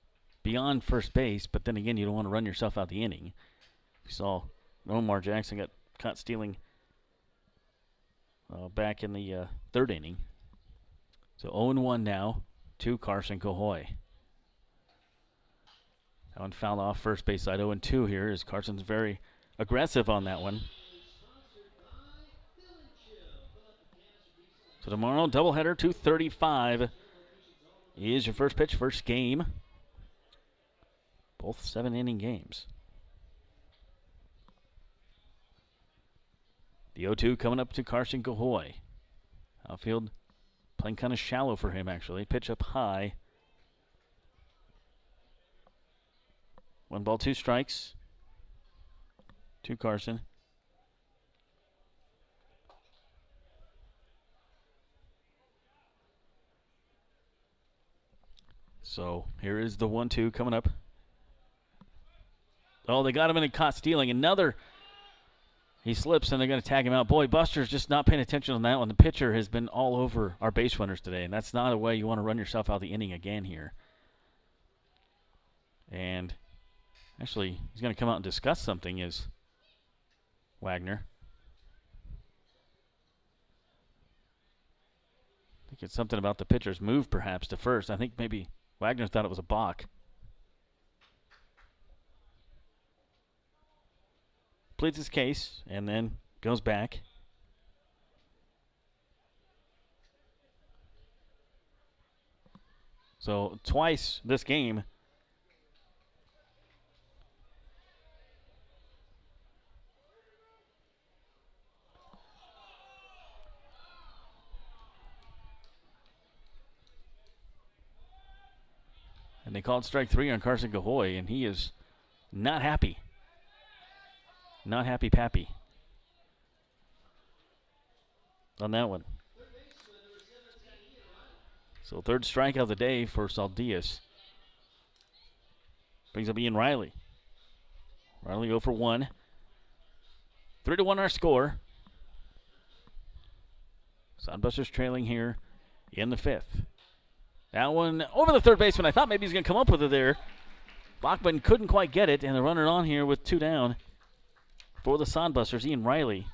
beyond first base, but then again, you don't want to run yourself out the inning. We saw Omar Jackson got caught stealing back in the 3rd inning. So 0-1 now to Carson Cahoy. That one fouled off first base side. 0-2 here as Carson's very aggressive on that one. So tomorrow, doubleheader, 2:35 is your first pitch, first game. Both 7-inning games. The 0-2 coming up to Carson Cahoy. Outfield playing kind of shallow for him, actually. Pitch up high. 1 ball, 2 strikes to Carson. So here is the 1-2 coming up. Oh, they got him and he caught stealing. Another. He slips and they're going to tag him out. Boy, Buster's just not paying attention on that one. The pitcher has been all over our base runners today, and that's not a way you want to run yourself out of the inning again here. And actually, he's going to come out and discuss something, is Wagner. I think it's something about the pitcher's move, perhaps, to first. I think maybe Wagner thought it was a balk. Pleads his case and then goes back. So twice this game, and they called strike 3 on Carson Cahoy, and he is not happy. Not happy Pappy on that one. So third strikeout of the day for Saldias. Brings up Ian Riley. Riley 0 for 1. 3-1 our score. Sodbusters trailing here in the 5th. That one over the third baseman. I thought maybe he's going to come up with it there. Bachman couldn't quite get it, and the runner on here with 2 down. For the Sodbusters, Ian Riley.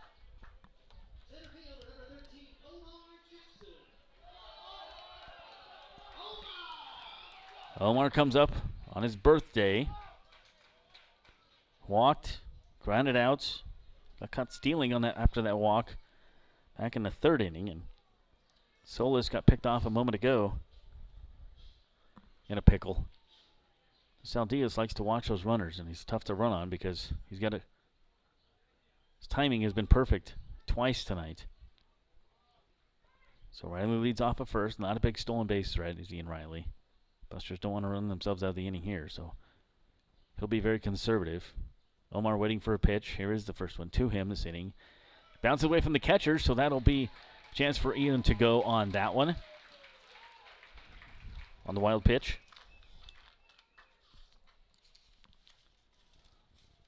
Omar comes up on his birthday. Walked, grounded out, got caught stealing on that after that walk back in the 3rd inning, and Solis got picked off a moment ago in a pickle. Saldias likes to watch those runners, and he's tough to run on because he's got a his timing has been perfect twice tonight. So Riley leads off at first. Not a big stolen base threat is Ian Riley. Busters don't want to run themselves out of the inning here, so he'll be very conservative. Omar waiting for a pitch. Here is the first one to him this inning. Bounces away from the catcher, so that'll be a chance for Ian to go on that one. On the wild pitch.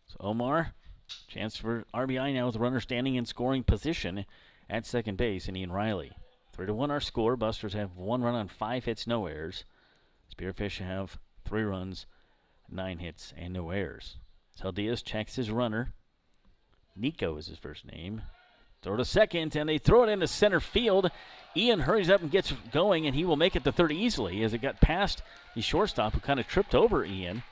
So Omar, chance for RBI now with the runner standing in scoring position at second base, and Ian Riley. 3-1 our score. Busters have 1 run on 5 hits, no errors. Spearfish have 3 runs, 9 hits, and no errors. Saldias checks his runner. Nico is his first name. Throw to second, and they throw it into center field. Ian hurries up and gets going, and he will make it to third easily as it got past the shortstop, who kind of tripped over Ian.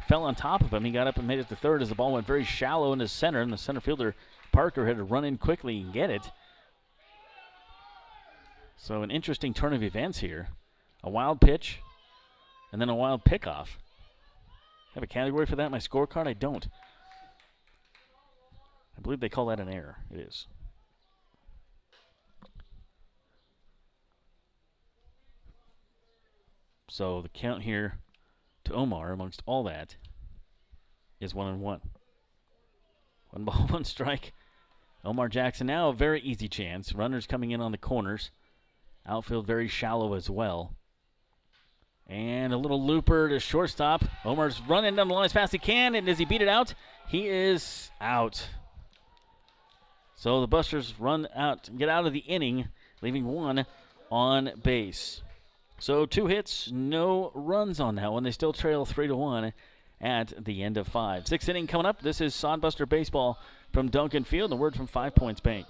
Fell on top of him. He got up and made it to third as the ball went very shallow into center, and the center fielder, Parker, had to run in quickly and get it. So an interesting turn of events here. A wild pitch, and then a wild pickoff. Have a category for that in my scorecard? I don't. I believe they call that an error. It is. So the count here to Omar amongst all that is 1-1. 1 ball, 1 strike. Omar Jackson now a very easy chance. Runners coming in on the corners. Outfield very shallow as well. And a little looper to shortstop. Omar's running down the line as fast as he can, and does he beat it out? He is out. So the Busters run out, get out of the inning, leaving 1 on base. So 2 hits, no runs on that one. They still trail 3-1 at the end of 5. 6th inning coming up. This is Sodbuster Baseball from Duncan Field. A word from 5 Points Bank.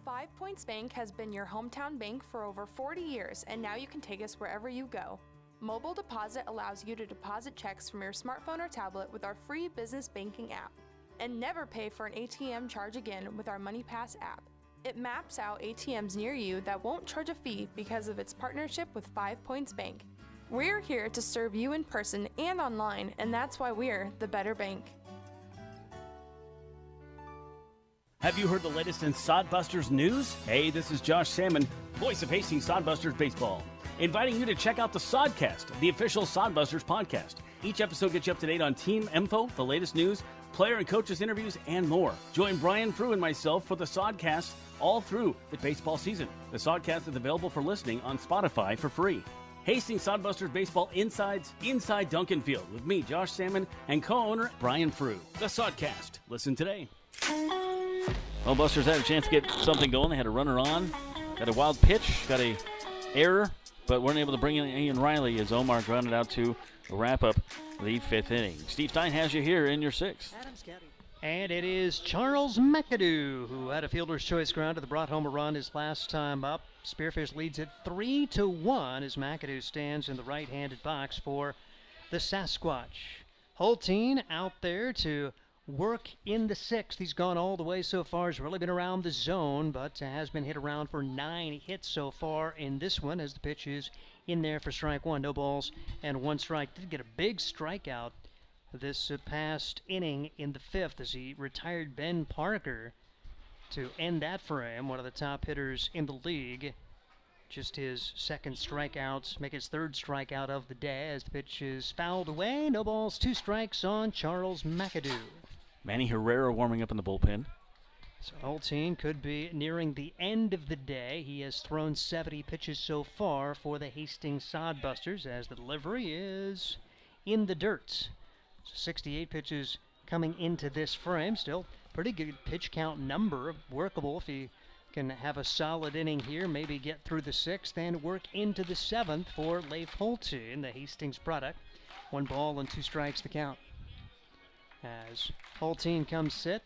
5 Points Bank has been your hometown bank for over 40 years, and now you can take us wherever you go. Mobile Deposit allows you to deposit checks from your smartphone or tablet with our free business banking app. And never pay for an ATM charge again with our MoneyPass app. It maps out ATMs near you that won't charge a fee because of its partnership with 5 Points Bank. We're here to serve you in person and online, and that's why we're the better bank. Have you heard the latest in Sodbusters news? Hey, this is Josh Salmon, voice of Hastings Sodbusters Baseball, inviting you to check out the Sodcast, the official Sodbusters podcast. Each episode gets you up to date on team info, the latest news, player and coaches interviews, and more. Join Brian Frew and myself for the Sodcast all through the baseball season. The Sodcast is available for listening on Spotify for free. Hastings Sodbusters Baseball Inside Duncan Field with me, Josh Salmon, and co-owner Brian Frew. The Sodcast. Listen today. Well, Busters had a chance to get something going. They had a runner on, got a wild pitch, got a error, but weren't able to bring in Ian Riley as Omar grounded out to wrap up the 5th inning. Steve Stein has you here in your 6th. And it is Charles McAdoo who had a fielder's choice grounder that brought home a run his last time up. Spearfish leads it 3-1 as McAdoo stands in the right-handed box for the Sasquatch. Holteen out there to work in the 6th. He's gone all the way so far. He's really been around the zone, but has been hit around for 9 hits so far in this one as the pitch is in there for strike 1. No balls and 1 strike. Did get a big strikeout this past inning in the 5th as he retired Ben Parker to end that frame, one of the top hitters in the league. Just his 2nd strikeout, make his 3rd strikeout of the day as the pitch is fouled away. No balls, 2 strikes on Charles McAdoo. Manny Herrera warming up in the bullpen. So Holteen could be nearing the end of the day. He has thrown 70 pitches so far for the Hastings Sodbusters as the delivery is in the dirt. So 68 pitches coming into this frame. Still pretty good pitch count number. Workable if he can have a solid inning here. Maybe get through the 6th and work into the 7th for Leif Holteen, the Hastings product. 1 ball and 2 strikes the count. As Holteen comes set,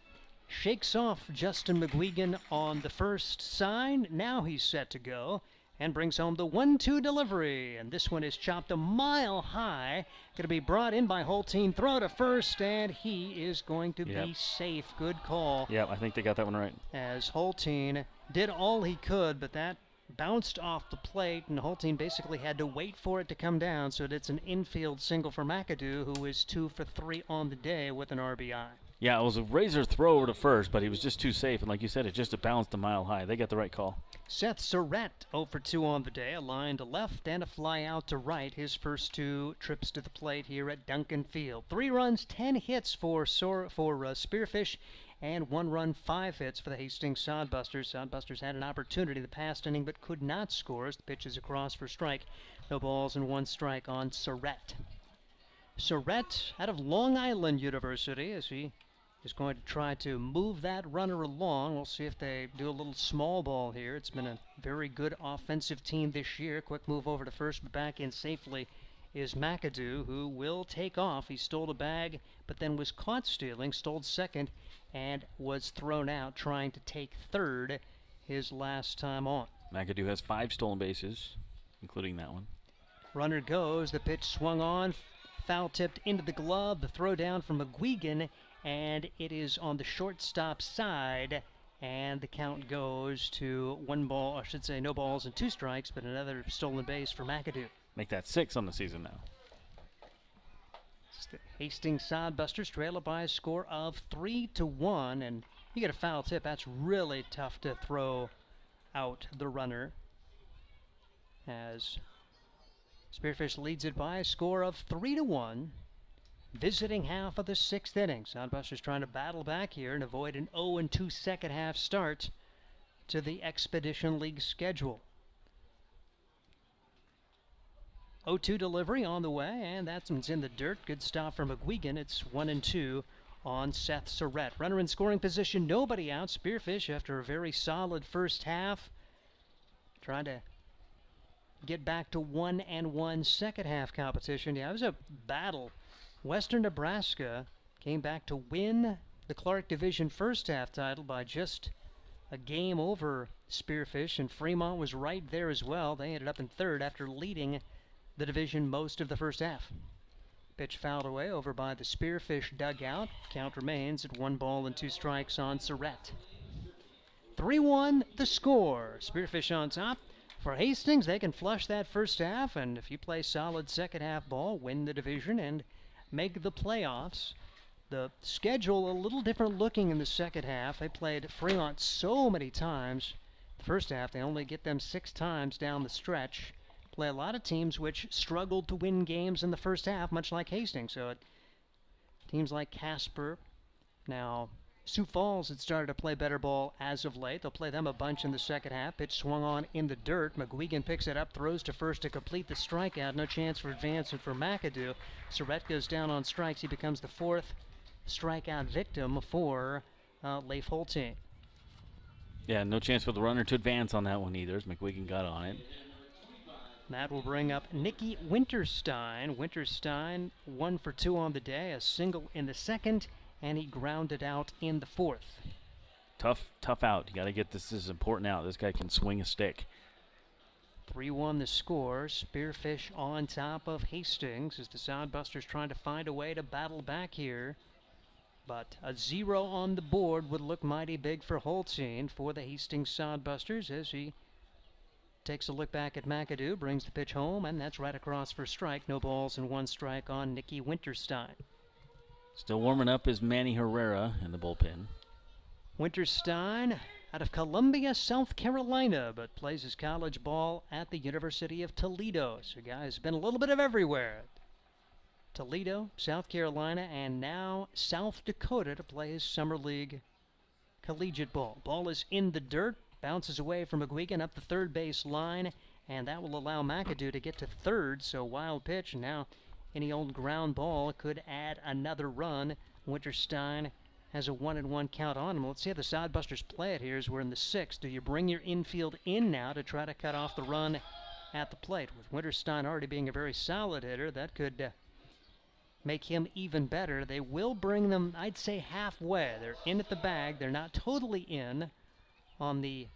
shakes off Justin McGuigan on the first sign. Now he's set to go and brings home the 1-2 delivery. And this one is chopped a mile high. Going to be brought in by Holteen. Throw to first, and he is going to be safe. Good call. Yeah, I think they got that one right. As Holteen did all he could, but that bounced off the plate, and Holteen basically had to wait for it to come down, so it's an infield single for McAdoo, who is 2 for 3 on the day with an RBI. Yeah, it was a razor throw over to first, but he was just too safe, and like you said, it just bounced a mile high. They got the right call. Seth Surratt 0 for 2 on the day, a line to left and a fly out to right. His first 2 trips to the plate here at Duncan Field. 3 runs, 10 hits for Spearfish, and 1 run, 5 hits for the Hastings Sodbusters. Sodbusters had an opportunity the past inning but could not score as the pitch is across for strike. No balls and 1 strike on Surratt. Surratt out of Long Island University as he is going to try to move that runner along. We'll see if they do a little small ball here. It's been a very good offensive team this year. Quick move over to first, but back in safely is McAdoo, who will take off. He stole a bag, but then was caught stealing, stole second, and was thrown out trying to take third his last time on. McAdoo has 5 stolen bases, including that one. Runner goes. The pitch swung on, foul tipped into the glove. The throw down from McGuigan, and it is on the shortstop side, and the count goes to 1 ball, or I should say no balls and 2 strikes, but another stolen base for McAdoo. Make that 6 on the season now. Hastings Sodbusters trail it by a score of 3-1, and you get a foul tip. That's really tough to throw out the runner, as Spearfish leads it by a score of 3-1. Visiting half of the 6th inning. Sodbusters trying to battle back here and avoid an 0-2 second half start to the Expedition League schedule. 0-2 delivery on the way, and that one's in the dirt. Good stop from McGuigan. It's 1-2 on Seth Surratt. Runner in scoring position, nobody out. Spearfish, after a very solid first half, trying to get back to 1-1 second half competition. Yeah, it was a battle. Western Nebraska came back to win the Clark Division first half title by just a game over Spearfish, and Fremont was right there as well. They ended up in third after leading the division most of the first half. Pitch fouled away over by the Spearfish dugout. Count remains at 1-2 on Surratt. 3-1 the score. Spearfish on top. For Hastings, they can flush that first half, and if you play solid second half ball, win the division and make the playoffs. The schedule a little different looking in the second half. They played Fremont so many times. The first half, they only get them 6 times down the stretch. Play a lot of teams which struggled to win games in the first half, much like Hastings. So teams like Casper, now Sioux Falls had started to play better ball as of late. They'll play them a bunch in the second half. Pitch swung on in the dirt. McGuigan picks it up, throws to first to complete the strikeout. No chance for advancement for McAdoo. Surratt goes down on strikes. He becomes the 4th strikeout victim for Leif Holtein. Yeah, no chance for the runner to advance on that one either, as McGuigan got on it. That will bring up Nicky Winterstein. Winterstein 1 for 2 on the day, a single in the second, and he grounded out in the 4th. Tough out. You got to get this is important out. This guy can swing a stick. 3-1 the score. Spearfish on top of Hastings as the Sodbusters trying to find a way to battle back here. But a 0 on the board would look mighty big for Holstein for the Hastings Sodbusters as he takes a look back at McAdoo, brings the pitch home, and that's right across for strike. No balls and 1 strike on Nicky Winterstein. Still warming up is Manny Herrera in the bullpen. Winterstein out of Columbia, South Carolina, but plays his college ball at the University of Toledo. So guy's been a little bit of everywhere. Toledo, South Carolina, and now South Dakota to play his summer league collegiate ball. Ball is in the dirt. Bounces away from McGuigan up the third base line, and that will allow McAdoo to get to third. So wild pitch. Now any old ground ball could add another run. Winterstein has a 1-1 count on him. Let's see how the Sodbusters play it here as we're in the 6th. Do you bring your infield in now to try to cut off the run at the plate? With Winterstein already being a very solid hitter, that could make him even better. They will bring them, I'd say, halfway. They're in at the bag. They're not totally in on the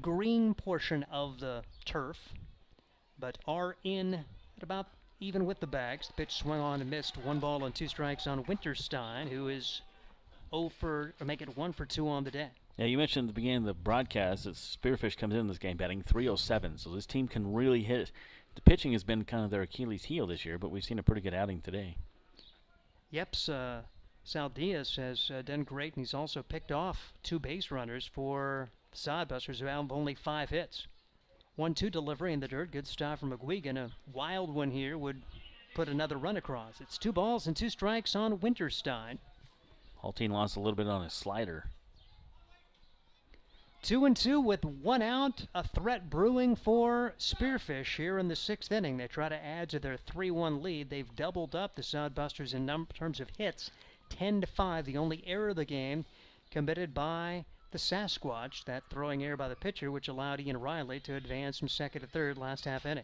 green portion of the turf, but are in at about even with the bags. The pitch swung on and missed. 1-2 on Winterstein, who is 1 for 2 on the day. Yeah, you mentioned at the beginning of the broadcast that Spearfish comes in this game batting .307, so this team can really hit. The pitching has been kind of their Achilles heel this year, but we've seen a pretty good outing today. Yep, Sal Diaz has done great, and he's also picked off 2 base runners for the Sodbusters, who have only 5 hits. 1-2 delivery in the dirt. Good stop from McGuigan. A wild one here would put another run across. It's 2 balls and 2 strikes on Winterstein. Holtein lost a little bit on his slider. 2-2 with 1 out. A threat brewing for Spearfish here in the 6th inning. They try to add to their 3-1 lead. They've doubled up the Sodbusters in terms of hits. 10-5. The only error of the game committed by the Sasquatch, that throwing error by the pitcher, which allowed Ian Riley to advance from 2nd to 3rd last half inning.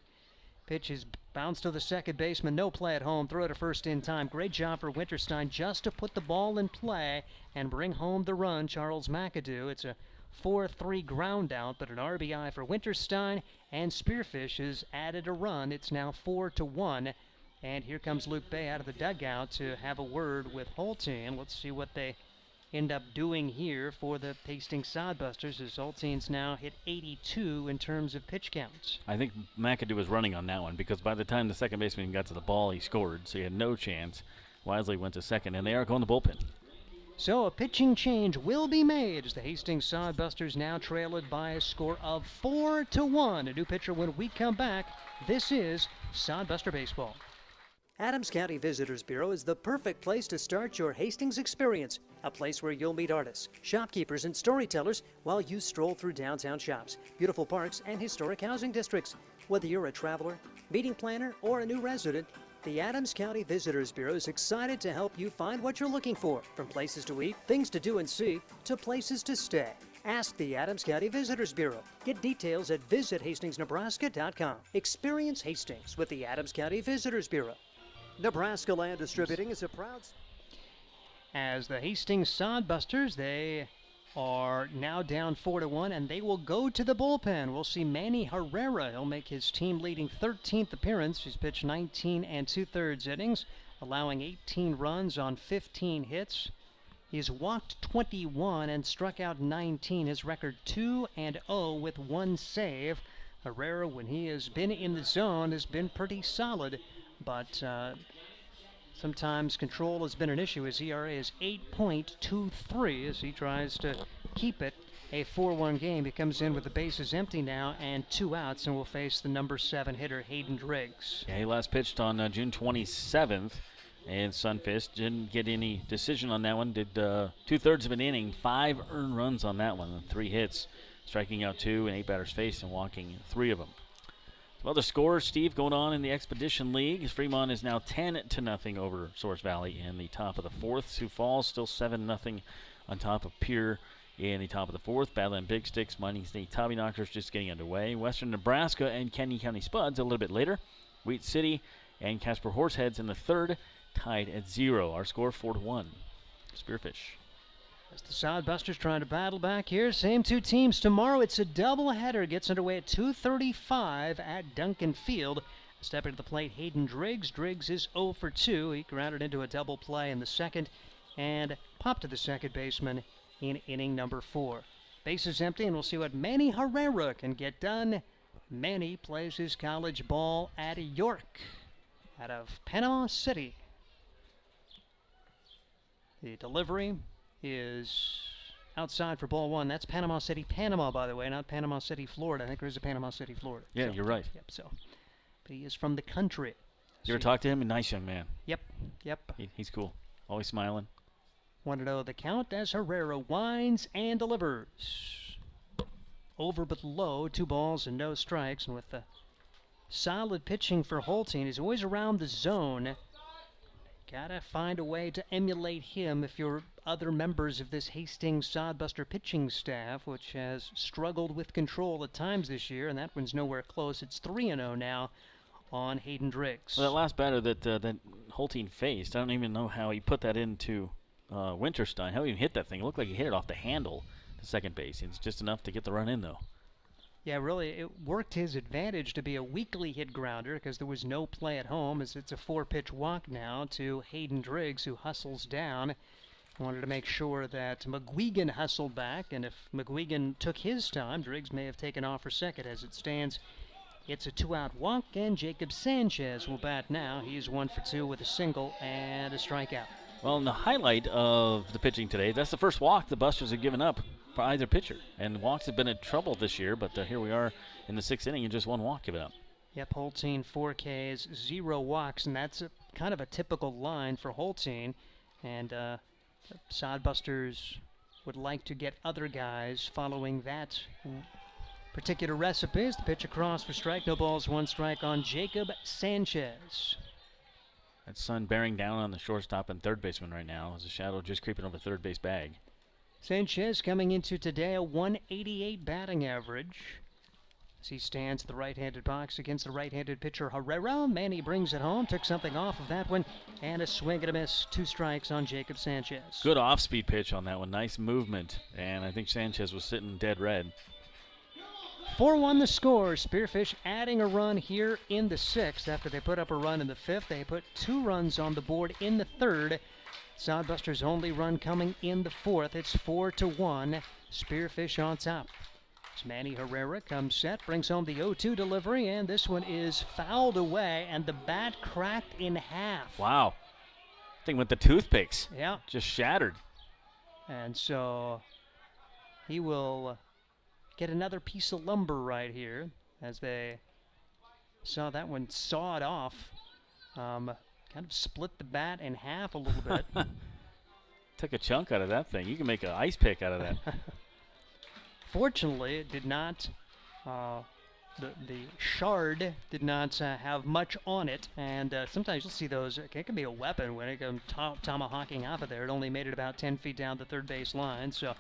Pitch is bounced to the second baseman. No play at home. Throw to first in time. Great job for Winterstein just to put the ball in play and bring home the run, Charles McAdoo. It's a 4-3 ground out, but an RBI for Winterstein, and Spearfish has added a run. It's now 4-1, and here comes Luke Bay out of the dugout to have a word with Holtein. Let's see what they end up doing here for the Hastings Sodbusters, as Holtein's now hit 82 in terms of pitch counts. I think McAdoo was running on that one because by the time the second baseman got to the ball, he scored, so he had no chance. Wisely went to second, and they are going to bullpen. So a pitching change will be made as the Hastings Sodbusters now trail it by a score of 4-1. A new pitcher when we come back. This is Sodbuster Baseball. Adams County Visitors Bureau is the perfect place to start your Hastings experience. A place where you'll meet artists, shopkeepers, and storytellers while you stroll through downtown shops, beautiful parks, and historic housing districts. Whether you're a traveler, meeting planner, or a new resident, the Adams County Visitors Bureau is excited to help you find what you're looking for, from places to eat, things to do and see, to places to stay. Ask the Adams County Visitors Bureau. Get details at visithastingsnebraska.com. Experience Hastings with the Adams County Visitors Bureau. Nebraska Land Distributing is a proud... As the Hastings Sodbusters, they are now down 4-1, and they will go to the bullpen. We'll see Manny Herrera. He'll make his team-leading 13th appearance. He's pitched 19 2/3 innings, allowing 18 runs on 15 hits. He's walked 21 and struck out 19. His record 2-0 with 1 save. Herrera, when he has been in the zone, has been pretty solid, but sometimes control has been an issue. His ERA is 8.23 as he tries to keep it a 4-1 game. He comes in with the bases empty now and 2 outs and will face the number 7 hitter, Hayden Driggs. Yeah, he last pitched on June 27th, and Sunfist didn't get any decision on that one. Did 2/3 of an inning, 5 earned runs on that one, and 3 hits, striking out 2 and 8 batters faced and walking 3 of them. Well, the scores, Steve, going on in the Expedition League. Fremont is now 10-0 over Source Valley in the top of the 4th. Sioux Falls still 7-0 on top of Pierre in the top of the 4th. Badland Big Sticks, Mining State Tommyknockers just getting underway. Western Nebraska and Canyon County Spuds a little bit later. Wheat City and Casper Horseheads in the 3rd, tied at 0. Our score 4-1. Spearfish. As the Sodbusters trying to battle back here. Same 2 teams tomorrow. It's a doubleheader. Gets underway at 2:35 at Duncan Field. Stepping to the plate, Hayden Driggs. Driggs is 0 for 2. He grounded into a double play in the 2nd and popped to the second baseman in inning number 4. Bases empty, and we'll see what Manny Herrera can get done. Manny plays his college ball at York out of Panama City. The delivery is outside for ball 1. That's Panama City, Panama, by the way, not Panama City, Florida. I think there's a Panama City, Florida. Yeah, you're right. Yep, so. But he is from the country. You ever talk to him? A nice young man. Yep. He's cool. Always smiling. 1-0 the count as Herrera winds and delivers. Over but low, 2 balls and no strikes. And with the solid pitching for Holtein, he's always around the zone. Gotta find a way to emulate him if you're other members of this Hastings Sodbuster pitching staff, which has struggled with control at times this year, and that one's nowhere close. It's 3-0 now on Hayden Driggs. Well, that last batter that Holtein faced, I don't even know how he put that into Winterstein. How he even hit that thing? It looked like he hit it off the handle to second base. It's just enough to get the run in, though. Yeah, really, it worked his advantage to be a weakly hit grounder because there was no play at home, as it's a 4-pitch walk now to Hayden Driggs, who hustles down. Wanted to make sure that McGuigan hustled back, and if McGuigan took his time, Driggs may have taken off for second. As it stands, it's a 2-out walk, and Jacob Sanchez will bat now. He's 1 for 2 with a single and a strikeout. Well, in the highlight of the pitching today, that's the first walk the Busters have given up for either pitcher. And walks have been in trouble this year, but here we are in the 6th inning and just 1 walk given up. Yep, Holtein 4 Ks, 0 walks, and that's kind of a typical line for Holtein. And Sodbusters would like to get other guys following that particular recipe. The pitch across for strike, no balls, 1 strike on Jacob Sanchez. That sun bearing down on the shortstop and third baseman right now as the shadow just creeping over third base bag. Sanchez coming into today a 188 batting average. As he stands at the right-handed box against the right-handed pitcher Herrera. Manny brings it home, took something off of that one, and a swing and a miss. 2 strikes on Jacob Sanchez. Good off-speed pitch on that one. Nice movement, and I think Sanchez was sitting dead red. 4-1 the score. Spearfish adding a run here in the 6th after they put up a run in the 5th. They put 2 runs on the board in the 3rd. Sodbusters' only run coming in the 4th. It's 4-1. Spearfish on top. As Manny Herrera comes set, brings home the 0-2 delivery, and this one is fouled away, and the bat cracked in half. Wow. Thing with the toothpicks. Yeah. Just shattered. And so he will get another piece of lumber right here as they saw that one sawed off. Kind of split the bat in half a little bit. Took a chunk out of that thing. You can make an ice pick out of that. Fortunately, it did not, the shard did not have much on it, and sometimes you'll see those, it can be a weapon when it comes tomahawking off of there. It only made it about 10 feet down the third base line, so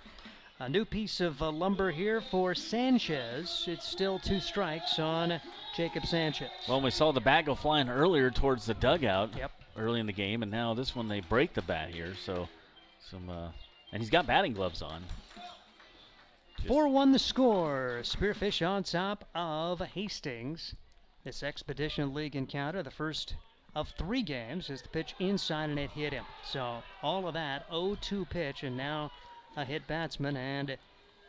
a new piece of lumber here for Sanchez. It's still 2 strikes on Jacob Sanchez. Well, we saw the bat go flying earlier towards the dugout early in the game, and now this one they break the bat here, so and he's got batting gloves on. 4-1 the score. Spearfish on top of Hastings. This Expedition League encounter, the first of 3 games, as the pitch inside and it hit him. So all of that 0-2 pitch, and now a hit batsman, and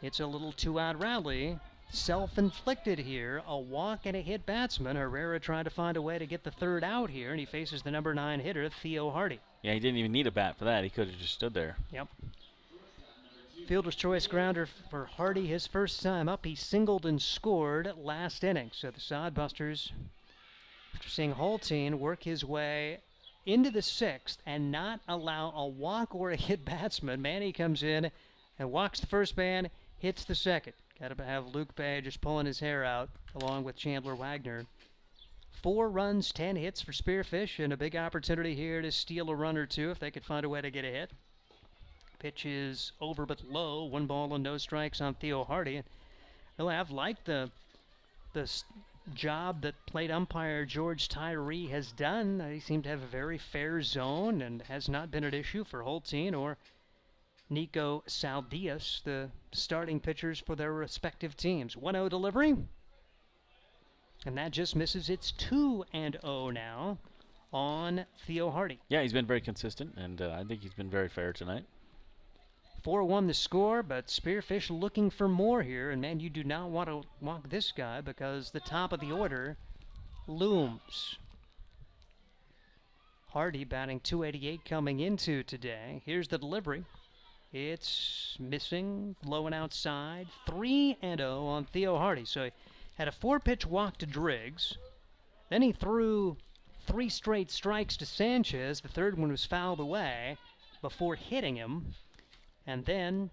it's a little 2-out rally. Self-inflicted here, a walk and a hit batsman. Herrera trying to find a way to get the 3rd out here, and he faces the number 9 hitter, Theo Hardy. Yeah, he didn't even need a bat for that. He could have just stood there. Yep. Fielder's choice grounder for Hardy, his first time up. He singled and scored last inning. So the Sodbusters, after seeing Holteen work his way into the 6th and not allow a walk or a hit batsman, Manny comes in and walks the first man, hits the 2nd. Got to have Luke Bay just pulling his hair out, along with Chandler Wagner. 4 runs, 10 hits for Spearfish, and a big opportunity here to steal a run or 2 if they could find a way to get a hit. Pitch is over but low. 1 ball and no strikes on Theo Hardy. Well, I've liked the job that plate umpire George Tyree has done. He seemed to have a very fair zone and has not been an issue for Holteen or Nico Saldias, the starting pitchers for their respective teams. 1-0 delivery. And that just misses. It's 2-0 now on Theo Hardy. Yeah, he's been very consistent, and I think he's been very fair tonight. 4-1 the score, but Spearfish looking for more here. And, man, you do not want to walk this guy because the top of the order looms. Hardy batting .288 coming into today. Here's the delivery. It's missing, low and outside. 3-0 on Theo Hardy. So he had a 4-pitch walk to Driggs. Then he threw 3 straight strikes to Sanchez. The 3rd one was fouled away before hitting him. And then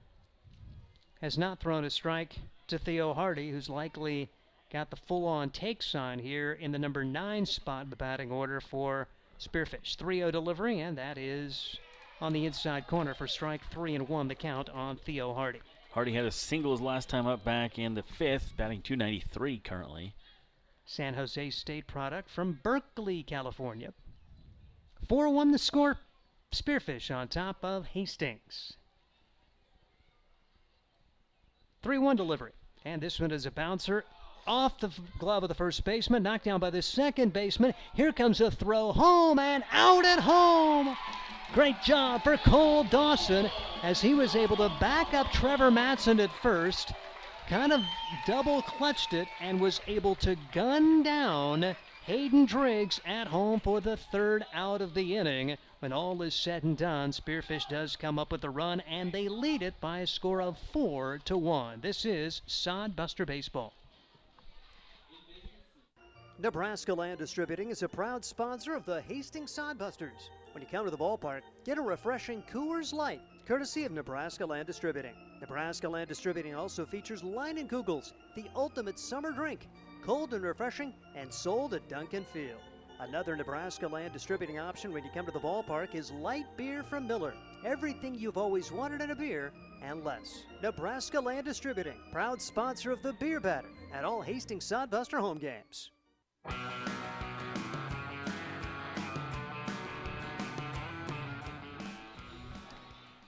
has not thrown a strike to Theo Hardy, who's likely got the full-on take sign here in the number 9 spot in the batting order for Spearfish. 3-0 delivery, and that is on the inside corner for strike 3 and 1, the count on Theo Hardy. Hardy had a single his last time up back in the 5th, batting .293 currently. San Jose State product from Berkeley, California. 4-1 the score. Spearfish on top of Hastings. 3-1 delivery. And this one is a bouncer off the glove of the first baseman, knocked down by the second baseman. Here comes a throw home and out at home. Great job for Cole Dawson as he was able to back up Trevor Matson at first, kind of double clutched it, and was able to gun down Hayden Driggs at home for the 3rd out of the inning. When all is said and done, Spearfish does come up with a run, and they lead it by a score of 4-1. This is Sodbuster Baseball. Nebraska Land Distributing is a proud sponsor of the Hastings Sodbusters. When you come to the ballpark, get a refreshing Coors Light, courtesy of Nebraska Land Distributing. Nebraska Land Distributing also features Leinenkugels, the ultimate summer drink, cold and refreshing, and sold at Duncan Field. Another Nebraska Land Distributing option when you come to the ballpark is light beer from Miller. Everything you've always wanted in a beer and less. Nebraska Land Distributing, proud sponsor of the Beer Batter at all Hastings Sodbuster home games.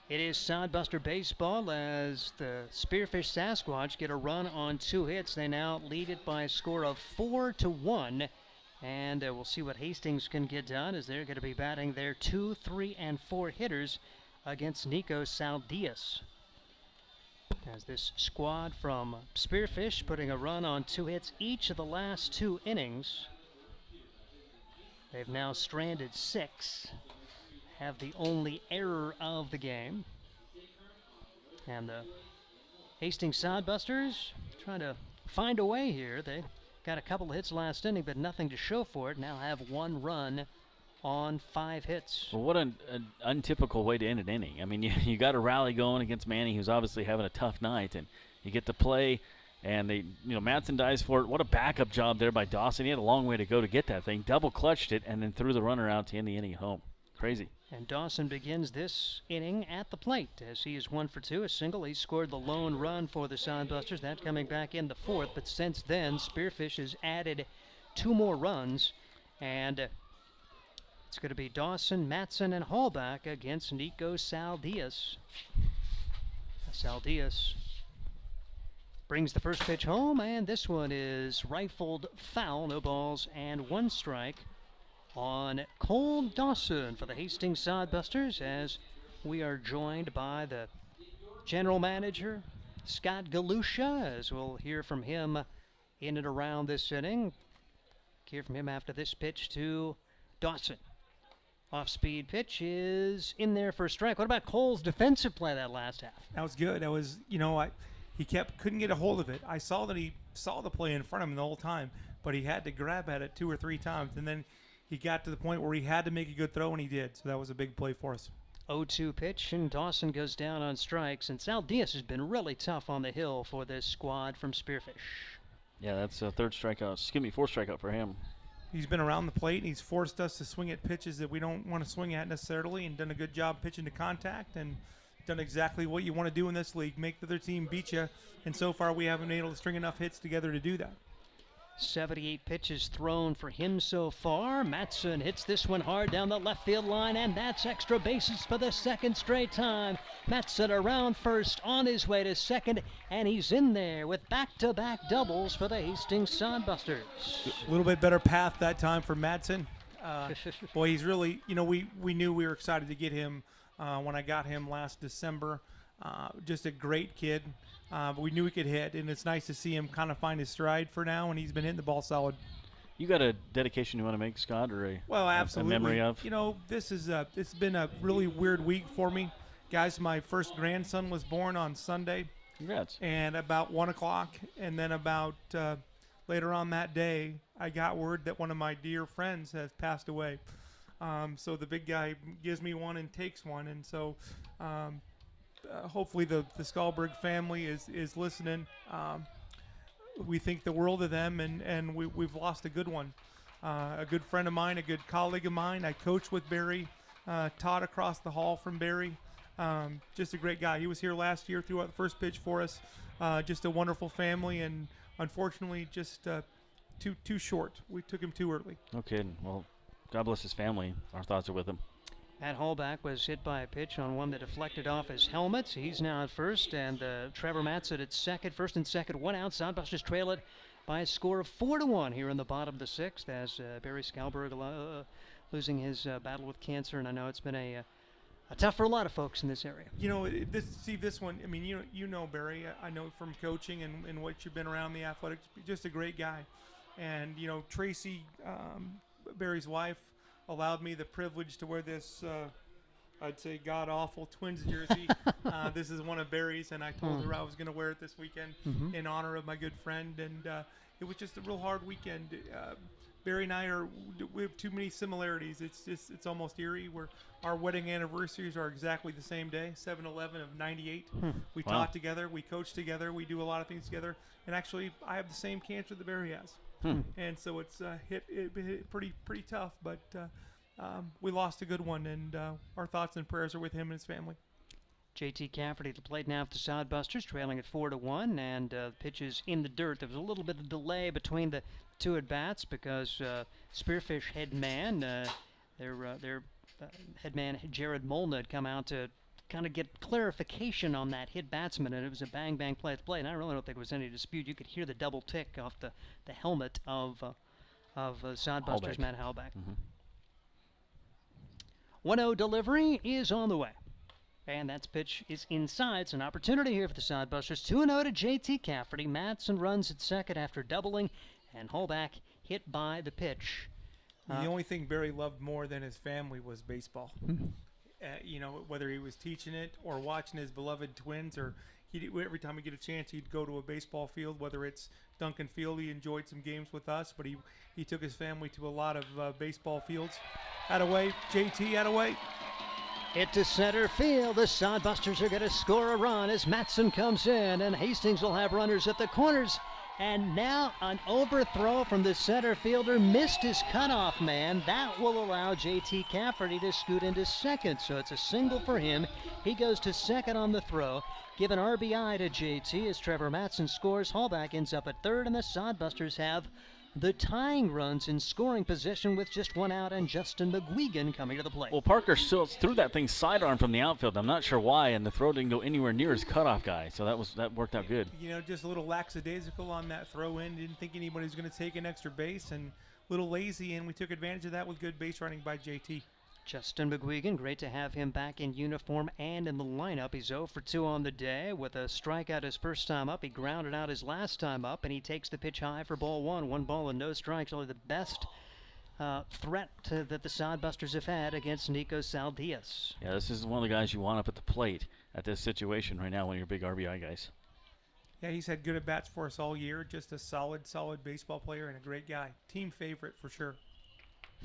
It is Sodbuster Baseball as the Spearfish Sasquatch get a run on 2 hits. They now lead it by a score of 4-1. And we'll see what Hastings can get done as they're going to be batting their 2, 3, and 4 hitters against Nico Saldias. As this squad from Spearfish putting a run on 2 hits each of the last 2 innings. They've now stranded 6. Have the only error of the game. And the Hastings Sodbusters trying to find a way here. They got a couple of hits last inning, but nothing to show for it. Now have 1 run on 5 hits. Well, what an untypical way to end an inning. I mean, you got a rally going against Manny, who's obviously having a tough night, and you get to play, and Matson dies for it. What a backup job there by Dawson. He had a long way to go to get that thing. Double clutched it, and then threw the runner out to end the inning at home. Crazy. And Dawson begins this inning at the plate as he is 1 for 2, a single. He scored the lone run for the Sodbusters, that coming back in the 4th. But since then, Spearfish has added 2 more runs, and it's going to be Dawson, Matson, and Hallback against Nico Saldias. Saldias Brings the first pitch home, and this one is rifled foul. No balls and 1 strike on Cole Dawson for the Hastings Sodbusters, as we are joined by the general manager, Scott Galusha, as we'll hear from him in and around this inning. Hear from him after this pitch to Dawson. Off-speed pitch is in there for a strike. What about Cole's defensive play that last half? That was good. That was, he couldn't get a hold of it. I saw that he saw the play in front of him the whole time, but he had to grab at it 2 or 3 times, and then he got to the point where he had to make a good throw, and he did. So that was a big play for us. 0-2 pitch, and Dawson goes down on strikes. And Sal Diaz has been really tough on the hill for this squad from Spearfish. Yeah, that's a 4th strikeout for him. He's been around the plate, and he's forced us to swing at pitches that we don't want to swing at necessarily, and done a good job pitching to contact, and done exactly what you want to do in this league, make the other team beat you. And so far we haven't been able to string enough hits together to do that. 78 pitches thrown for him so far. Matson hits this one hard down the left field line, and that's extra bases for the 2nd straight time. Matson around first, on his way to second, and he's in there with back-to-back doubles for the Hastings Sodbusters. A little bit better path that time for Matson. Boy, he's really, we knew we were excited to get him when I got him last December. Just a great kid. We knew he could hit, and it's nice to see him kind of find his stride for now, and he's been hitting the ball solid. You got a dedication you want to make, Scott, or absolutely. a memory of? It's been a really weird week for me. Guys, my first grandson was born on Sunday. Congrats. And about 1 o'clock, and then about later on that day, I got word that one of my dear friends has passed away. So the big guy gives me one and takes one, and so hopefully the Skalberg family is listening. We think the world of them, and we've lost a good one. A good friend of mine, a good colleague of mine. I coached with Barry, taught across the hall from Barry. Just a great guy. He was here last year, threw out the first pitch for us. Just a wonderful family, and unfortunately just too short. We took him too early. No kidding. Well, God bless his family. Our thoughts are with him. Matt Hallback was hit by a pitch on one that deflected off his helmet. He's now at first, and Trevor Matson at second. First and second, 1 out. Sodbusters trail it by a score of 4-1 here in the bottom of the 6th, as Barry Skalberg losing his battle with cancer. And I know it's been a tough for a lot of folks in this area. This one, I mean, you know Barry. I know from coaching and what you've been around the athletics. Just a great guy. And, Tracy, Barry's wife, allowed me the privilege to wear this, I'd say, god-awful Twins jersey. This is one of Barry's, and I told her I was going to wear it this weekend in honor of my good friend. And it was just a real hard weekend. Barry and I we have too many similarities. It's almost eerie. Our wedding anniversaries are exactly the same day, 7/11 of '98. We taught together, we coached together, we do a lot of things together. And actually, I have the same cancer that Barry has. And so it's hit pretty tough, but we lost a good one, and our thoughts and prayers are with him and his family. J.T. Cafferty at the plate now for the Sodbusters, trailing at 4-1, and pitches in the dirt. There was a little bit of delay between the two at-bats because Spearfish head man, their head man Jared Molna had come out to kind of get clarification on that hit batsman, and it was a bang-bang play at the plate. And I really don't think there was any dispute. You could hear the double tick off the helmet of Sodbusters, Matt Hallback. 1-0 delivery is on the way. And that pitch is inside. It's an opportunity here for the Sodbusters. 2-0 to J.T. Cafferty. Matson runs at second after doubling, and Hallback hit by the pitch. The only thing Barry loved more than his family was baseball. Whether he was teaching it or watching his beloved Twins, or every time he get a chance, he'd go to a baseball field, whether it's Duncan Field. He enjoyed some games with us, but he took his family to a lot of baseball fields. Attaway, JT, attaway. Hit to center field. The Sodbusters are going to score a run as Matson comes in, and Hastings will have runners at the corners. And now an overthrow from the center fielder. Missed his cutoff man. That will allow J.T. Cafferty to scoot into second. So it's a single for him. He goes to second on the throw. Give an RBI to J.T. as Trevor Matson scores. Hallback ends up at third, and the Sodbusters have the tying runs in scoring position with just one out and Justin McGuigan coming to the plate. Well, Parker still threw that thing sidearm from the outfield. I'm not sure why, and the throw didn't go anywhere near his cutoff guy, so that worked out good. You know, just a little lackadaisical on that throw in. Didn't think anybody was going to take an extra base, and a little lazy, and we took advantage of that with good base running by JT. Justin McGuigan, great to have him back in uniform and in the lineup. He's 0 for 2 on the day with a strikeout his first time up. He grounded out his last time up, and he takes the pitch high for ball one. 1 ball and no strikes, only the best threat that the Sodbusters have had against Nico Saldias. Yeah, this is one of the guys you want up at the plate at this situation right now, one of your big RBI guys. Yeah, he's had good at-bats for us all year. Just a solid baseball player and a great guy. Team favorite for sure.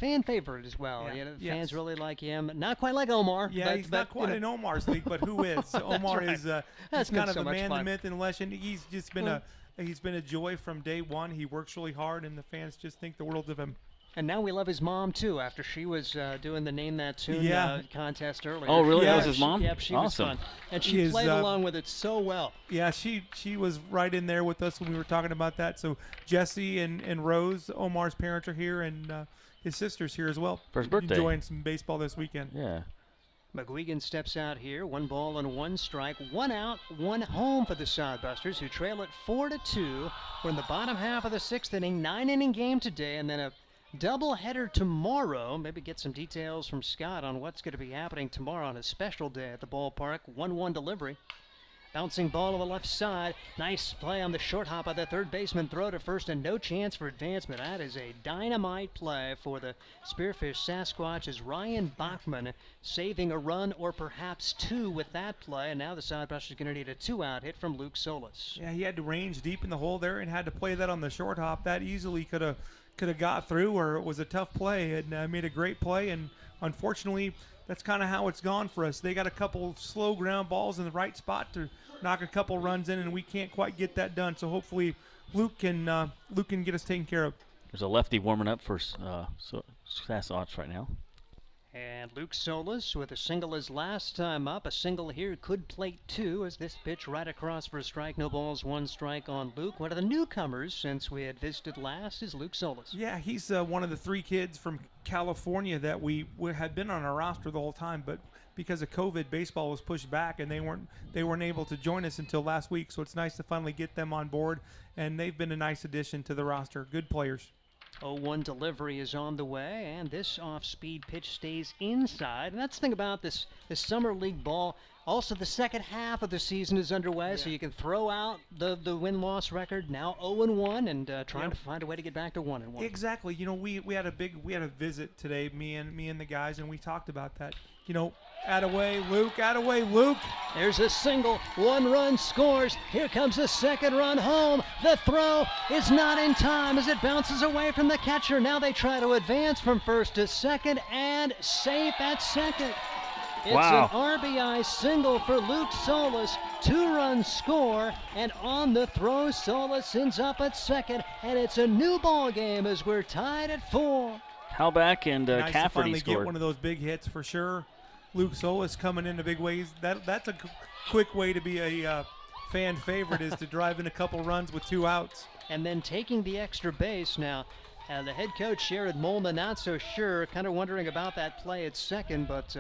Fan favorite as well. Yeah. Fans really like him. Not quite like Omar. Yeah, he's not quite in Omar's league, but who is? Omar right. is That's he's kind of so the man, fun. the myth, and the legend. He's just been he's been a joy from day one. He works really hard, and the fans just think the world of him. And now we love his mom, too, after she was doing the Name That Tune contest earlier. Oh, really? Yeah, That was his mom? Yep, she Awesome. was fun. And she played along with it so well. Yeah, she was right in there with us when we were talking about that. So Jesse and Rose, Omar's parents, are here, and his sister's here as well. For his birthday. Enjoying some baseball this weekend. Yeah. McGuigan steps out here. 1 ball and 1 strike. 1 out, 1 home for the Sodbusters, who trail it 4-2. We're in the bottom half of the 6th inning. 9-inning game today, and then a doubleheader tomorrow. Maybe get some details from Scott on what's going to be happening tomorrow on a special day at the ballpark. 1-1 delivery. Bouncing ball to the left side. Nice play on the short hop by the third baseman. Throw to first and no chance for advancement. That is a dynamite play for the Spearfish Sasquatch as Ryan Bachman saving a run or perhaps 2 with that play. And now the Sodbusters are going to need a 2-out hit from Luke Solis. Yeah, he had to range deep in the hole there and had to play that on the short hop. That easily could have got through, or it was a tough play, and made a great play. And unfortunately, that's kind of how it's gone for us. They got a couple slow ground balls in the right spot to knock a couple runs in, and we can't quite get that done. So hopefully Luke can get us taken care of. There's a lefty warming up for Sasquatch right now. And Luke Solis with a single his last time up. A single here could plate 2 as this pitch right across for a strike. No balls, 1 strike on Luke. One of the newcomers since we had visited last is Luke Solis. Yeah, he's one of the 3 kids from California that we had been on our roster the whole time, but because of COVID, baseball was pushed back, and they weren't able to join us until last week. So it's nice to finally get them on board, and they've been a nice addition to the roster. Good players. 0-1 delivery is on the way, and this off-speed pitch stays inside. And that's the thing about this summer league ball. Also, the second half of the season is underway, so you can throw out the win-loss record. Now 0-1, and trying to find a way to get back to 1-1. Exactly. You know, we had a visit today, me and the guys, and we talked about that. You know, Attaway, Luke. There's a single. 1 run scores. Here comes the second run home. The throw is not in time as it bounces away from the catcher. Now they try to advance from first to second and safe at second. It's an RBI single for Luke Solis. 2-run score, and on the throw, Solis ends up at second, and it's a new ball game as we're tied at 4. Halbach and nice to Cafferty finally scored. Get one of those big hits for sure. Luke Solis coming in big ways. That's a quick way to be a fan favorite is to drive in a couple runs with 2 outs. And then taking the extra base now. The head coach, Sherrod Molna, not so sure, kind of wondering about that play at second, but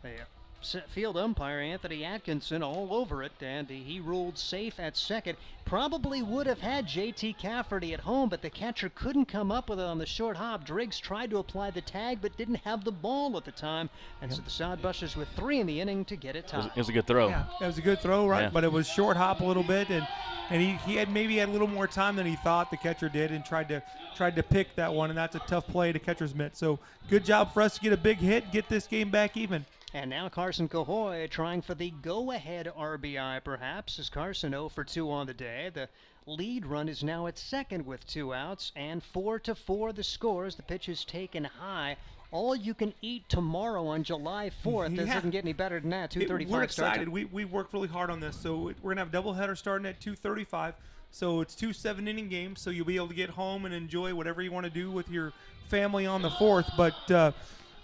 the field umpire, Anthony Atkinson, all over it, and he ruled safe at second. Probably would have had J.T. Cafferty at home, but the catcher couldn't come up with it on the short hop. Driggs tried to apply the tag, but didn't have the ball at the time, and so the Sodbusters with 3 in the inning to get it tied. It was a good throw. Yeah, it was a good throw, right? Yeah. But it was short hop a little bit, and he had maybe had a little more time than he thought the catcher did, and tried to pick that one, and that's a tough play to catcher's mitt. So good job for us to get a big hit, get this game back even. And now Carson Cahoy trying for the go-ahead RBI, perhaps, as Carson 0 for 2 on the day. The lead run is now at second with 2 outs, and 4-4 the scores. The pitch is taken high. All you can eat tomorrow on July 4th. This doesn't get any better than that. 2:35 We're excited. start. We worked really hard on this. So we're going to have a doubleheader starting at 2:35. So it's 2 7-inning games. So you'll be able to get home and enjoy whatever you want to do with your family on the 4th. But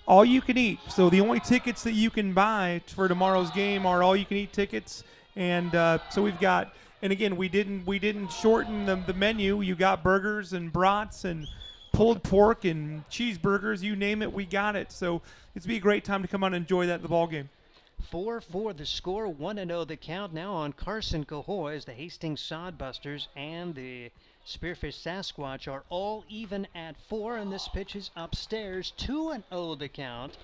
all you can eat. So the only tickets that you can buy for tomorrow's game are all you can eat tickets. And so we've got And again, we didn't shorten the menu. You got burgers and brats and pulled pork and cheeseburgers, you name it, we got it. So it's be a great time to come out and enjoy that at the ball game. 4-4 the score, 1-0 the count now on Carson Cahoy as the Hastings Sodbusters and the Spearfish Sasquatch are all even at 4, and this pitch is upstairs. 2-0 the count.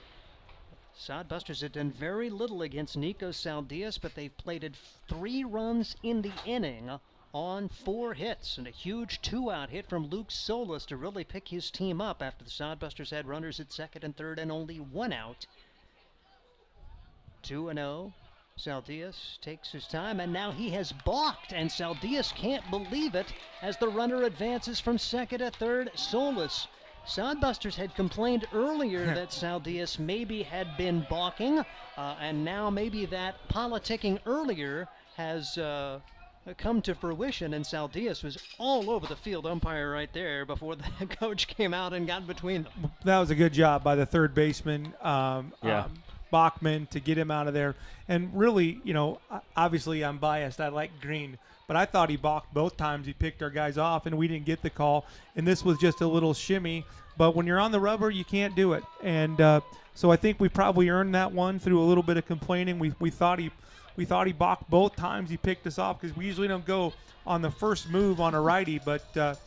Sodbusters have done very little against Nico Saldias, but they've plated 3 runs in the inning on 4 hits, and a huge 2-out hit from Luke Solis to really pick his team up after the Sodbusters had runners at second and third and only 1 out. 2-0. Saldias takes his time, and now he has balked, and Saldias can't believe it as the runner advances from second to third. Solis. Sodbusters had complained earlier that Saldias maybe had been balking, and now maybe that politicking earlier has come to fruition, and Saldias was all over the field umpire right there before the coach came out and got between them. That was a good job by the third baseman, Bachman, to get him out of there. And really, obviously I'm biased. I like Green, but I thought he balked both times he picked our guys off, and we didn't get the call. And this was just a little shimmy. But when you're on the rubber, you can't do it. And so I think we probably earned that one through a little bit of complaining. We thought he balked both times he picked us off, because we usually don't go on the first move on a righty. But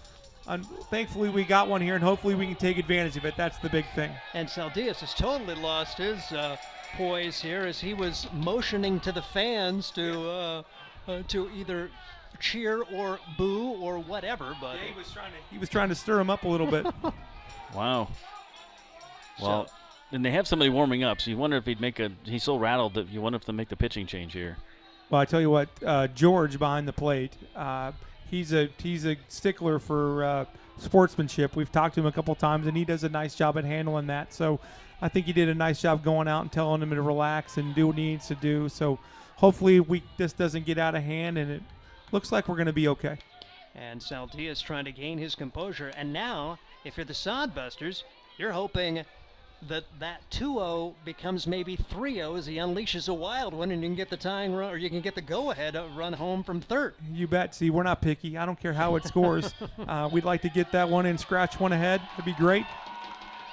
thankfully we got one here, and hopefully we can take advantage of it. That's the big thing. And Saldias has totally lost his poise here as he was motioning to the fans to either cheer or boo or whatever. But yeah, he was trying to stir him up a little bit. Wow. Well, and they have somebody warming up, so you wonder if he's so rattled that you wonder if they'll make the pitching change here. Well, I tell you what, George behind the plate, he's a stickler for sportsmanship. We've talked to him a couple times, and he does a nice job at handling that. So I think he did a nice job going out and telling him to relax and do what he needs to do. So hopefully this doesn't get out of hand, and it looks like we're going to be okay. And Saldias trying to gain his composure. And now, if you're the Sodbusters, you're hoping that 2-0 becomes maybe 3-0 as he unleashes a wild one, and you can get the tying run, or you can get the go-ahead run home from third. You bet. See, we're not picky. I don't care how it scores. We'd like to get that one and scratch one ahead. That'd be great.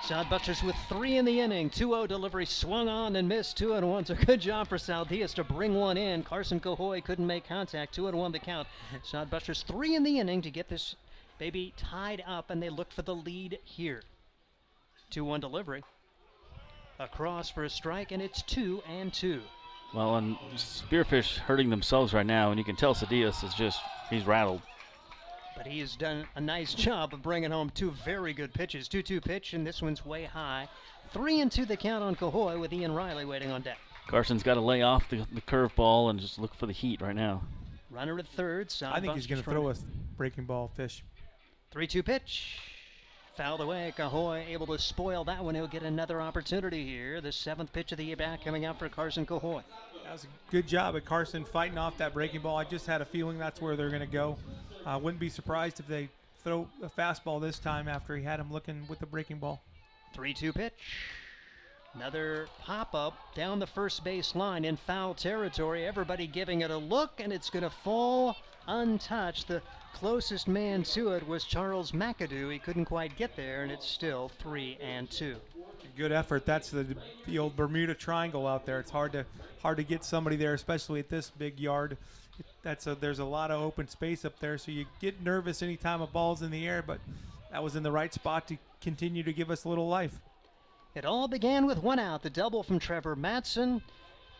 Sodbusters with 3 in the inning. 2-0 delivery swung on and missed. 2-1. So good job for Saldias to bring one in. Carson Cahoy couldn't make contact. 2-1 the count. Sodbusters 3 in the inning to get this baby tied up, and they look for the lead here. 2-1 delivery. Across for a strike, and it's 2-2. Well, and Spearfish hurting themselves right now, and you can tell Saldias is he's rattled. But he has done a nice job of bringing home 2 very good pitches. 2-2 pitch, and this one's way high. 3-2 the count on Cahoy with Ian Riley waiting on deck. Carson's got to lay off the curveball and just look for the heat right now. Runner at third. I think he's going to throw a breaking ball, Fish. 3-2 pitch. Fouled away. Cahoy able to spoil that one. He'll get another opportunity here. The 7th pitch of the at-bat coming out for Carson Cahoy. That was a good job at Carson fighting off that breaking ball. I just had a feeling that's where they're going to go. Wouldn't be surprised if they throw a fastball this time after he had him looking with the breaking ball. 3-2 pitch. Another pop-up down the first base line in foul territory. Everybody giving it a look, and it's going to fall untouched. The closest man to it was Charles McAdoo. He couldn't quite get there, and it's still 3-2. Good effort. That's the old Bermuda Triangle out there. It's hard to get somebody there, especially at this big yard. There's a lot of open space up there, so you get nervous anytime a ball's in the air, but that was in the right spot to continue to give us a little life. It all began with 1 out, the double from Trevor Matson.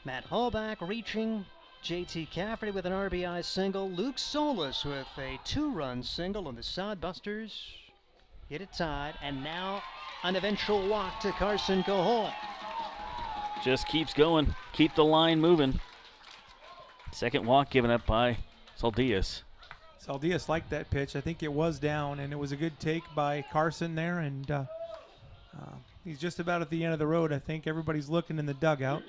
Matt Hallback reaching. J.T. Cafferty with an RBI single. Luke Solis with a 2-run single, and the Sodbusters get it tied. And now an eventual walk to Carson Cahoy. Just keeps going. Keep the line moving. Second walk given up by Saldias. Saldias liked that pitch. I think it was down, and it was a good take by Carson there, and he's just about at the end of the road. I think everybody's looking in the dugout.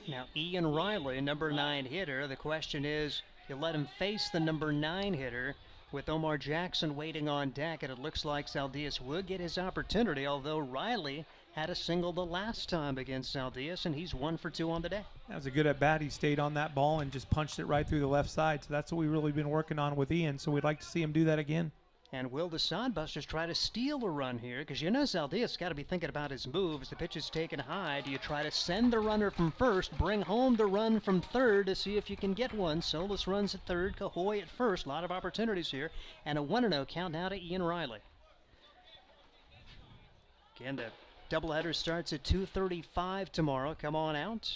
Now, Ian Riley, number 9 hitter. The question is, you let him face the number 9 hitter with Omar Jackson waiting on deck, and it looks like Saldias will get his opportunity, although Riley had a single the last time against Saldias, and he's 1 for 2 on the day. That was a good at bat. He stayed on that ball and just punched it right through the left side. So that's what we've really been working on with Ian. So we'd like to see him do that again. And will the Sodbusters try to steal a run here? Because you know Saldias got to be thinking about his moves. The pitch is taken high. Do you try to send the runner from first, bring home the run from third to see if you can get one? Solis runs at third, Cahoy at first. A lot of opportunities here. And a 1-0 count now to Ian Riley. Again, the doubleheader starts at 2:35 tomorrow. Come on out.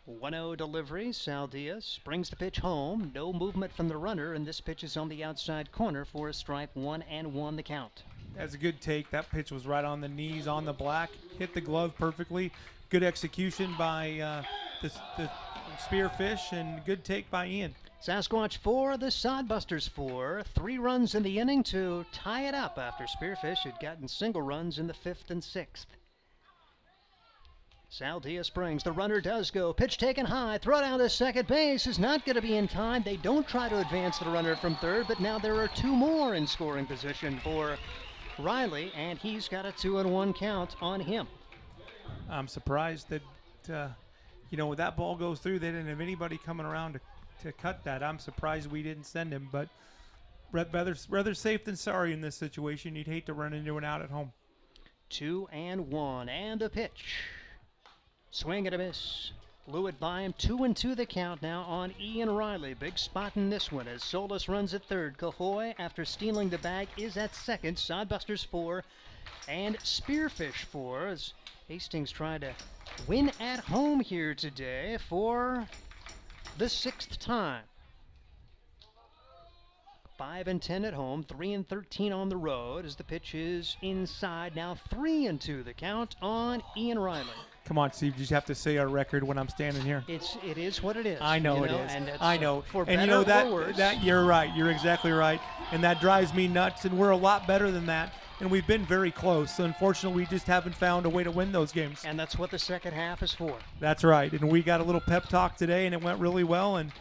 1-0 delivery. Saldias brings the pitch home. No movement from the runner, and this pitch is on the outside corner for a strike. 1-1 the count. That's a good take. That pitch was right on the knees, on the black. Hit the glove perfectly. Good execution by the Spearfish, and good take by Ian. Sasquatch 4, the Sodbusters 4. 3 runs in the inning to tie it up after Spearfish had gotten single runs in the 5th and 6th. Saldias brings. The runner does go. Pitch taken high. Throw down to second base is not going to be in time. They don't try to advance the runner from third, but now there are 2 more in scoring position for Riley, and he's got a 2-1 count on him. I'm surprised that, when that ball goes through, they didn't have anybody coming around to cut that. I'm surprised we didn't send him, but rather safe than sorry in this situation. You'd hate to run into an out at home. 2-1, and a pitch. Swing and a miss. Blew it by him. 2-2 the count now on Ian Riley. Big spot in this one as Solis runs at third. Cahoy, after stealing the bag, is at second. Sodbusters 4 and Spearfish 4 as Hastings trying to win at home here today for the 6th time. 5-10 at home, 3-13 on the road as the pitch is inside. Now 3-2 the count on Ian Riley. Come on, Steve. You just have to say our record when I'm standing here. It is what it is. I know it is. And I know. For and better or worse. that you're right. You're exactly right. And that drives me nuts. And we're a lot better than that. And we've been very close. So unfortunately, we just haven't found a way to win those games. And that's what the second half is for. That's right. And we got a little pep talk today, and it went really well. And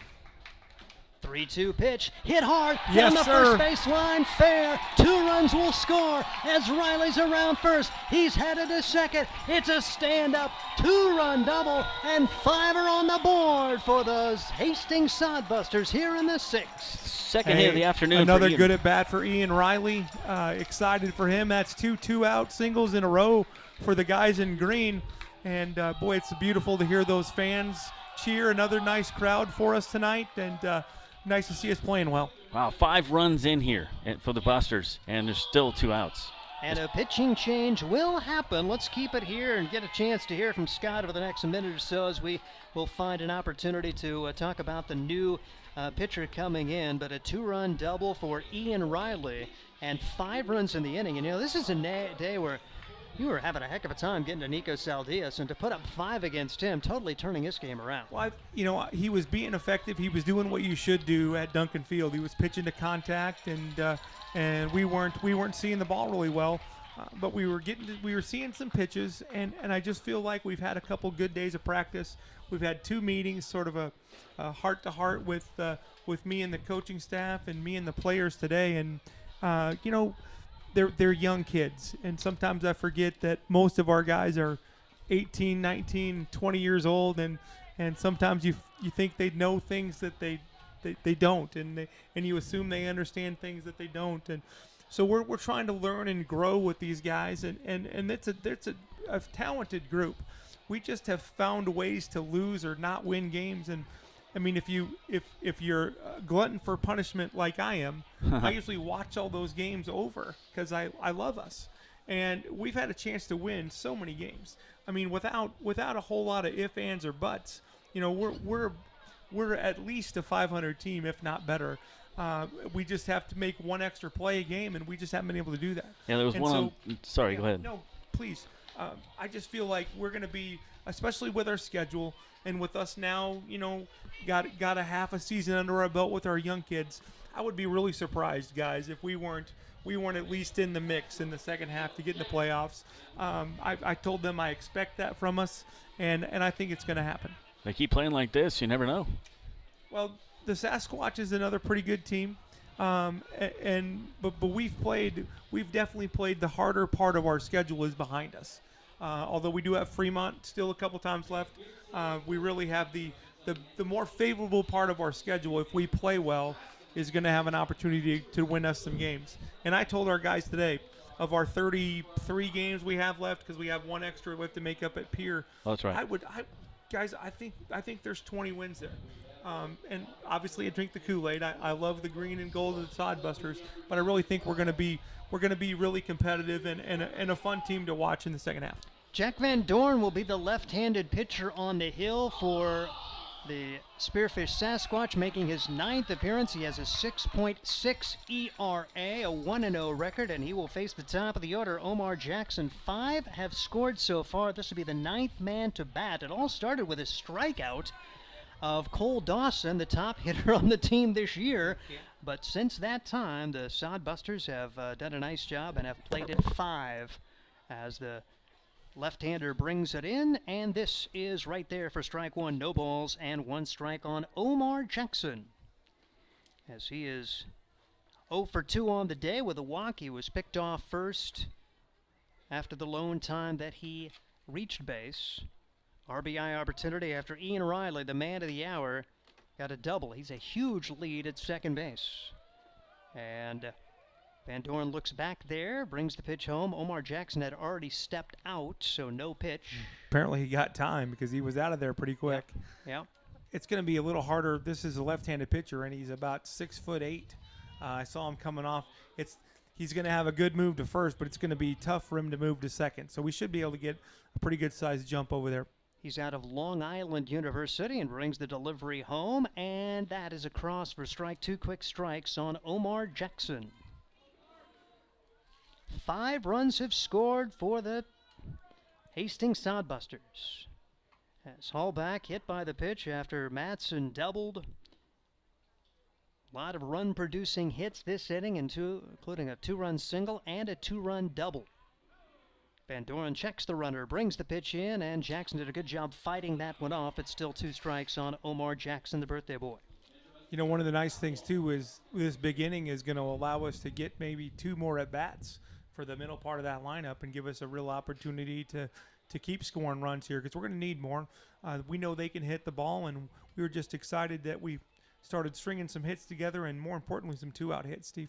3-2 pitch, hit hard, yes, down the sir. first baseline, fair. 2 runs will score as Riley's around first. He's headed to second. It's a stand-up 2-run double, and 5 are on the board for those Hastings Sodbusters here in the 6th. Second hit of the afternoon. Another good at bat for Ian Riley. Excited for him. That's 2 2-out singles in a row for the guys in green. And boy, it's beautiful to hear those fans cheer. Another nice crowd for us tonight, and nice to see us playing well. Wow, 5 runs in here for the Busters, and there's still 2 outs. And a pitching change will happen. Let's keep it here and get a chance to hear from Scott over the next minute or so as we will find an opportunity to talk about the new pitcher coming in. But a 2-run double for Ian Riley and 5 runs in the inning. And, this is a day where you were having a heck of a time getting to Nico Saldias, and to put up 5 against him, totally turning his game around. Well, he was being effective. He was doing what you should do at Duncan Field. He was pitching to contact, and we weren't seeing the ball really well, but we were seeing some pitches, and I just feel like we've had a couple good days of practice. We've had 2 meetings, sort of a heart-to-heart with me and the coaching staff and me and the players today, and They're young kids, and sometimes I forget that most of our guys are 18, 19, 20 years old, and sometimes you think they know things that they don't, and you assume they understand things that they don't, and so we're trying to learn and grow with these guys, and it's a talented group. We just have found ways to lose or not win games, and I mean, if you're a glutton for punishment like I am, I usually watch all those games over because I love us, and we've had a chance to win so many games. I mean, without a whole lot of ifs, ands, or buts, we're at least a 500 team, if not better. We just have to make one extra play a game, and we just haven't been able to do that. Yeah, there was sorry, go ahead. No, please. I just feel like we're going to be, especially with our schedule. And with us now, got a half a season under our belt with our young kids, I would be really surprised, guys, if we weren't at least in the mix in the second half to get in the playoffs. I told them I expect that from us, and I think it's going to happen. They keep playing like this, you never know. Well, the Sasquatch is another pretty good team. But we've definitely played the harder part of our schedule is behind us. Although we do have Fremont still a couple times left, we really have the more favorable part of our schedule. If we play well, is going to have an opportunity to win us some games. And I told our guys today, of our 33 games we have left, because we have one extra left to make up at Pier. Oh, that's right. I think there's 20 wins there. And obviously, I drink the Kool-Aid. I love the green and gold of the Sodbusters, but I really think we're going to be really competitive and a fun team to watch in the second half. Jack Van Dorn will be the left-handed pitcher on the hill for the Spearfish Sasquatch, making his 9th appearance. He has a 6.6 ERA, a 1-0 record, and he will face the top of the order, Omar Jackson. 5 have scored so far. This will be the 9th man to bat. It all started with a strikeout of Cole Dawson, the top hitter on the team this year. But since that time, the Sodbusters have done a nice job and have played at 5 as the left-hander brings it in, and this is right there for strike one. No balls and 1 strike on Omar Jackson, as he is 0 for 2 on the day with a walk. He was picked off first after the lone time that he reached base. RBI opportunity after Ian Riley, the man of the hour, got a double. He's a huge lead at second base. And Van Dorn looks back there, brings the pitch home. Omar Jackson had already stepped out, so no pitch. Apparently he got time because he was out of there pretty quick. Yeah. It's going to be a little harder. This is a left-handed pitcher, and he's about 6'8". I saw him coming off. He's going to have a good move to first, but it's going to be tough for him to move to second. So we should be able to get a pretty good-sized jump over there. He's out of Long Island University and brings the delivery home, and that is a cross for strike 2. Quick strikes on Omar Jackson. 5 runs have scored for the Hastings Sodbusters. As Hallback hit by the pitch after Matson doubled. A lot of run-producing hits this inning, including a 2-run single and a 2-run double. Van Dorn checks the runner, brings the pitch in, and Jackson did a good job fighting that one off. It's still 2 strikes on Omar Jackson, the birthday boy. You know, one of the nice things, too, is this big inning is going to allow us to get maybe 2 more at-bats for the middle part of that lineup and give us a real opportunity to keep scoring runs here, because we're going to need more. We know they can hit the ball, and we were just excited that we started stringing some hits together, and more importantly, some 2-out hits, Steve.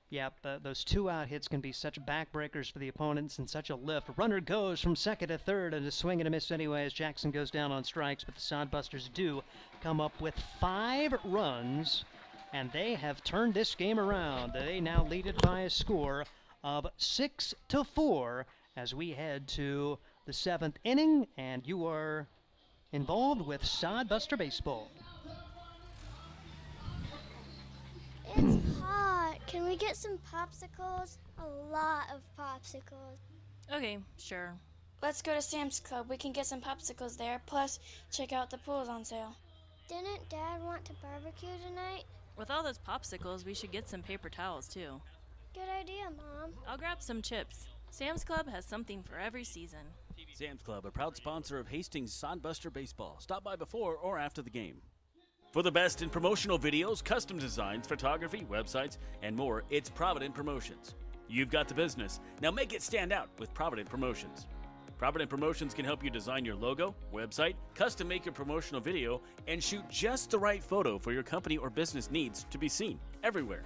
Yep, those 2-out hits can be such backbreakers for the opponents and such a lift. Runner goes from second to third, and a swing and a miss anyway as Jackson goes down on strikes, but the Sodbusters do come up with 5 runs, and they have turned this game around. They now lead it by a score of 6-4 as we head to the 7th inning, and you are involved with Sodbuster Baseball. It's hot. Can we get some popsicles? A lot of popsicles. Okay, sure. Let's go to Sam's Club. We can get some popsicles there. Plus, check out the pools on sale. Didn't Dad want to barbecue tonight? With all those popsicles, we should get some paper towels, too. Good idea, Mom. I'll grab some chips. Sam's Club has something for every season. Sam's Club, a proud sponsor of Hastings Sodbuster Baseball. Stop by before or after the game. For the best in promotional videos, custom designs, photography, websites, and more, it's Provident Promotions. You've got the business. Now make it stand out with Provident Promotions. Provident Promotions can help you design your logo, website, custom make your promotional video, and shoot just the right photo for your company or business needs to be seen everywhere.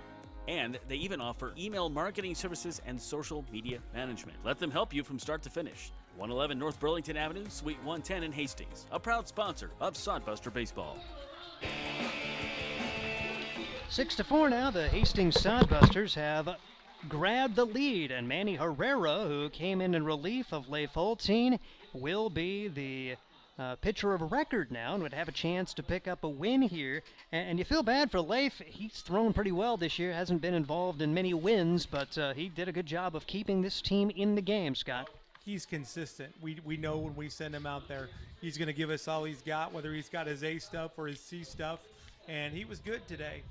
And they even offer email marketing services and social media management. Let them help you from start to finish. 111 North Burlington Avenue, Suite 110 in Hastings. A proud sponsor of Sodbuster Baseball. 6-4 now. The Hastings Sodbusters have grabbed the lead, and Manny Herrera, who came in relief of Leif Holtein, will be the pitcher of record now and would have a chance to pick up a win here. And you feel bad for Leif. He's thrown pretty well this year, hasn't been involved in many wins, but he did a good job of keeping this team in the game, Scott. He's consistent. We know when we send him out there, he's going to give us all he's got, whether he's got his A stuff or his C stuff, and he was good today.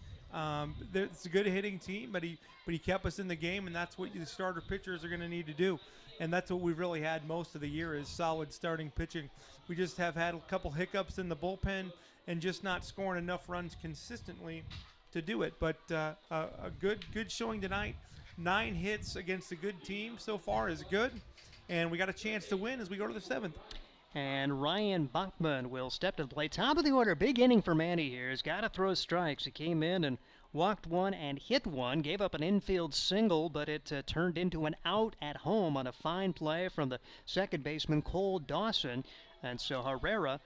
It's a good hitting team, but he kept us in the game, and that's what the starter pitchers are going to need to do. And that's what we've really had most of the year is solid starting pitching. We just have had a couple hiccups in the bullpen and just not scoring enough runs consistently to do it. But a good showing tonight. 9 hits against a good team so far is good, and we got a chance to win as we go to the 7th. And Ryan Bachman will step to the plate. Top of the order, big inning for Manny here. He's got to throw strikes. He came in and walked one and hit one, gave up an infield single, but it turned into an out at home on a fine play from the second baseman, Cole Dawson. And so Herrera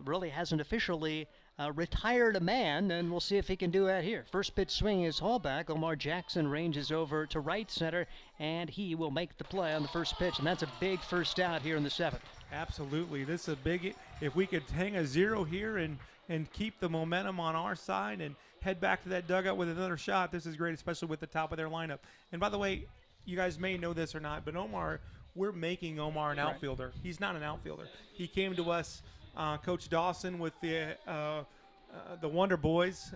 really hasn't officially retired a man, and we'll see if he can do that here. First pitch swing is haul back. Omar Jackson ranges over to right center, and he will make the play on the first pitch, and that's a big first out here in the 7th. Absolutely. This is a big, if we could hang a 0 here and keep the momentum on our side and head back to that dugout with another shot, this is great, especially with the top of their lineup. And by the way, you guys may know this or not, but Omar, we're making Omar an outfielder. He's not an outfielder. He came to us, Coach Dawson with the Wonder Boys,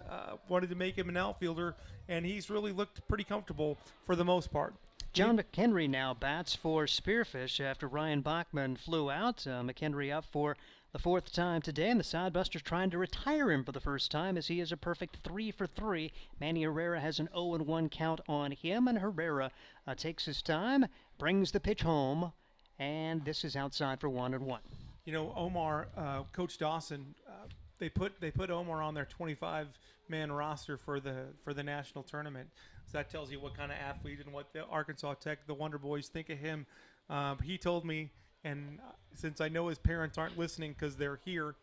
wanted to make him an outfielder, and he's really looked pretty comfortable for the most part. John McHenry now bats for Spearfish after Ryan Bachman flew out. McHenry up for the 4th time today, and the Sodbusters trying to retire him for the first time as he is a perfect 3 for 3. Manny Herrera has an 0-1 count on him, and Herrera takes his time, brings the pitch home, and this is outside for 1-1. You know, Omar, Coach Dawson, they put Omar on their 25-man roster for the national tournament. So that tells you what kind of athlete and what the Arkansas Tech, the Wonder Boys, think of him. He told me, and since I know his parents aren't listening because they're here.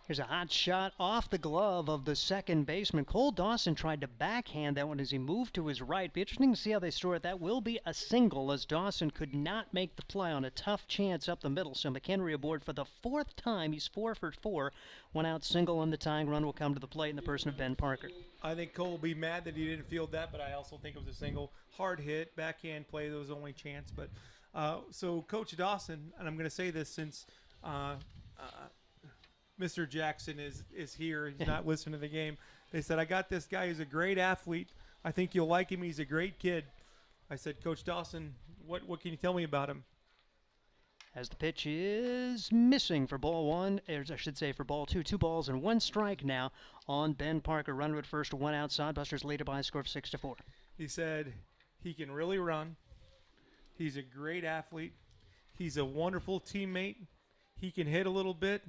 Here's a hot shot off the glove of the second baseman. Cole Dawson tried to backhand that one as he moved to his right. Be interesting to see how they score it. That will be a single as Dawson could not make the play on a tough chance up the middle. So McHenry aboard for the 4th time. He's 4 for 4. 1 out single, and the tying run will come to the plate in the person of Ben Parker. I think Cole will be mad that he didn't field that, but I also think it was a single. Hard hit, backhand play, that was the only chance. But so Coach Dawson, and I'm going to say this since Mr. Jackson is here. He's not listening to the game. They said, I got this guy. He's a great athlete. I think you'll like him. He's a great kid. I said, Coach Dawson, what can you tell me about him? As the pitch is missing for ball 1, or I should say for ball 2. 2 balls and 1 strike now on Ben Parker. Runner at first, 1 out. Sodbusters lead it by a score of 6-4. He said he can really run. He's a great athlete. He's a wonderful teammate. He can hit a little bit,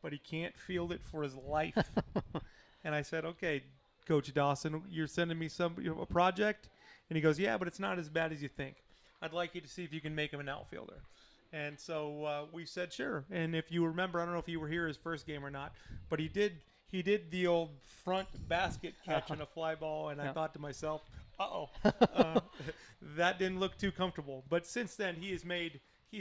but he can't field it for his life. And I said, okay, Coach Dawson, you're sending me a project? And he goes, yeah, but it's not as bad as you think. I'd like you to see if you can make him an outfielder. And so we said, sure. And if you remember, I don't know if you were here his first game or not, but he did the old front basket catch on a fly ball, and I thought to myself, that didn't look too comfortable. But since then, he's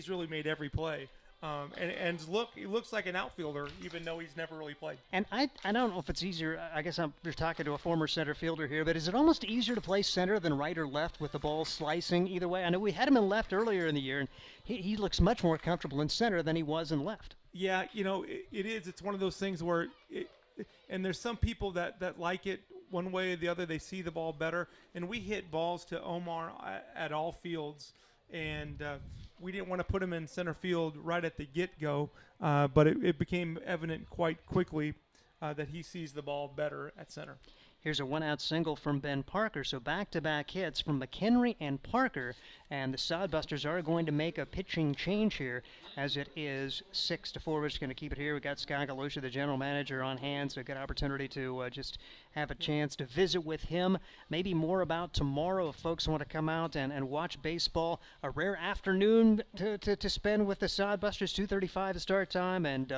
really made every play. And look, he looks like an outfielder, even though he's never really played. And I don't know if it's easier. I guess I'm just talking to a former center fielder here, but is it almost easier to play center than right or left with the ball slicing either way? I know we had him in left earlier in the year, and he looks much more comfortable in center than he was in left. Yeah, you know, it is. It's one of those things where, and there's some people that like it one way or the other. They see the ball better. And we hit balls to Omar at all fields, and we didn't want to put him in center field right at the get-go, but it became evident quite quickly that he sees the ball better at center. Here's a 1-out single from Ben Parker, so back-to-back hits from McHenry and Parker, and the Sodbusters are going to make a pitching change here as it is 6-4. We're just going to keep it here. We got Sky Galusha, the general manager, on hand, so a good opportunity to just have a chance to visit with him. Maybe more about tomorrow if folks want to come out and watch baseball. A rare afternoon to spend with the Sodbusters, 2:35 the start time, and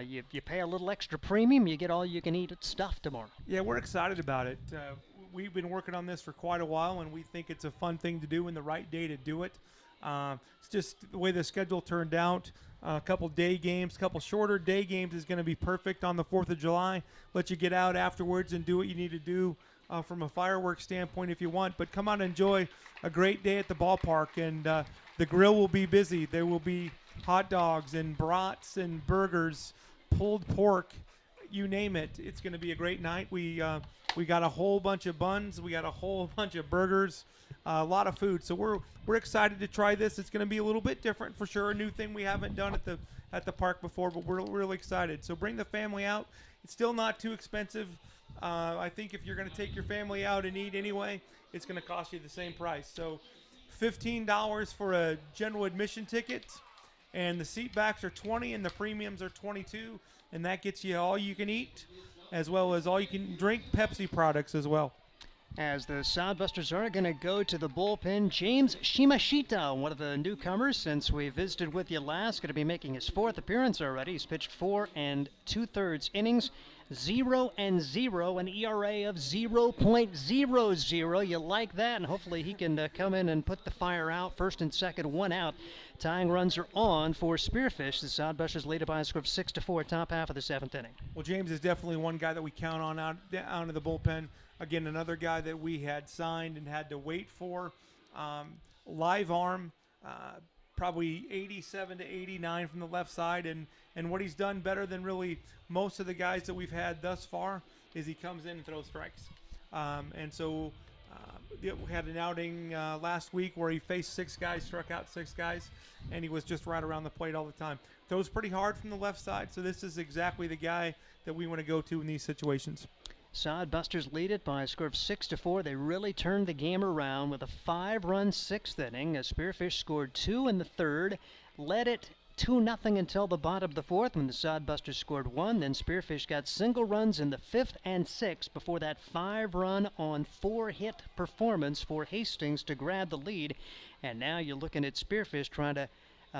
you pay a little extra premium, you get all you can eat stuff tomorrow. Yeah, we're excited about it. We've been working on this for quite a while, and we think it's a fun thing to do and the right day to do it. It's just the way the schedule turned out. A couple day games, couple shorter day games is going to be perfect on the 4th of July. Let you get out afterwards and do what you need to do from a fireworks standpoint if you want. But come out and enjoy a great day at the ballpark, and the grill will be busy. There will be hot dogs and brats and burgers, pulled pork, you name it. It's going to be a great night. We got a whole bunch of buns. We got a whole bunch of burgers, a lot of food. So we're excited to try this. It's going to be a little bit different for sure, a new thing we haven't done at the park before, but we're really excited. So bring the family out. It's still not too expensive. I think if you're going to take your family out and eat anyway, it's going to cost you the same price. So $15 for a general admission ticket, and the seat backs are $20 and the premiums are $22, and that gets you all you can eat as well as all you can drink Pepsi products as well. As the Sodbusters are going to go to the bullpen, James Shimashita, one of the newcomers since we visited with you last, going to be making his 4th appearance already. He's pitched 4 2/3 innings, 0-0, an ERA of 0.00. You like that, and hopefully he can come in and put the fire out. First and second, 1 out. Tying runs are on for Spearfish. The Sodbusters lead it by a score of 6-4, top half of the 7th inning. Well, James is definitely one guy that we count on out of the bullpen. Again, another guy that we had signed and had to wait for. Live arm, probably 87 to 89 from the left side. And what he's done better than really most of the guys that we've had thus far is he comes in and throws strikes. And so we had an outing last week where he faced 6 guys, struck out 6 guys, and he was just right around the plate all the time. Throws pretty hard from the left side, so this is exactly the guy that we want to go to in these situations. Sodbusters lead it by a score of 6-4. They really turned the game around with a 5-run 6th inning. Spearfish scored 2 in the 3rd, led it 2-0 until the bottom of the 4th when the Sodbusters scored 1. Then Spearfish got single runs in the 5th and 6th before that 5-run on 4-hit performance for Hastings to grab the lead. And now you're looking at Spearfish trying to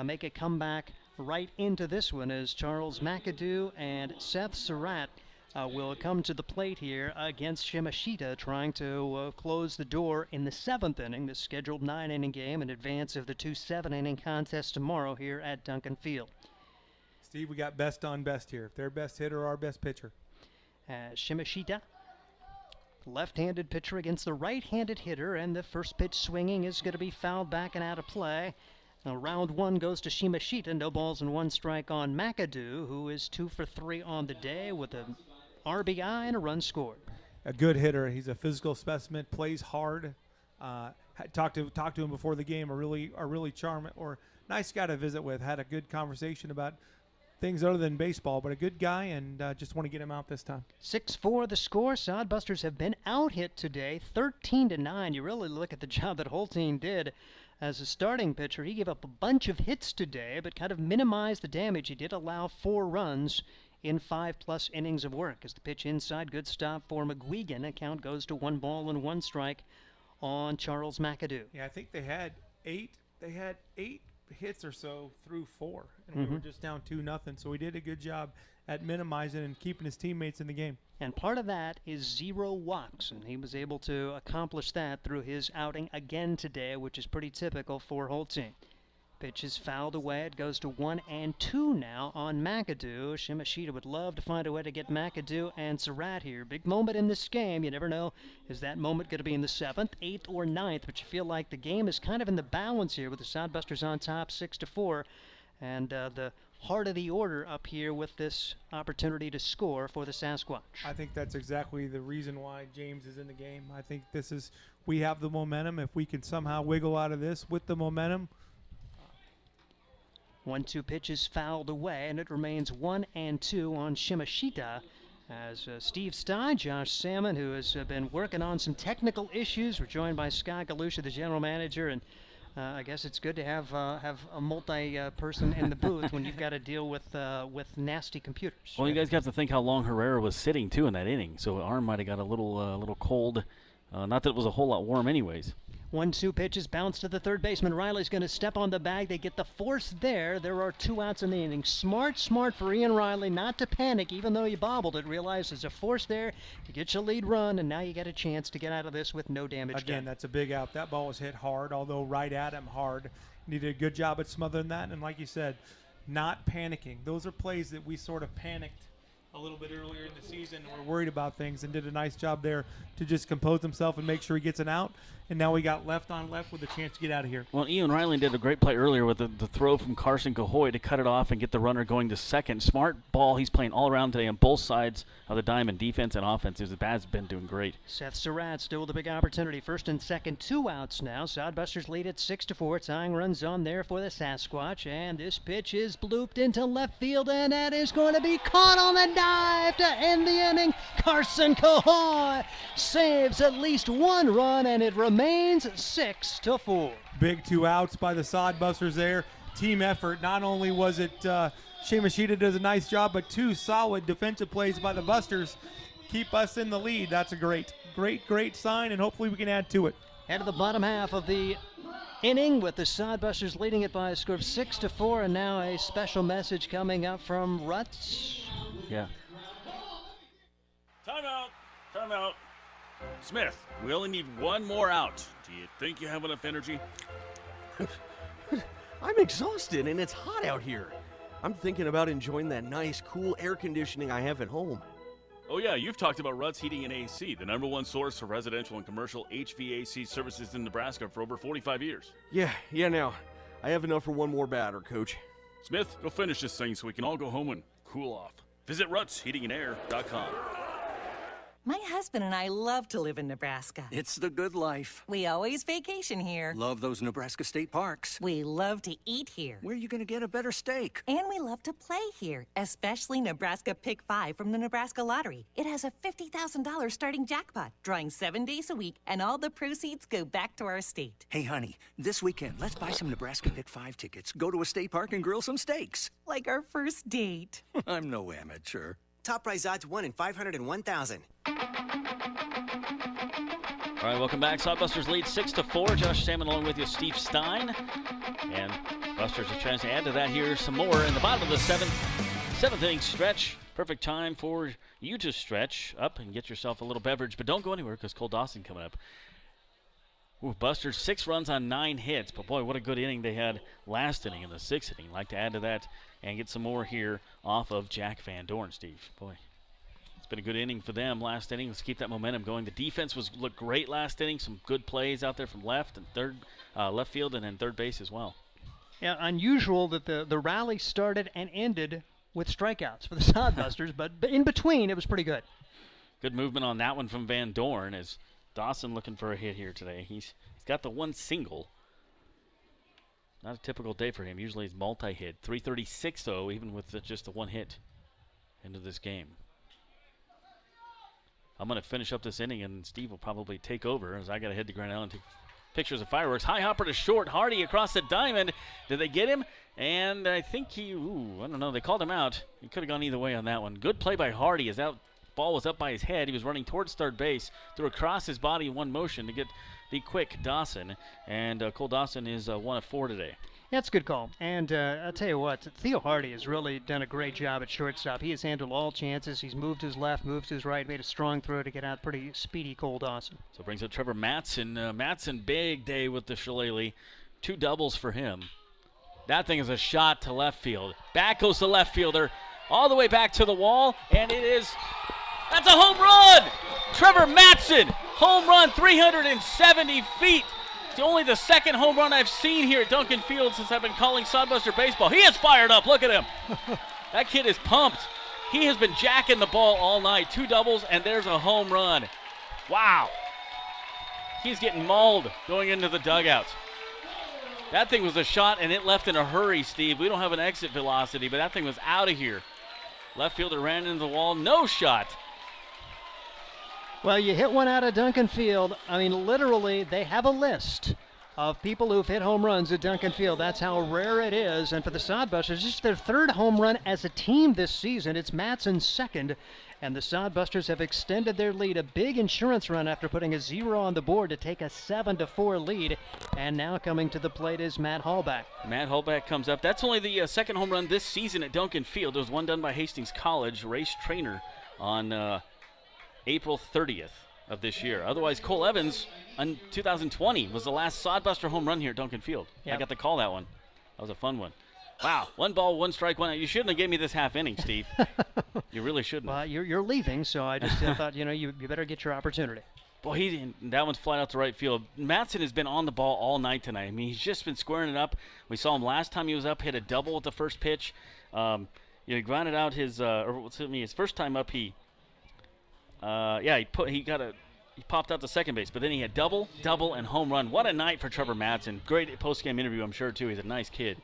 make a comeback right into this one as Charles McAdoo and Seth Surratt will come to the plate here against Shimashita, trying to close the door in the 7th inning, the scheduled 9-inning game in advance of the 2 7-inning contests tomorrow here at Duncan Field. Steve, we got best on best here. Their best hitter, our best pitcher. Shimashita, left-handed pitcher against the right-handed hitter, and the first pitch swinging is going to be fouled back and out of play. Now, round 1 goes to Shimashita. No balls and 1 strike on McAdoo, who is 2 for 3 on the day with a RBI and a run scored. A good hitter. He's a physical specimen. Plays hard. Talked to him before the game. A really charming or nice guy to visit with. Had a good conversation about things other than baseball, but a good guy, and just want to get him out this time. 6-4 the score. Sodbusters have been out hit today, 13-9. You really look at the job that Holtein did as a starting pitcher. He gave up a bunch of hits today, but kind of minimized the damage. He did allow 4 runs in 5+ innings of work. As the pitch inside, good stop for McGuigan. Account goes to 1 ball and 1 strike on Charles McAdoo. Yeah, I think they had 8 hits or so through 4, and we were just down 2-0. So he did a good job at minimizing and keeping his teammates in the game. And part of that is 0 walks, and he was able to accomplish that through his outing again today, which is pretty typical for Holtein. Pitch is fouled away. It goes to 1-2 now on McAdoo. Shimashita would love to find a way to get McAdoo and Surratt here. Big moment in this game. You never know, is that moment going to be in the 7th, 8th, or 9th? But you feel like the game is kind of in the balance here with the Sodbusters on top 6-4. And the heart of the order up here with this opportunity to score for the Sasquatch. I think that's exactly the reason why James is in the game. I think we have the momentum. If we can somehow wiggle out of this with the momentum. 1-2 pitch is fouled away, and it remains 1-2 on Shimashita. As Steve Stein, Josh Salmon, who has been working on some technical issues. We're joined by Scott Galusha, the general manager, and I guess it's good to have a multi-person in the booth when you've got to deal with nasty computers. Well, you guys have to think how long Herrera was sitting too in that inning, so arm might have got a little cold. Not that it was a whole lot warm, anyways. 1-2 pitches, bounce to the third baseman. Riley's going to step on the bag. They get the force there. There are 2 outs in the inning. Smart for Ian Riley not to panic, even though you bobbled it. Realize there's a force there to get your lead run, and now you get a chance to get out of this with no damage Again, done. That's a big out. That ball was hit hard, although right at him hard. He did a good job at smothering that, and like you said, not panicking. Those are plays that we sort of panicked a little bit earlier in the season and were worried about things, and did a nice job there to just compose himself and make sure he gets an out. And now we got left on left with a chance to get out of here. Well, Ian Riley did a great play earlier with the throw from Carson Cahoy to cut it off and get the runner going to second. Smart ball. He's playing all around today on both sides of the diamond, defense and offense. His bat's been doing great. Seth Surratt still with a big opportunity. First and second, 2 outs now. Sodbusters lead at 6-4. Tying runs on there for the Sasquatch. And this pitch is blooped into left field, and that is going to be caught on the dive to end the inning. Carson Cahoy saves at least one run, and it remains 6-4. Big 2 outs by the Sodbusters there. Team effort. Not only was it Shimashita does a nice job, but 2 solid defensive plays by the Busters keep us in the lead. That's a great sign, and hopefully we can add to it. Head to the bottom half of the inning with the Sodbusters leading it by a score of 6-4, and now a special message coming up from Rutz. Yeah. Time out. Smith, we only need one more out. Do you think you have enough energy? I'm exhausted and it's hot out here. I'm thinking about enjoying that nice, cool air conditioning I have at home. Oh yeah, you've talked about Ruts Heating and AC, the #1 source for residential and commercial HVAC services in Nebraska for over 45 years. Yeah, now. I have enough for one more batter, Coach. Smith, go finish this thing so we can all go home and cool off. Visit rutsheatingandair.com. My husband and I love to live in Nebraska. It's the good life. We always vacation here. Love those Nebraska state parks. We love to eat here. Where are you going to get a better steak? And we love to play here, especially Nebraska Pick 5 from the Nebraska Lottery. It has a $50,000 starting jackpot, drawing 7 days a week, and all the proceeds go back to our state. Hey, honey, this weekend, let's buy some Nebraska Pick 5 tickets, go to a state park, and grill some steaks. Like our first date. I'm no amateur. Top prize odds 1 in 501,000. All right, welcome back. Sodbusters lead 6-4. Josh Salmon along with you, Steve Stein. And Busters a chance to add to that here some more in the bottom of the seventh inning stretch. Perfect time for you to stretch up and get yourself a little beverage. But don't go anywhere because Cole Dawson coming up. Ooh, Busters 6 runs on 9 hits. But boy, what a good inning they had last inning in the 6th inning. Like to add to that and get some more here off of Jack Van Dorn, Steve. Boy, it's been a good inning for them last inning. Let's keep that momentum going. The defense looked great last inning. Some good plays out there from left field and then third base as well. Yeah, unusual that the rally started and ended with strikeouts for the Sodbusters, but in between it was pretty good. Good movement on that one from Van Dorn as Dawson looking for a hit here today. He's got the one single. Not a typical day for him. Usually he's multi-hit. 336 though, even with just the one hit into this game. I'm going to finish up this inning, and Steve will probably take over as I got to head to Grand Island and take pictures of fireworks. High hopper to short. Hardy across the diamond. Did they get him? And I think I don't know. They called him out. He could have gone either way on that one. Good play by Hardy as that ball was up by his head. He was running towards third base, threw across his body in one motion to get the quick Dawson. And Cole Dawson is 1 of 4 today. That's a good call. And I'll tell you what, Theo Hardy has really done a great job at shortstop. He has handled all chances. He's moved his left, moved his right, made a strong throw to get out pretty speedy Cole Dawson. So brings up Trevor Matson. Matson, big day with the Shillelagh. 2 doubles for him. That thing is a shot to left field. Back goes the left fielder, all the way back to the wall, and that's a home run! Trevor Matson, home run, 370 feet. It's only the second home run I've seen here at Duncan Field since I've been calling Sodbuster baseball. He is fired up. Look at him. That kid is pumped. He has been jacking the ball all night. 2 doubles, and there's a home run. Wow. He's getting mauled going into the dugout. That thing was a shot, and it left in a hurry, Steve. We don't have an exit velocity, but that thing was out of here. Left fielder ran into the wall. No shot. Well, you hit one out of Duncan Field. I mean, literally, they have a list of people who've hit home runs at Duncan Field. That's how rare it is. And for the Sodbusters, it's their 3rd home run as a team this season. It's Matson's 2nd. And the Sodbusters have extended their lead. A big insurance run after putting a 0 on the board to take a 7-4 lead. And now coming to the plate is Matt Hallback. Matt Hallback comes up. That's only the 2nd home run this season at Duncan Field. There was one done by Hastings College, race trainer, on April 30th of this year. Otherwise, Cole Evans in 2020 was the last Sodbuster home run here at Duncan Field. Yep. I got to call that one. That was a fun one. Wow, 1 ball, 1 strike, 1 out. You shouldn't have gave me this half inning, Steve. You really shouldn't. Well, you're leaving, so I just thought, you better get your opportunity. Boy, that one's flat out to right field. Matson has been on the ball all night tonight. I mean, he's just been squaring it up. We saw him last time he was up, hit a double with the first pitch. He grounded out his first time up. He popped out to second base, but then he had double, and home run. What a night for Trevor Matson. Great post-game interview, I'm sure, too. He's a nice kid.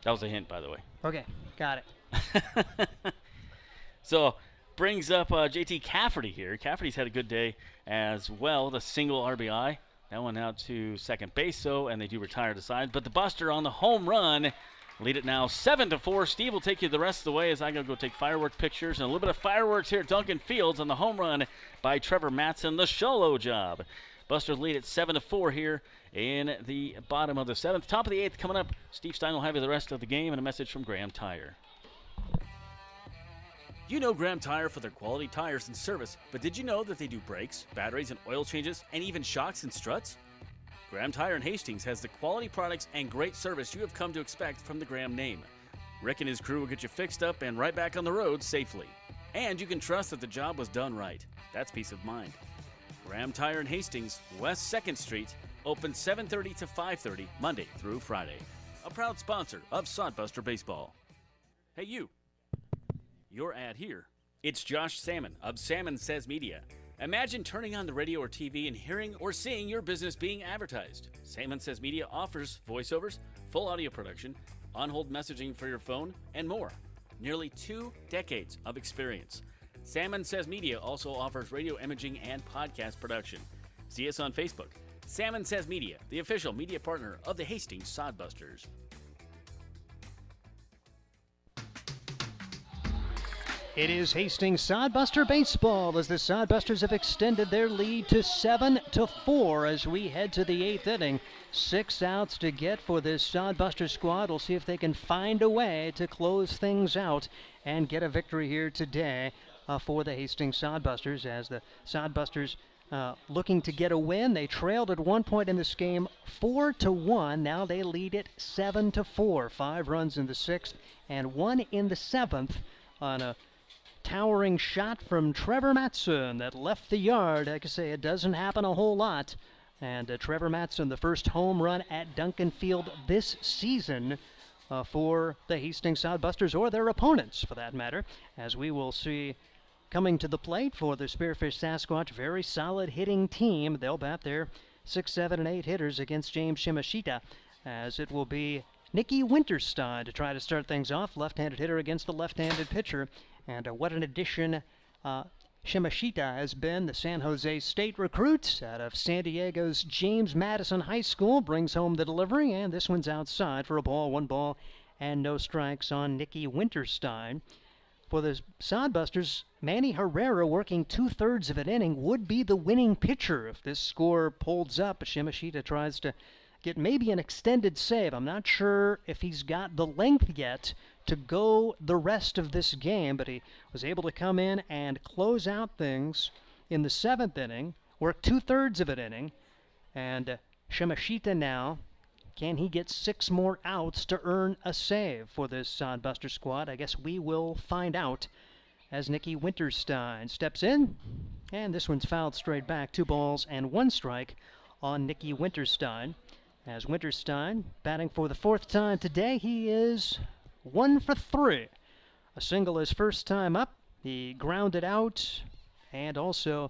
That was a hint, by the way. Okay, got it. So brings up JT Cafferty here. Cafferty's had a good day as well. The single RBI. That one out to second base, and they do retire to side. But the Buster on the home run. Lead it now 7-4. Steve will take you the rest of the way as I go take firework pictures. And a little bit of fireworks here at Duncan Fields on the home run by Trevor Matson, the solo job. Busters lead at 7-4 here in the bottom of the 7th. Top of the 8th coming up. Steve Stein will have you the rest of the game and a message from Graham Tire. You know Graham Tire for their quality tires and service, but did you know that they do brakes, batteries, and oil changes, and even shocks and struts? Graham Tire in Hastings has the quality products and great service you have come to expect from the Graham name. Rick and his crew will get you fixed up and right back on the road safely. And you can trust that the job was done right. That's peace of mind. Graham Tire in Hastings, West 2nd Street, open 7:30 to 5:30, Monday through Friday. A proud sponsor of Sodbuster Baseball. Hey you, your ad here. It's Josh Salmon of Salmon Says Media. Imagine turning on the radio or TV and hearing or seeing your business being advertised. Salmon Says Media offers voiceovers, full audio production, on-hold messaging for your phone, and more. Nearly 2 decades of experience. Salmon Says Media also offers radio imaging and podcast production. See us on Facebook. Salmon Says Media, the official media partner of the Hastings Sodbusters. It is Hastings Sodbuster Baseball as the Sodbusters have extended their lead to 7-4 as we head to the 8th inning. 6 outs to get for this Sodbuster squad. We'll see if they can find a way to close things out and get a victory here today for the Hastings Sodbusters as the Sodbusters looking to get a win. They trailed at one point in this game 4-1. Now they lead it 7-4. 5 runs in the 6th and 1 in the 7th on a towering shot from Trevor Matson that left the yard. Like I say, it doesn't happen a whole lot. And Trevor Matson, the first home run at Duncan Field this season for the Hastings Sodbusters, or their opponents for that matter, as we will see coming to the plate for the Spearfish Sasquatch. Very solid hitting team. They'll bat their 6, 7, and 8 hitters against James Shimashita, as it will be Nicky Winterstein to try to start things off. Left-handed hitter against the left-handed pitcher. And what an addition Shimashita has been. The San Jose State recruit out of San Diego's James Madison High School brings home the delivery, and this one's outside for a ball. 1 ball and no strikes on Nicky Winterstein. For the Sodbusters, Manny Herrera, working 2/3 of an inning, would be the winning pitcher if this score holds up. Shimashita tries to get maybe an extended save. I'm not sure if he's got the length yet to go the rest of this game, but he was able to come in and close out things in the 7th inning, work 2/3 of an inning, and Shimashita now, can he get 6 more outs to earn a save for this Sodbuster squad? I guess we will find out as Nicky Winterstein steps in, and this one's fouled straight back. 2 balls and 1 strike on Nicky Winterstein. As Winterstein, batting for the 4th time today, he is 1 for 3. A single his first time up. He grounded out and also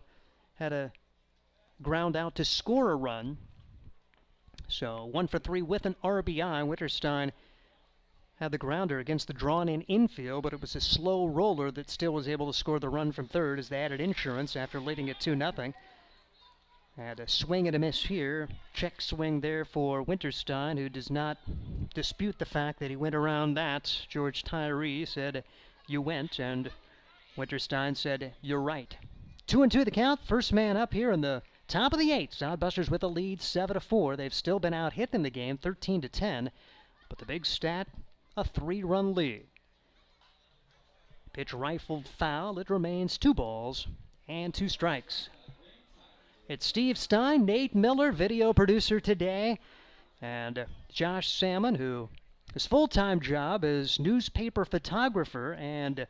had a ground out to score a run. So 1 for 3 with an RBI. Winterstein had the grounder against the drawn-in infield, but it was a slow roller that still was able to score the run from third as they added insurance after leading it 2-0. Had a swing and a miss here. Check swing there for Winterstein, who does not dispute the fact that he went around that. George Tyree said, "You went," and Winterstein said, "You're right." 2-2 the count. First man up here in the top of the 8th. Sodbusters with a lead 7-4. They've still been out hit in the game 13-10, but the big stat, a 3-run lead. Pitch rifled foul. It remains 2 balls and 2 strikes. It's Steve Stein, Nate Miller, video producer today, and Josh Salmon, who his full-time job is newspaper photographer, and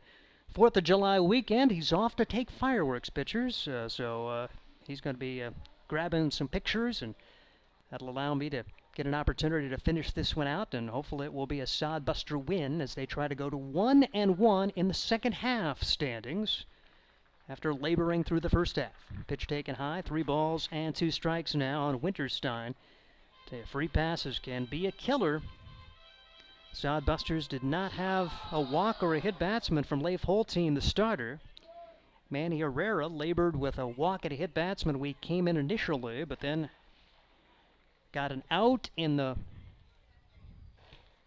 4th of July weekend, he's off to take fireworks pictures, so he's going to be grabbing some pictures, and that'll allow me to get an opportunity to finish this one out, and hopefully it will be a Sodbuster win as they try to go to 1-1 in the second half standings after laboring through the first half. Pitch taken high, 3 balls and 2 strikes now on Winterstein. Free passes can be a killer Sodbusters did not have a walk or a hit batsman from Leif Holtein, the starter. Manny Herrera labored with a walk and a hit batsman when he came in initially, but then got an out in the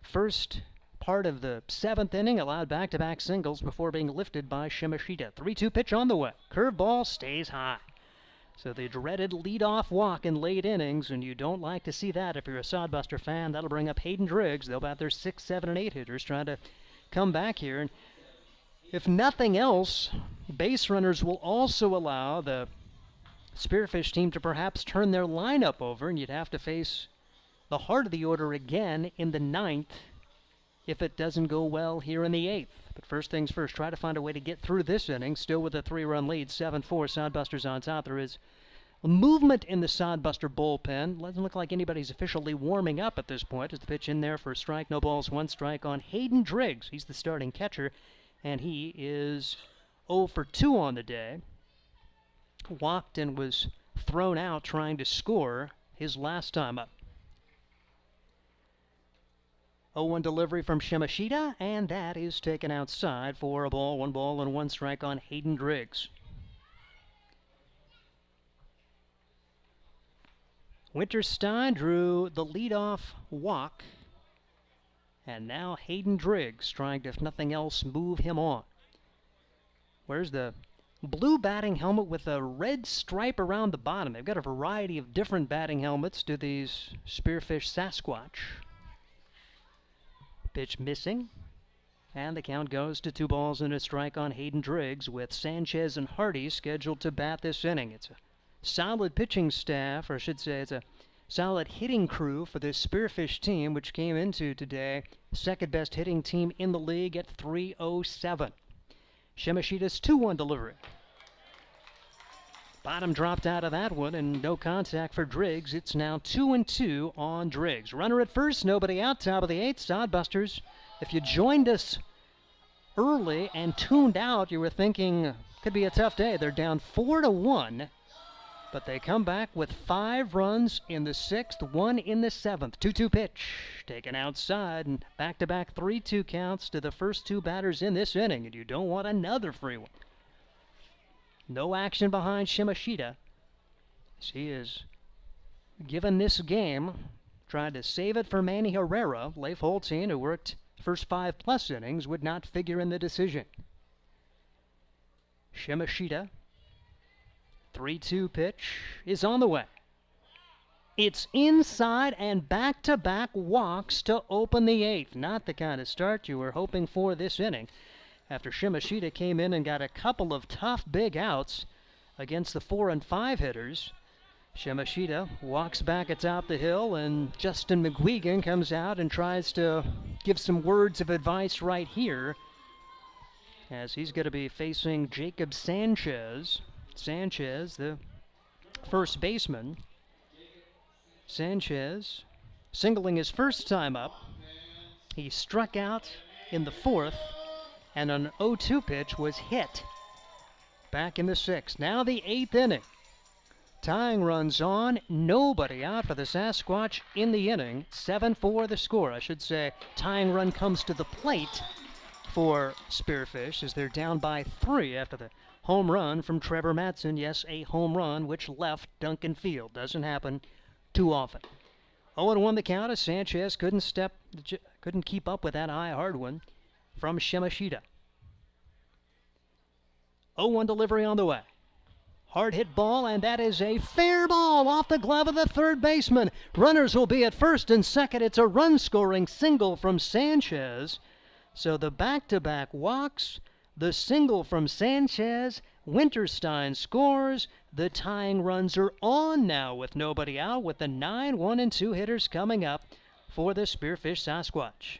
first part of the 7th inning, allowed back-to-back singles before being lifted by Shimashita. 3-2 pitch on the way. Curveball stays high. So the dreaded leadoff walk in late innings, and you don't like to see that if you're a Sodbuster fan. That'll bring up Hayden Driggs. They'll bat their 6, 7, and 8 hitters trying to come back here. And if nothing else, base runners will also allow the Spearfish team to perhaps turn their lineup over, and you'd have to face the heart of the order again in the 9th if it doesn't go well here in the 8th. But first things first, try to find a way to get through this inning, still with a 3-run lead, 7-4, Sodbusters on top. There is movement in the Sodbuster bullpen. Doesn't look like anybody's officially warming up at this point. As the pitch in there for a strike, no balls, 1 strike on Hayden Driggs. He's the starting catcher, and he is 0 for 2 on the day. Walked and was thrown out trying to score his last time up. 0-1 delivery from Shimashita, and that is taken outside for a ball, 1 ball and 1 strike on Hayden Driggs. Winterstein drew the leadoff walk, and now Hayden Driggs trying to, if nothing else, move him on. Where's the blue batting helmet with a red stripe around the bottom? They've got a variety of different batting helmets to these Spearfish Sasquatch. Pitch missing, and the count goes to 2 balls and a strike on Hayden Driggs, with Sanchez and Hardy scheduled to bat this inning. It's a solid pitching staff, or I should say it's a solid hitting crew for this Spearfish team, which came into today second best hitting team in the league at .307. Shimashita's 2-1 delivery. Bottom dropped out of that one, and no contact for Driggs. It's now 2-2 on Driggs. Runner at first, nobody out, top of the 8th. Sodbusters, if you joined us early and tuned out, you were thinking could be a tough day. They're down 4-1, but they come back with 5 runs in the 6th, 1 in the 7th. 2-2 pitch, taken outside, and back-to-back 3-2 counts to the first 2 batters in this inning, and you don't want another free one. No action behind Shimashita. She is given this game, trying to save it for Manny Herrera. Leif Holtein, who worked first 5+ innings, would not figure in the decision. Shimashita, 3-2 pitch is on the way. It's inside and back-to-back walks to open the 8th. Not the kind of start you were hoping for this inning, after Shimashita came in and got a couple of tough big outs against the 4 and 5 hitters. Shimashita walks back atop the hill, and Justin McGuigan comes out and tries to give some words of advice right here, as he's going to be facing Jacob Sanchez. Sanchez, the first baseman. Sanchez singling his first time up. He struck out in the 4th, and an 0-2 pitch was hit back in the 6th. Now the 8th inning. Tying runs on, nobody out for the Sasquatch in the inning. 7-4 the score. I should say tying run comes to the plate for Spearfish as they're down by 3 after the home run from Trevor Mattson. Yes, a home run which left Duncan Field. Doesn't happen too often. 0-1 the count as Sanchez couldn't keep up with that high hard one from Shimashita. 0-1 delivery on the way. Hard hit ball, and that is a fair ball off the glove of the third baseman. Runners will be at first and second. It's a run-scoring single from Sanchez. So the back-to-back walks, the single from Sanchez, Winterstein scores. The tying runs are on now with nobody out, with the 9, 1, and 2 hitters coming up for the Spearfish Sasquatch.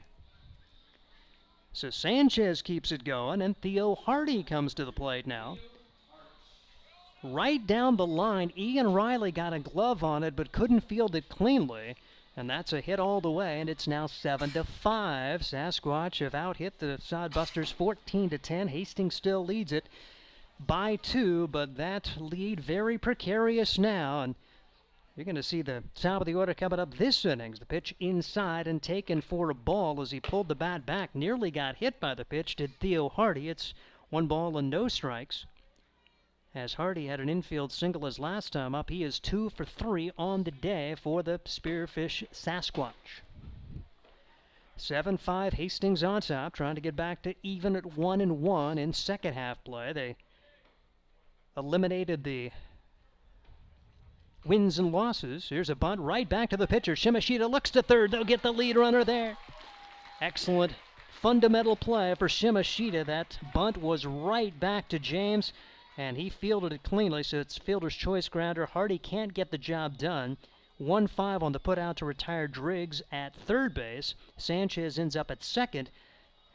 So Sanchez keeps it going, and Theo Hardy comes to the plate now. Right down the line, Ian Riley got a glove on it but couldn't field it cleanly, and that's a hit all the way, and it's now 7-5. Sasquatch have out-hit the Sodbusters 14-10. Hastings still leads it by 2, but that lead very precarious now, and You're going to see the top of the order coming up this innings. The pitch inside and taken for a ball as he pulled the bat back. Nearly got hit by the pitch, did Theo Hardy. It's 1 ball and no strikes. As Hardy had an infield single his last time up, he is 2 for 3 on the day for the Spearfish Sasquatch. 7-5 Hastings on top, trying to get back to even at 1-1 in second half play. They eliminated the wins and losses. Here's a bunt right back to the pitcher. Shimashita looks to third. They'll get the lead runner there. Excellent fundamental play for Shimashita. That bunt was right back to James, and he fielded it cleanly, so it's fielder's choice grounder. Hardy can't get the job done. 1-5 on the putout to retire Driggs at third base. Sanchez ends up at second,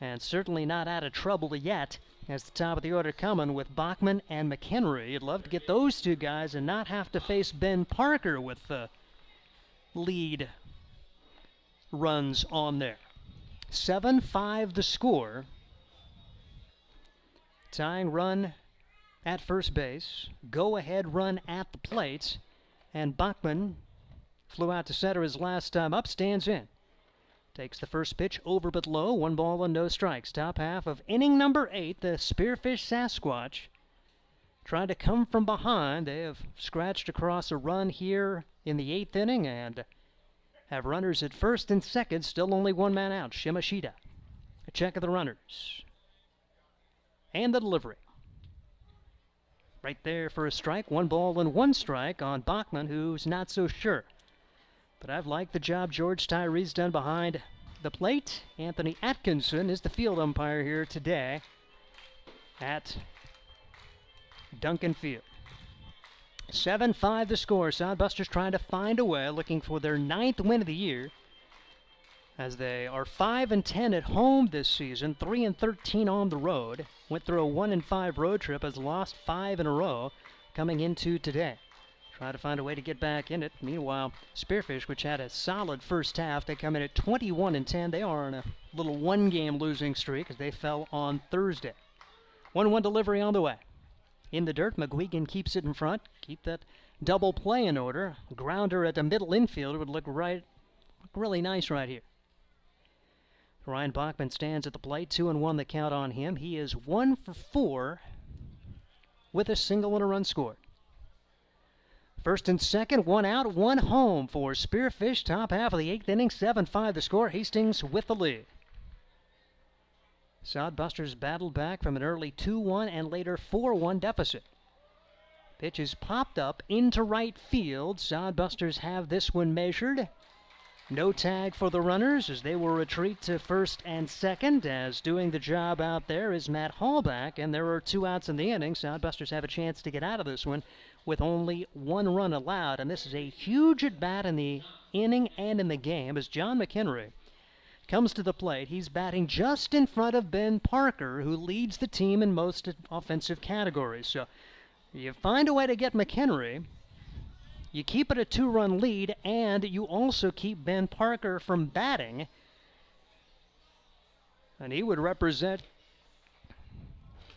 and certainly not out of trouble yet as the top of the order coming with Bachman and McHenry. You'd love to get those two guys and not have to face Ben Parker with the lead runs on there. 7-5 the score. Tying run at first base. Go-ahead run at the plate. And Bachman flew out to center his last time up, stands in. Takes the first pitch over but low, 1 ball and no strikes. Top half of inning number 8, the Spearfish Sasquatch trying to come from behind. They have scratched across a run here in the 8th inning and have runners at first and second, still only 1 man out. Shimashita. A check of the runners. And the delivery. Right there for a strike, 1 ball and 1 strike on Bachman, who's not so sure. But I've liked the job George Tyree's done behind the plate. Anthony Atkinson is the field umpire here today at Duncan Field. 7-5 the score. Sodbusters trying to find a way, looking for their 9th win of the year, as they are 5-10 at home this season, 3-13 on the road. Went through a 1-5 road trip, has lost 5 in a row coming into today. Try to find a way to get back in it. Meanwhile, Spearfish, which had a solid first half, they come in at 21-10. They are on a little 1-game losing streak as they fell on Thursday. 1-1 delivery on the way. In the dirt, McGuigan keeps it in front. Keep that double play in order. Grounder at the middle infield would look really nice right here. Ryan Bachman stands at the plate. 2-1 the count on him. He is 1 for 4 with a single and a run scored. First and second, 1 out, 1 home for Spearfish. Top half of the 8th inning, 7-5 the score. Hastings with the lead. Sodbusters battled back from an early 2-1 and later 4-1 deficit. Pitch is popped up into right field. Sodbusters have this one measured. No tag for the runners as they will retreat to first and second, as doing the job out there is Matt Hallback, and there are 2 outs in the inning. Sodbusters have a chance to get out of this one with only 1 run allowed, and this is a huge at-bat in the inning and in the game as John McHenry comes to the plate. He's batting just in front of Ben Parker, who leads the team in most offensive categories. So you find a way to get McHenry, you keep it a 2-run lead, and you also keep Ben Parker from batting, and he would represent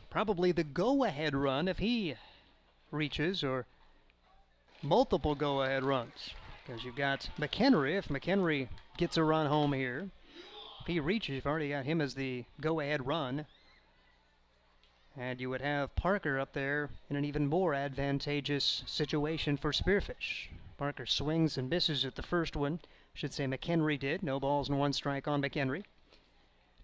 probably the go-ahead run if he reaches, or multiple go-ahead runs, because you've got McHenry. If McHenry gets a run home here, if he reaches, you've already got him as the go-ahead run, and you would have Parker up there in an even more advantageous situation for Spearfish. Parker swings and misses at the first one. Should say McHenry did. No balls and 1 strike on McHenry.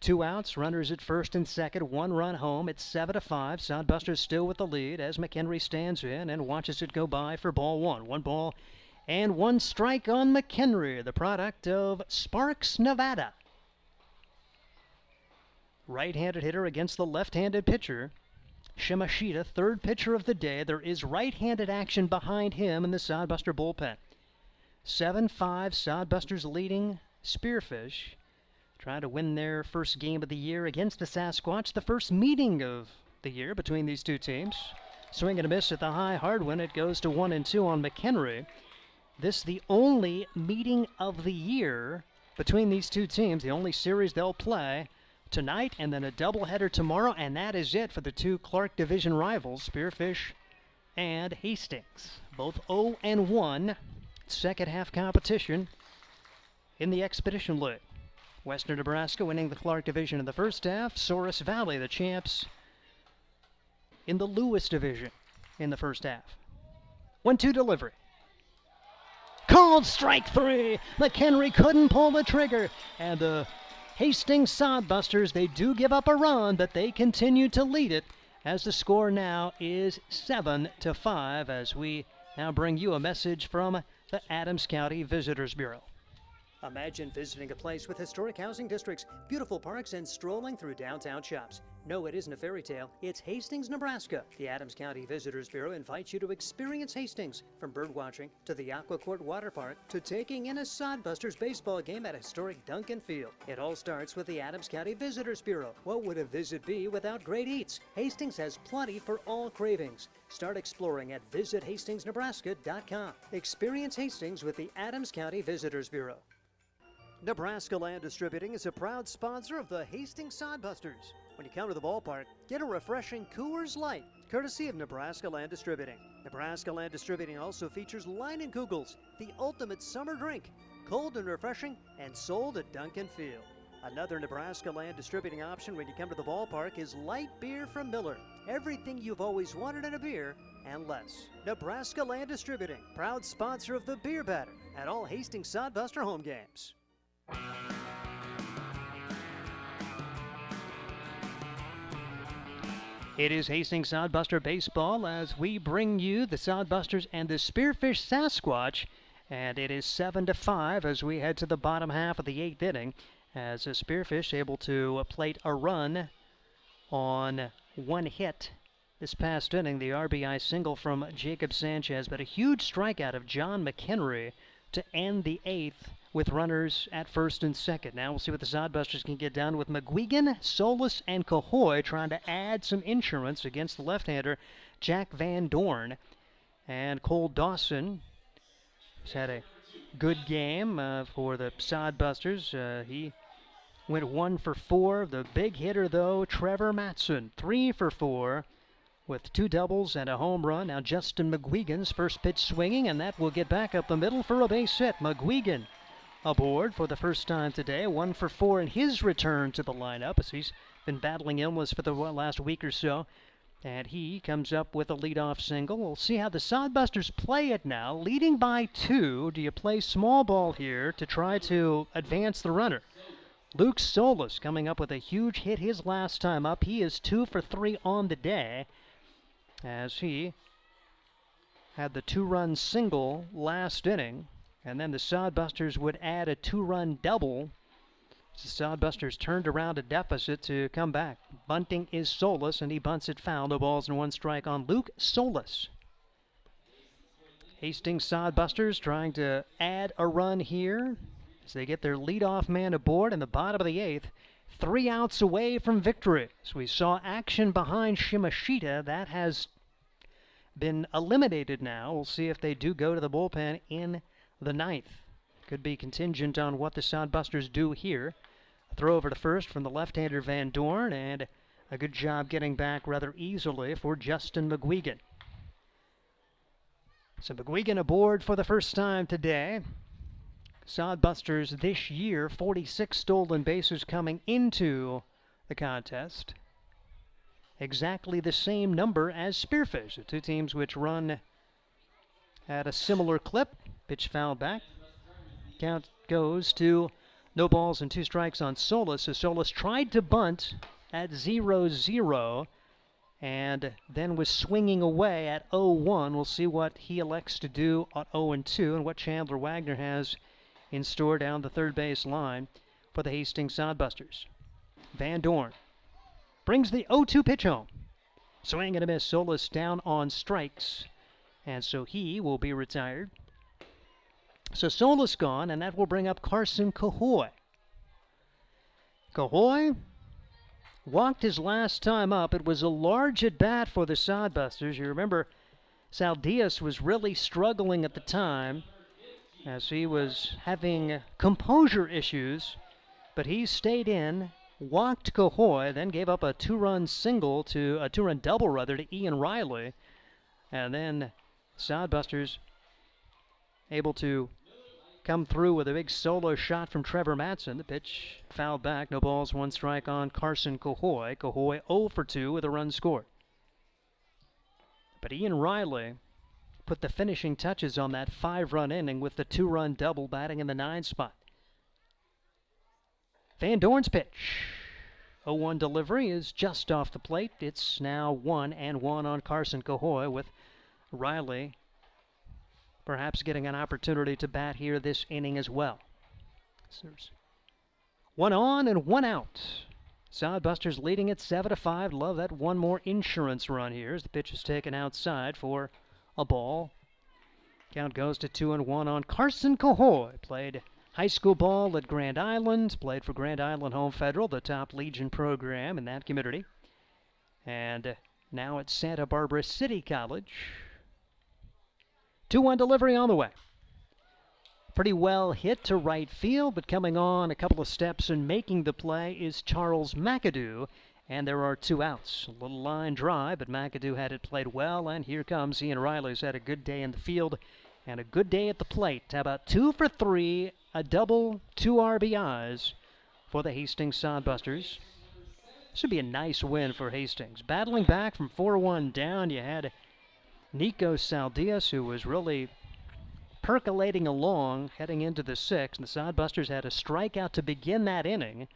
2 outs, runners at first and second, 1 run home. It's 7-5. Sodbusters still with the lead as McHenry stands in and watches it go by for ball 1. 1 ball and 1 strike on McHenry, the product of Sparks, Nevada. Right-handed hitter against the left-handed pitcher. Shimashita, 3rd pitcher of the day. There is right-handed action behind him in the Sodbuster bullpen. 7-5, Sodbusters leading Spearfish. Trying to win their first game of the year against the Sasquatch. The first meeting of the year between these two teams. Swing and a miss at the high hard one. It goes to 1-2 on McHenry. This the only meeting of the year between these two teams. The only series they'll play tonight, and then a doubleheader tomorrow, and that is it for the 2 Clark Division rivals, Spearfish and Hastings. Both 0-1 second half competition in the Expedition League. Western Nebraska winning the Clark Division in the first half. Souris Valley, the champs, in the Lewis Division in the first half. 1-2 delivery. Called strike 3. McHenry couldn't pull the trigger. And the Hastings Sodbusters, they do give up a run, but they continue to lead it as the score now is 7-5 as we now bring you a message from the Adams County Visitors Bureau. Imagine visiting a place with historic housing districts, beautiful parks, and strolling through downtown shops. No, it isn't a fairy tale. It's Hastings, Nebraska. The Adams County Visitors Bureau invites you to experience Hastings. From bird watching to the Aqua Court Water Park to taking in a Sodbusters baseball game at historic Duncan Field. It all starts with the Adams County Visitors Bureau. What would a visit be without great eats? Hastings has plenty for all cravings. Start exploring at visithastingsnebraska.com. Experience Hastings with the Adams County Visitors Bureau. Nebraska Land Distributing is a proud sponsor of the Hastings Sodbusters. When you come to the ballpark, get a refreshing Coors Light, courtesy of Nebraska Land Distributing. Nebraska Land Distributing also features Leinenkugels, the ultimate summer drink, cold and refreshing, and sold at Duncan Field. Another Nebraska Land Distributing option when you come to the ballpark is light beer from Miller. Everything you've always wanted in a beer and less. Nebraska Land Distributing, proud sponsor of the Beer Batter at all Hastings Sodbuster home games. It is Hastings Sodbuster Baseball as we bring you the Sodbusters and the Spearfish Sasquatch. And it is 7-5 as we head to the bottom half of the 8th inning. As the Spearfish able to plate a run on one hit this past inning. The RBI single from Jacob Sanchez, but a huge strikeout of John McHenry to end the 8th with runners at first and second. Now we'll see what the Sodbusters can get done with McGuigan, Solis, and Cahoy trying to add some insurance against the left-hander Jack Van Dorn. And Cole Dawson has had a good game for the Sodbusters. He went 1 for 4. The big hitter, though, Trevor Matson, 3 for 4 with 2 doubles and a home run. Now Justin McGuigan's first pitch swinging, and that will get back up the middle for a base hit. McGuigan aboard for the first time today, 1 for 4 in his return to the lineup as he's been battling illness for the last week or so. And he comes up with a leadoff single. We'll see how the Sodbusters play it now. Leading by 2, do you play small ball here to try to advance the runner? Luke Solis coming up with a huge hit his last time up. He is 2 for 3 on the day as he had the 2-run single last inning. And then the Sodbusters would add a 2-run double. The Sodbusters turned around a deficit to come back. Bunting is Solis, and he bunts it foul. No balls and 1 strike on Luke Solis. Hastings Sodbusters trying to add a run here as they get their leadoff man aboard in the bottom of the 8th. 3 outs away from victory. So we saw action behind Shimashita. That has been eliminated now. We'll see if they do go to the bullpen in the 9th. Could be contingent on what the Sodbusters do here. A throw over to first from the left-hander Van Dorn, and a good job getting back rather easily for Justin McGuigan. So McGuigan aboard for the first time today. Sodbusters this year, 46 stolen bases coming into the contest. Exactly the same number as Spearfish, the 2 teams which run at a similar clip. Pitch fouled back. Count goes to no balls and 2 strikes on Solis. So Solis tried to bunt at 0-0 and then was swinging away at 0-1. We'll see what he elects to do at 0-2 and what Chandler Wagner has in store down the third base line for the Hastings Sodbusters. Van Dorn brings the 0-2 pitch home. Swing and a miss. Solis down on strikes, and so he will be retired. So Solis gone, and that will bring up Carson Cahoy. Cahoy walked his last time up. It was a large at-bat for the Sodbusters. You remember Saldias was really struggling at the time as he was having composure issues, but he stayed in, walked Cahoy, then gave up a 2-run single to a 2-run double rather to Ian Riley, and then Sodbusters able to come through with a big solo shot from Trevor Matson. The pitch fouled back. No balls, 1 strike on Carson Cahoy. Cahoy 0 for 2 with a run scored. But Ian Riley put the finishing touches on that 5-run inning with the 2-run double, batting in the 9 spot. Van Doorn's pitch. 0-1 delivery is just off the plate. It's now 1-1 on Carson Cahoy, with Riley perhaps getting an opportunity to bat here this inning as well. So there's 1 on and 1 out. Sodbusters leading at 7-5. Love that one more insurance run here as the pitch is taken outside for a ball. Count goes to 2-1 on Carson Cahoy. Played high school ball at Grand Island. Played for Grand Island Home Federal, the top Legion program in that community. And now at Santa Barbara City College. 2-1 delivery on the way. Pretty well hit to right field, but coming on a couple of steps and making the play is Charles McAdoo, and there are 2 outs. A little line drive, but McAdoo had it played well, and here comes Ian Riley, who's had a good day in the field and a good day at the plate. How about 2 for 3, a double, 2 RBIs for the Hastings Sodbusters. Should be a nice win for Hastings. Battling back from 4-1 down, you had Nico Saldias, who was really percolating along heading into the 6th. And the Sodbusters had a strikeout to begin that inning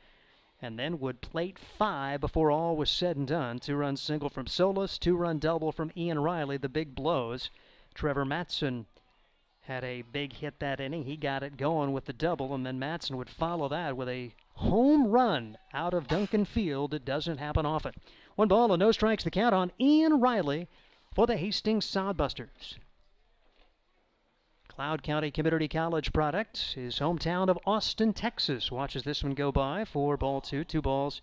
and then would plate 5 before all was said and done. 2-run single from Solis, 2-run double from Ian Riley, the big blows. Trevor Matson had a big hit that inning. He got it going with the double, and then Matson would follow that with a home run out of Duncan Field. It doesn't happen often. 1 ball and no strikes, the count on Ian Riley for the Hastings Sodbusters. Cloud County Community College product, his hometown of Austin, Texas. Watches this one go by for ball 2, 2 balls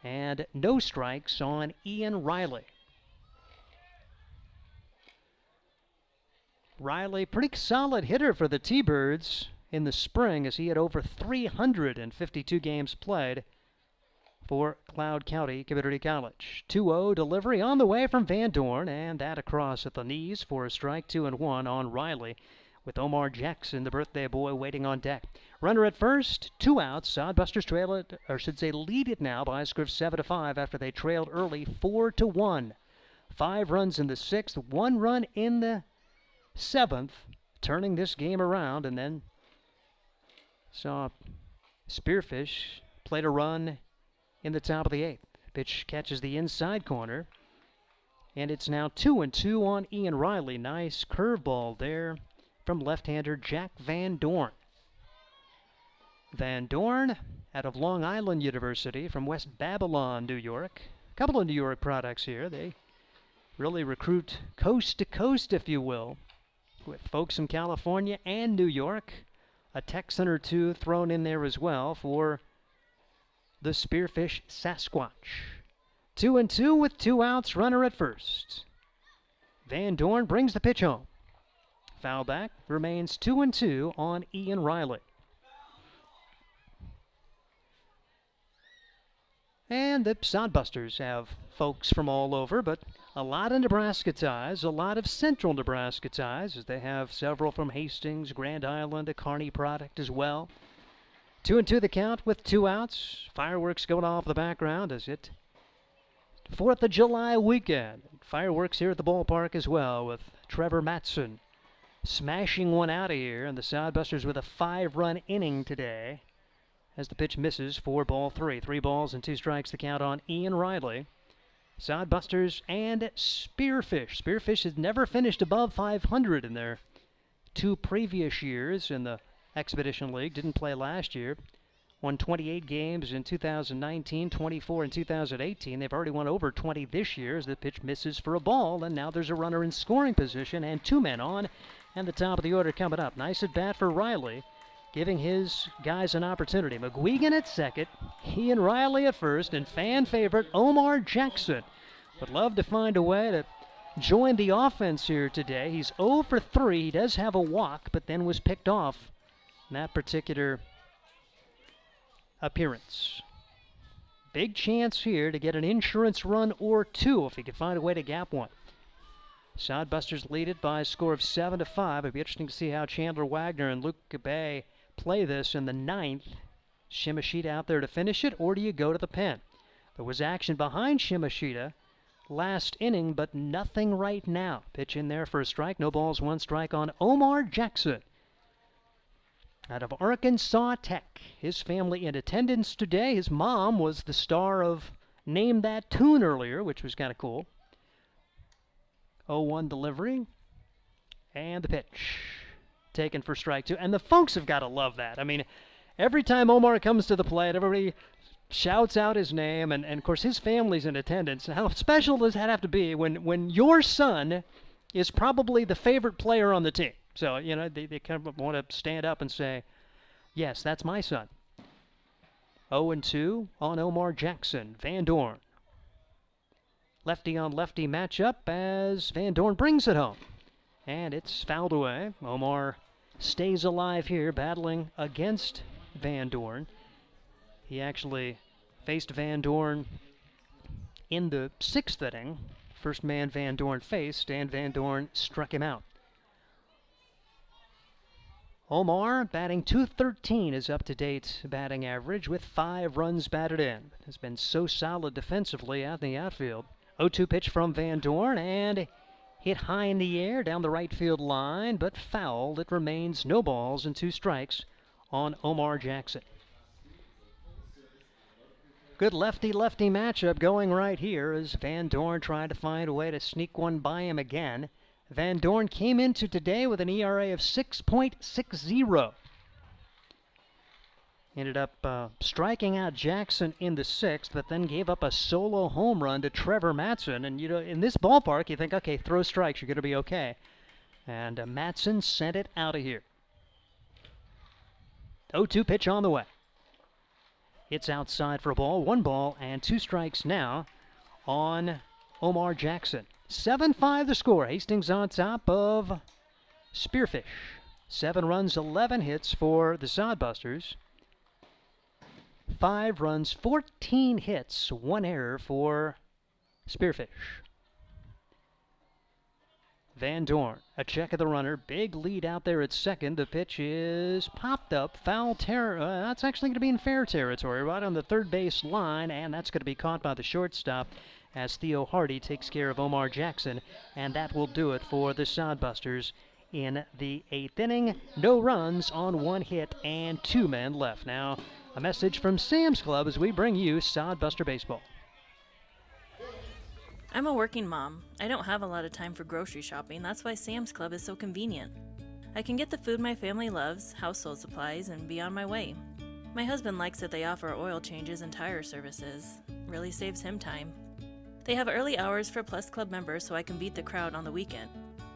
and no strikes on Ian Riley. Riley, pretty solid hitter for the T-Birds in the spring, as he had over 352 games played for Cloud County Community College. 2-0 delivery on the way from Van Dorn, and that across at the knees for a strike. 2-1 on Riley, with Omar Jackson, the birthday boy, waiting on deck. Runner at first, 2 outs. Sodbusters trail it, or should say lead it now by a score of 7-5 after they trailed early 4-1. 5 runs in the 6th, 1 run in the 7th, turning this game around, and then saw Spearfish played a run in the top of the 8th. Pitch catches the inside corner, and it's now 2-2 on Ian Riley. Nice curveball there from left-hander Jack Van Dorn. Van Dorn out of Long Island University from West Babylon, New York. A couple of New York products here. They really recruit coast to coast, if you will, with folks from California and New York. A Texan or 2 thrown in there as well for the Spearfish Sasquatch. 2-2 with 2 outs, runner at first. Van Dorn brings the pitch home. Foul back, remains 2-2 on Ian Riley. And the Sodbusters have folks from all over, but a lot of Nebraska ties, a lot of central Nebraska ties, as they have several from Hastings, Grand Island, a Kearney product as well. 2-2 the count with 2 outs. Fireworks going off in the background as it 4th of July weekend. Fireworks here at the ballpark as well, with Trevor Matson smashing one out of here, and the Sodbusters with a 5-run inning today as the pitch misses for ball 3. 3 balls and 2 strikes the count on Ian Riley. Sodbusters and Spearfish. Spearfish has never finished above 500 in their 2 previous years in the Expedition League. Didn't play last year. Won 28 games in 2019, 24 in 2018. They've already won over 20 this year as the pitch misses for a ball, and now there's a runner in scoring position and 2 men on, and the top of the order coming up. Nice at bat for Riley, giving his guys an opportunity. McGuigan at second, Ian Riley at first, and fan favorite Omar Jackson would love to find a way to join the offense here today. He's 0 for 3. He does have a walk, but then was picked off in that particular appearance. Big chance here to get an insurance run or 2 if he could find a way to gap one. Sodbusters lead it by a score of 7-5. It'll be interesting to see how Chandler Wagner and Luke Bay play this in the 9th. Shimashita out there to finish it, or do you go to the pen? There was action behind Shimashita last inning, but nothing right now. Pitch in there for a strike. No balls, 1 strike on Omar Jackson out of Arkansas Tech. His family in attendance today. His mom was the star of Name That Tune earlier, which was kind of cool. 0-1 delivery. And the pitch taken for strike 2. And the folks have got to love that. I mean, every time Omar comes to the plate, everybody shouts out his name, and of course his family's in attendance. How special does that have to be when your son is probably the favorite player on the team? So, you know, they kind of want to stand up and say, yes, that's my son. 0-2 on Omar Jackson. Van Dorn. Lefty on lefty matchup as Van Dorn brings it home. And it's fouled away. Omar stays alive here, battling against Van Dorn. He actually faced Van Dorn in the 6th inning. First man Van Dorn faced, and Van Dorn struck him out. Omar, batting .213, is up-to-date batting average with 5 runs batted in. Has been so solid defensively out in the outfield. 0-2 pitch from Van Dorn, and hit high in the air down the right field line, but fouled. It remains no balls and 2 strikes on Omar Jackson. Good lefty-lefty matchup going right here as Van Dorn trying to find a way to sneak one by him again. Van Dorn came into today with an ERA of 6.60. Ended up striking out Jackson in the 6th, but then gave up a solo home run to Trevor Matson. And, you know, in this ballpark, you think, okay, throw strikes, you're going to be okay. And Matson sent it out of here. 0-2 pitch on the way. It's outside for a ball. 1 ball and 2 strikes now on Omar Jackson. 7-5 the score. Hastings on top of Spearfish. 7 runs, 11 hits for the Sodbusters. 5 runs, 14 hits, 1 error for Spearfish. Van Dorn, a check of the runner. Big lead out there at second. The pitch is popped up. Foul territory. That's actually going to be in fair territory, right on the third base line, and that's going to be caught by the shortstop as Theo Hardy takes care of Omar Jackson, and that will do it for the Sodbusters in the 8th inning. No runs on 1 hit and 2 men left. Now, a message from Sam's Club as we bring you Sodbuster Baseball. I'm a working mom. I don't have a lot of time for grocery shopping. That's why Sam's Club is so convenient. I can get the food my family loves, household supplies, and be on my way. My husband likes that they offer oil changes and tire services. Really saves him time. They have early hours for Plus Club members so I can beat the crowd on the weekend.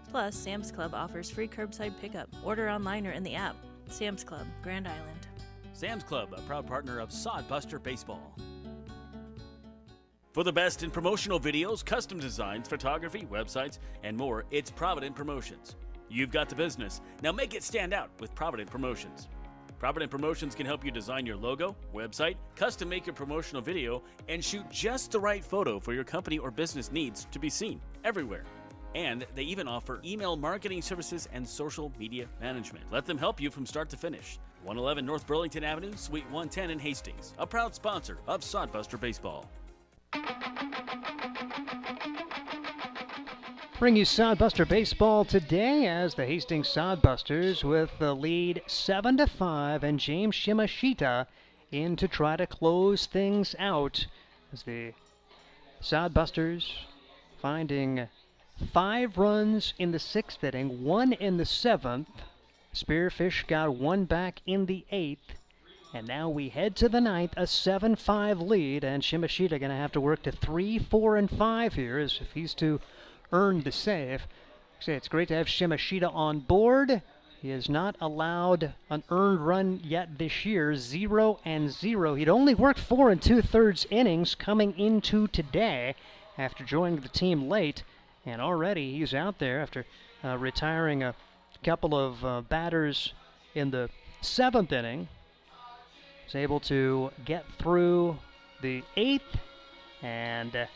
Plus, Sam's Club offers free curbside pickup. Order online or in the app. Sam's Club, Grand Island. Sam's Club, a proud partner of Sodbuster Baseball. For the best in promotional videos, custom designs, photography, websites, and more, it's Provident Promotions. You've got the business. Now make it stand out with Provident Promotions. Provident Promotions can help you design your logo, website, custom make your promotional video, and shoot just the right photo for your company or business needs to be seen everywhere. And they even offer email marketing services and social media management. Let them help you from start to finish. 111 North Burlington Avenue, Suite 110 in Hastings. A proud sponsor of Sodbuster Baseball. Bring you Sodbuster Baseball today as the Hastings Sodbusters with the lead 7-5 and James Shimashita in to try to close things out as the Sodbusters finding 5 runs in the 6th inning, 1 in the 7th. Spearfish got 1 back in the 8th. And now we head to the 9th, a 7-5 lead, and Shimashita going to have to work to 3, 4, and 5 here as if he's to earn the save. It's great to have Shimashita on board. He has not allowed an earned run yet this year, 0-0. He'd only worked 4 2/3 innings coming into today after joining the team late, and already he's out there after retiring a couple of batters in the 7th inning. He's able to get through the 8th and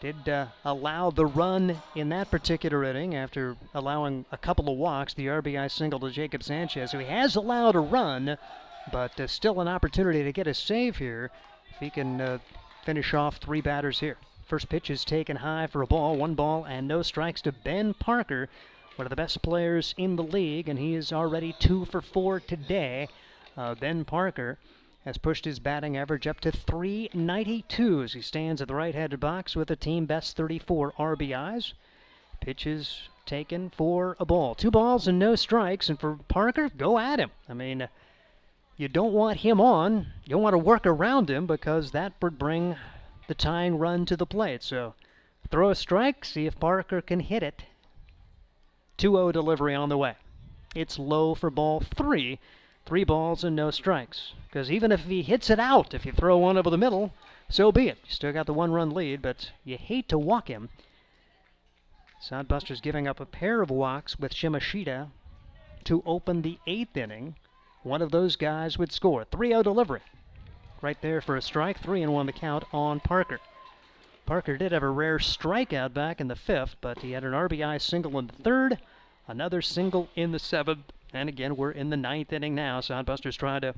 Did allow the run in that particular inning after allowing a couple of walks, the RBI single to Jacob Sanchez. So he has allowed a run, but still an opportunity to get a save here if he can finish off 3 batters here. First pitch is taken high for a ball, 1 ball and no strikes to Ben Parker, one of the best players in the league, and he is already 2 for 4 today. Ben Parker has pushed his batting average up to .392 as he stands at the right-handed box with a team best 34 RBIs. Pitches taken for a ball. 2 balls and no strikes, and for Parker, go at him. I mean, you don't want him on. You don't want to work around him because that would bring the tying run to the plate. So throw a strike, see if Parker can hit it. 2-0 delivery on the way. It's low for ball 3. 3 balls and no strikes. Because even if he hits it out, if you throw one over the middle, so be it. You still got the 1-run lead, but you hate to walk him. Sodbusters giving up a pair of walks with Shimashita to open the 8th inning. One of those guys would score. 3-0 delivery. Right there for a strike. 3-1 the count on Parker. Parker did have a rare strikeout back in the 5th, but he had an RBI single in the 3rd, another single in the 7th, and again we're in the 9th inning now. Sodbusters trying to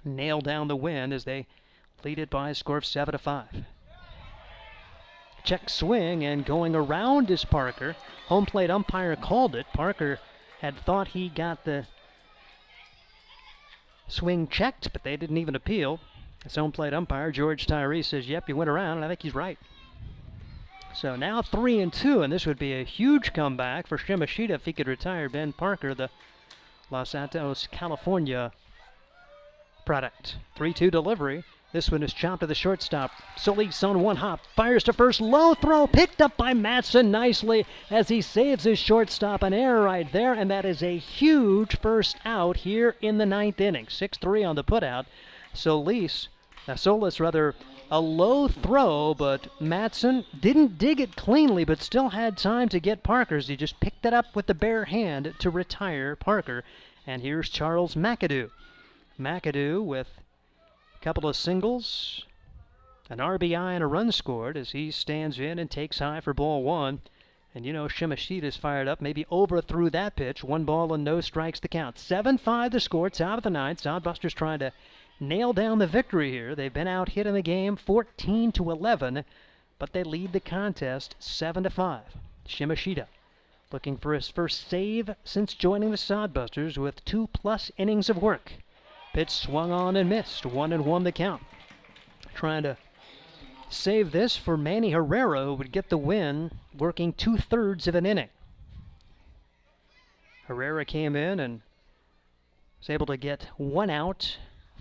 nail down the win as they lead it by a score of 7-5. Check swing, and going around is Parker. Home plate umpire called it. Parker had thought he got the swing checked, but they didn't even appeal. His home plate umpire, George Tyree, says, yep, you went around, and I think he's right. So now 3-2, and this would be a huge comeback for Shimashita if he could retire Ben Parker, the Los Santos, California product. 3-2 delivery. This one is chopped to the shortstop. Solis on 1 hop, fires to first, low throw, picked up by Matson nicely as he saves his shortstop. An error right there, and that is a huge first out here in the 9th inning. 6-3 on the putout. Solis, a low throw, but Matson didn't dig it cleanly, but still had time to get Parker's. He just picked it up with the bare hand to retire Parker. And here's Charles McAdoo. McAdoo with a couple of singles, an RBI and a run scored as he stands in and takes high for ball 1. And you know Shimashita's fired up, maybe overthrew that pitch. 1 ball and no strikes to count. 7-5 the score, top of the 9th. Sodbusters trying to nail down the victory here. They've been out hit in the game 14-11, but they lead the contest 7-5. Shimashita looking for his first save since joining the Sodbusters with 2+ innings of work. Pitch swung on and missed. 1-1 the count. Trying to save this for Manny Herrera, who would get the win, working 2/3 of an inning. Herrera came in and was able to get 1 out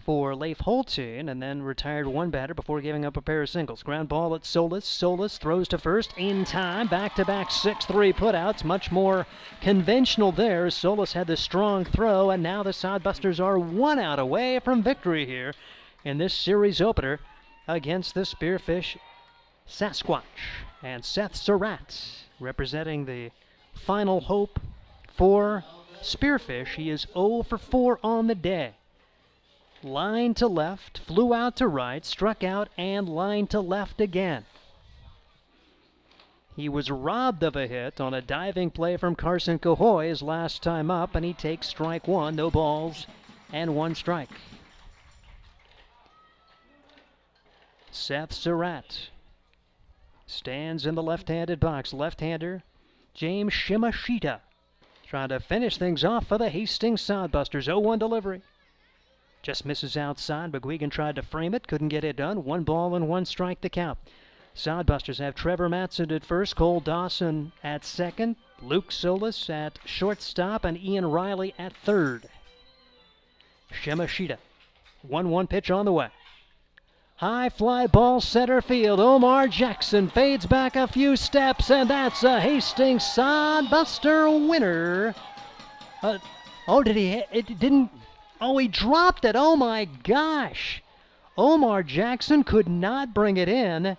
for Leif Holstein, and then retired 1 batter before giving up a pair of singles. Ground ball at Solis. Solis throws to first in time. Back-to-back 6-3 putouts. Much more conventional there. Solis had the strong throw, and now the Sodbusters are 1 out away from victory here in this series opener against the Spearfish Sasquatch. And Seth Surratt representing the final hope for Spearfish. He is 0 for 4 on the day. Line to left, flew out to right, struck out, and line to left again. He was robbed of a hit on a diving play from Carson Cahoy his last time up, and he takes strike 1, no balls, and 1 strike. Seth Surratt stands in the left-handed box. Left-hander James Shimashita trying to finish things off for the Hastings Sodbusters. 0-1 delivery. Just misses outside. McGuigan tried to frame it, couldn't get it done. 1 ball and 1 strike to count. Sodbusters have Trevor Matson at first, Cole Dawson at second, Luke Solis at shortstop, and Ian Riley at third. Shimashita, 1-1 pitch on the way. High fly ball center field. Omar Jackson fades back a few steps, and that's a Hastings Sodbuster winner. Did he hit? It didn't. Oh, he dropped it. Oh, my gosh. Omar Jackson could not bring it in.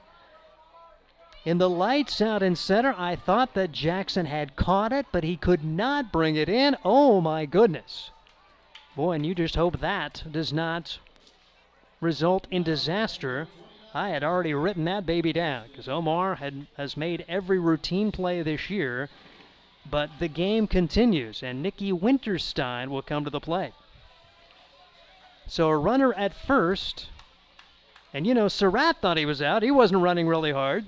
In the lights out in center, I thought that Jackson had caught it, but he could not bring it in. Oh, my goodness. Boy, and you just hope that does not result in disaster I had already written that baby down because Omar has made every routine play this year, but the game continues, and Nikki Winterstein will come to the plate. So a runner at first, and Surratt thought he was out. He wasn't running really hard.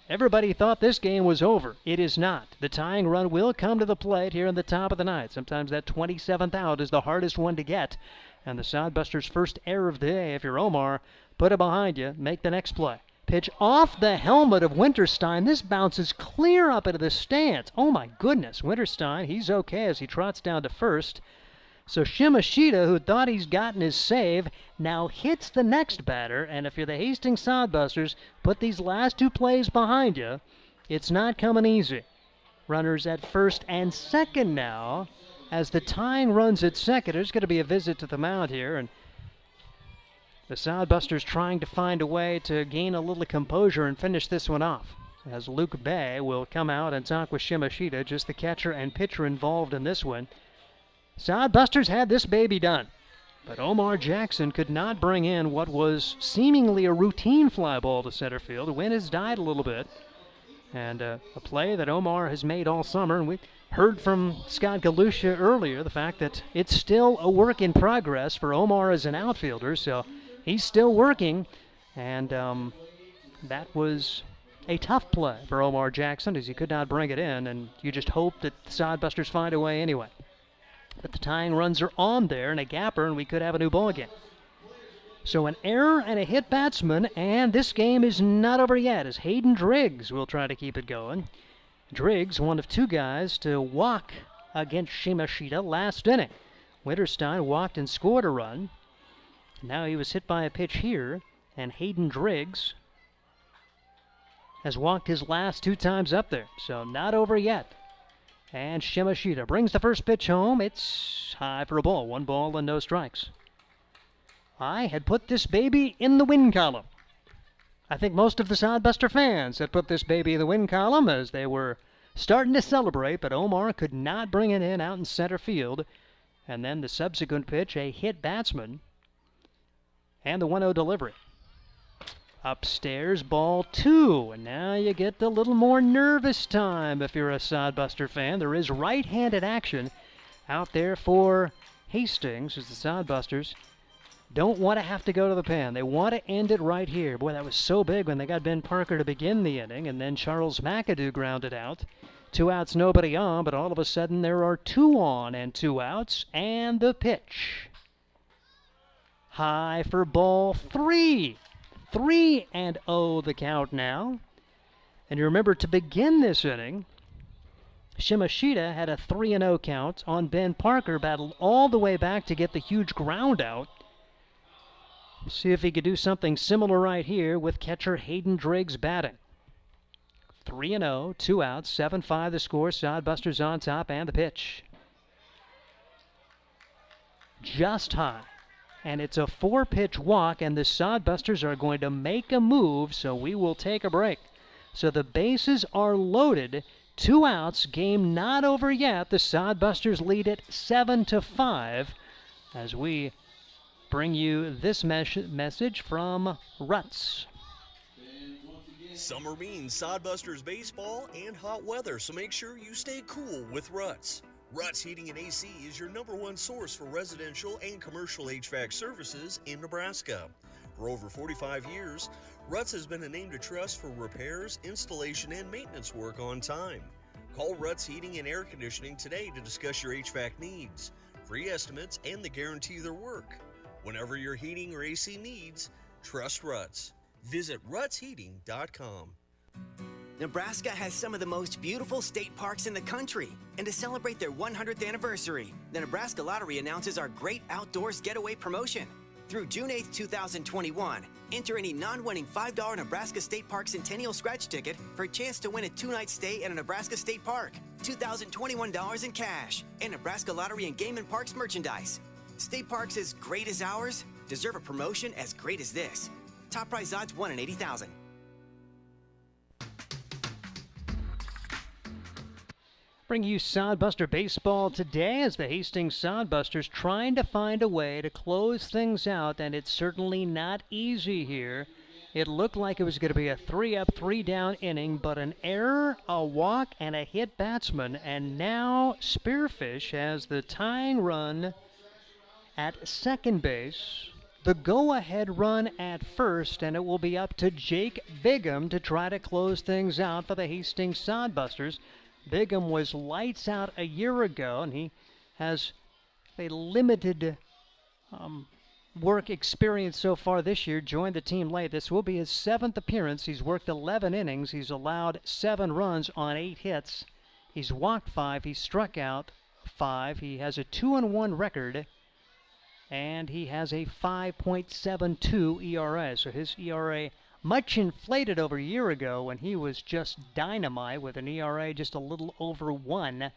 Everybody thought this game was over. It is not. The tying run will come to the plate here in the top of the ninth. Sometimes that 27th out is the hardest one to get. And the Sodbusters' first error of the day, if you're Omar, put it behind you, make the next play. Pitch off the helmet of Winterstein. This bounces clear up into the stands. Oh my goodness, Winterstein, he's okay as he trots down to first. So Shimashita, who thought he's gotten his save, now hits the next batter, and if you're the Hastings Sodbusters, put these last two plays behind you. It's not coming easy. Runners at first and second now. As the tying runs at second, there's going to be a visit to the mound here, and the Sodbusters trying to find a way to gain a little composure and finish this one off. As Luke Bay will come out and talk with Shimashita, just the catcher and pitcher involved in this one. Sodbusters had this baby done, but Omar Jackson could not bring in what was seemingly a routine fly ball to center field. The wind has died a little bit, and a play that Omar has made all summer, and we heard from Scott Galusha earlier the fact that it's still a work in progress for Omar as an outfielder, so he's still working, and that was a tough play for Omar Jackson as he could not bring it in, and you just hope that the Sodbusters find a way anyway. But the tying runs are on there and a gapper, and we could have a new ball game. So an error and a hit batsman, and this game is not over yet as Hayden Driggs will try to keep it going. Driggs, one of two guys to walk against Shimashita last inning. Winterstein walked and scored a run. Now he was hit by a pitch here, and Hayden Driggs has walked his last two times up there, so not over yet. And Shimashita brings the first pitch home. It's high for a ball. 1 ball and no strikes. I had put this baby in the win column. I think most of the Sodbuster fans had put this baby in the win column as they were starting to celebrate, but Omar could not bring it in out in center field. And then the subsequent pitch, a hit batsman, and the 1-0 delivery. Upstairs, ball 2, and now you get a little more nervous time if you're a Sodbuster fan. There is right-handed action out there for Hastings as the Sodbusters don't want to have to go to the pen. They want to end it right here. Boy, that was so big when they got Ben Parker to begin the inning, and then Charles McAdoo grounded out. 2 outs, nobody on, but all of a sudden there are 2 on and 2 outs, and the pitch. High for ball 3. 3-0 the count now. And you remember to begin this inning, Shimashita had a 3-0 count on Ben Parker, battled all the way back to get the huge ground out. See if he could do something similar right here with catcher Hayden Driggs batting. 3-0, 2 outs, 7-5 the score, Sodbusters on top, and the pitch. Just high. And it's a 4-pitch walk, and the Sodbusters are going to make a move, so we will take a break. So the bases are loaded. 2 outs, game not over yet. The Sodbusters lead it 7-5 as we bring you this message from Ruts. Summer means Sodbusters baseball and hot weather, so make sure you stay cool with Ruts. Ruts Heating and AC is your #1 source for residential and commercial HVAC services in Nebraska. For over 45 years, Ruts has been a name to trust for repairs, installation, and maintenance work on time. Call Ruts Heating and Air Conditioning today to discuss your HVAC needs, free estimates, and the guarantee their work. Whenever your heating or AC needs, trust Ruts. Visit rutsheating.com. Nebraska has some of the most beautiful state parks in the country. And to celebrate their 100th anniversary, the Nebraska Lottery announces our Great Outdoors Getaway promotion. Through June 8, 2021, enter any non-winning $5 Nebraska State Park Centennial Scratch ticket for a chance to win a 2-night stay at a Nebraska State Park, $2,021 in cash, and Nebraska Lottery and Game and Parks merchandise. State parks as great as ours deserve a promotion as great as this. Top prize odds 1 in 80,000. Bring you Sodbuster Baseball today as the Hastings Sodbusters trying to find a way to close things out, and it's certainly not easy here It looked like it was going to be a 3-up, 3-down inning, but an error, a walk, and a hit batsman. And now Spearfish has the tying run at second base, the go-ahead run at first, and it will be up to Jake Bigham to try to close things out for the Hastings Sodbusters. Bigham was lights out a year ago, and he has a limited work experience so far this year. Joined the team late. This will be his 7th appearance. He's worked 11 innings. He's allowed 7 runs on 8 hits. He's walked 5. He's struck out 5. He has a 2-1 record, and he has a 5.72 ERA. So his ERA much inflated over a year ago when he was just dynamite with an ERA just a little over 1.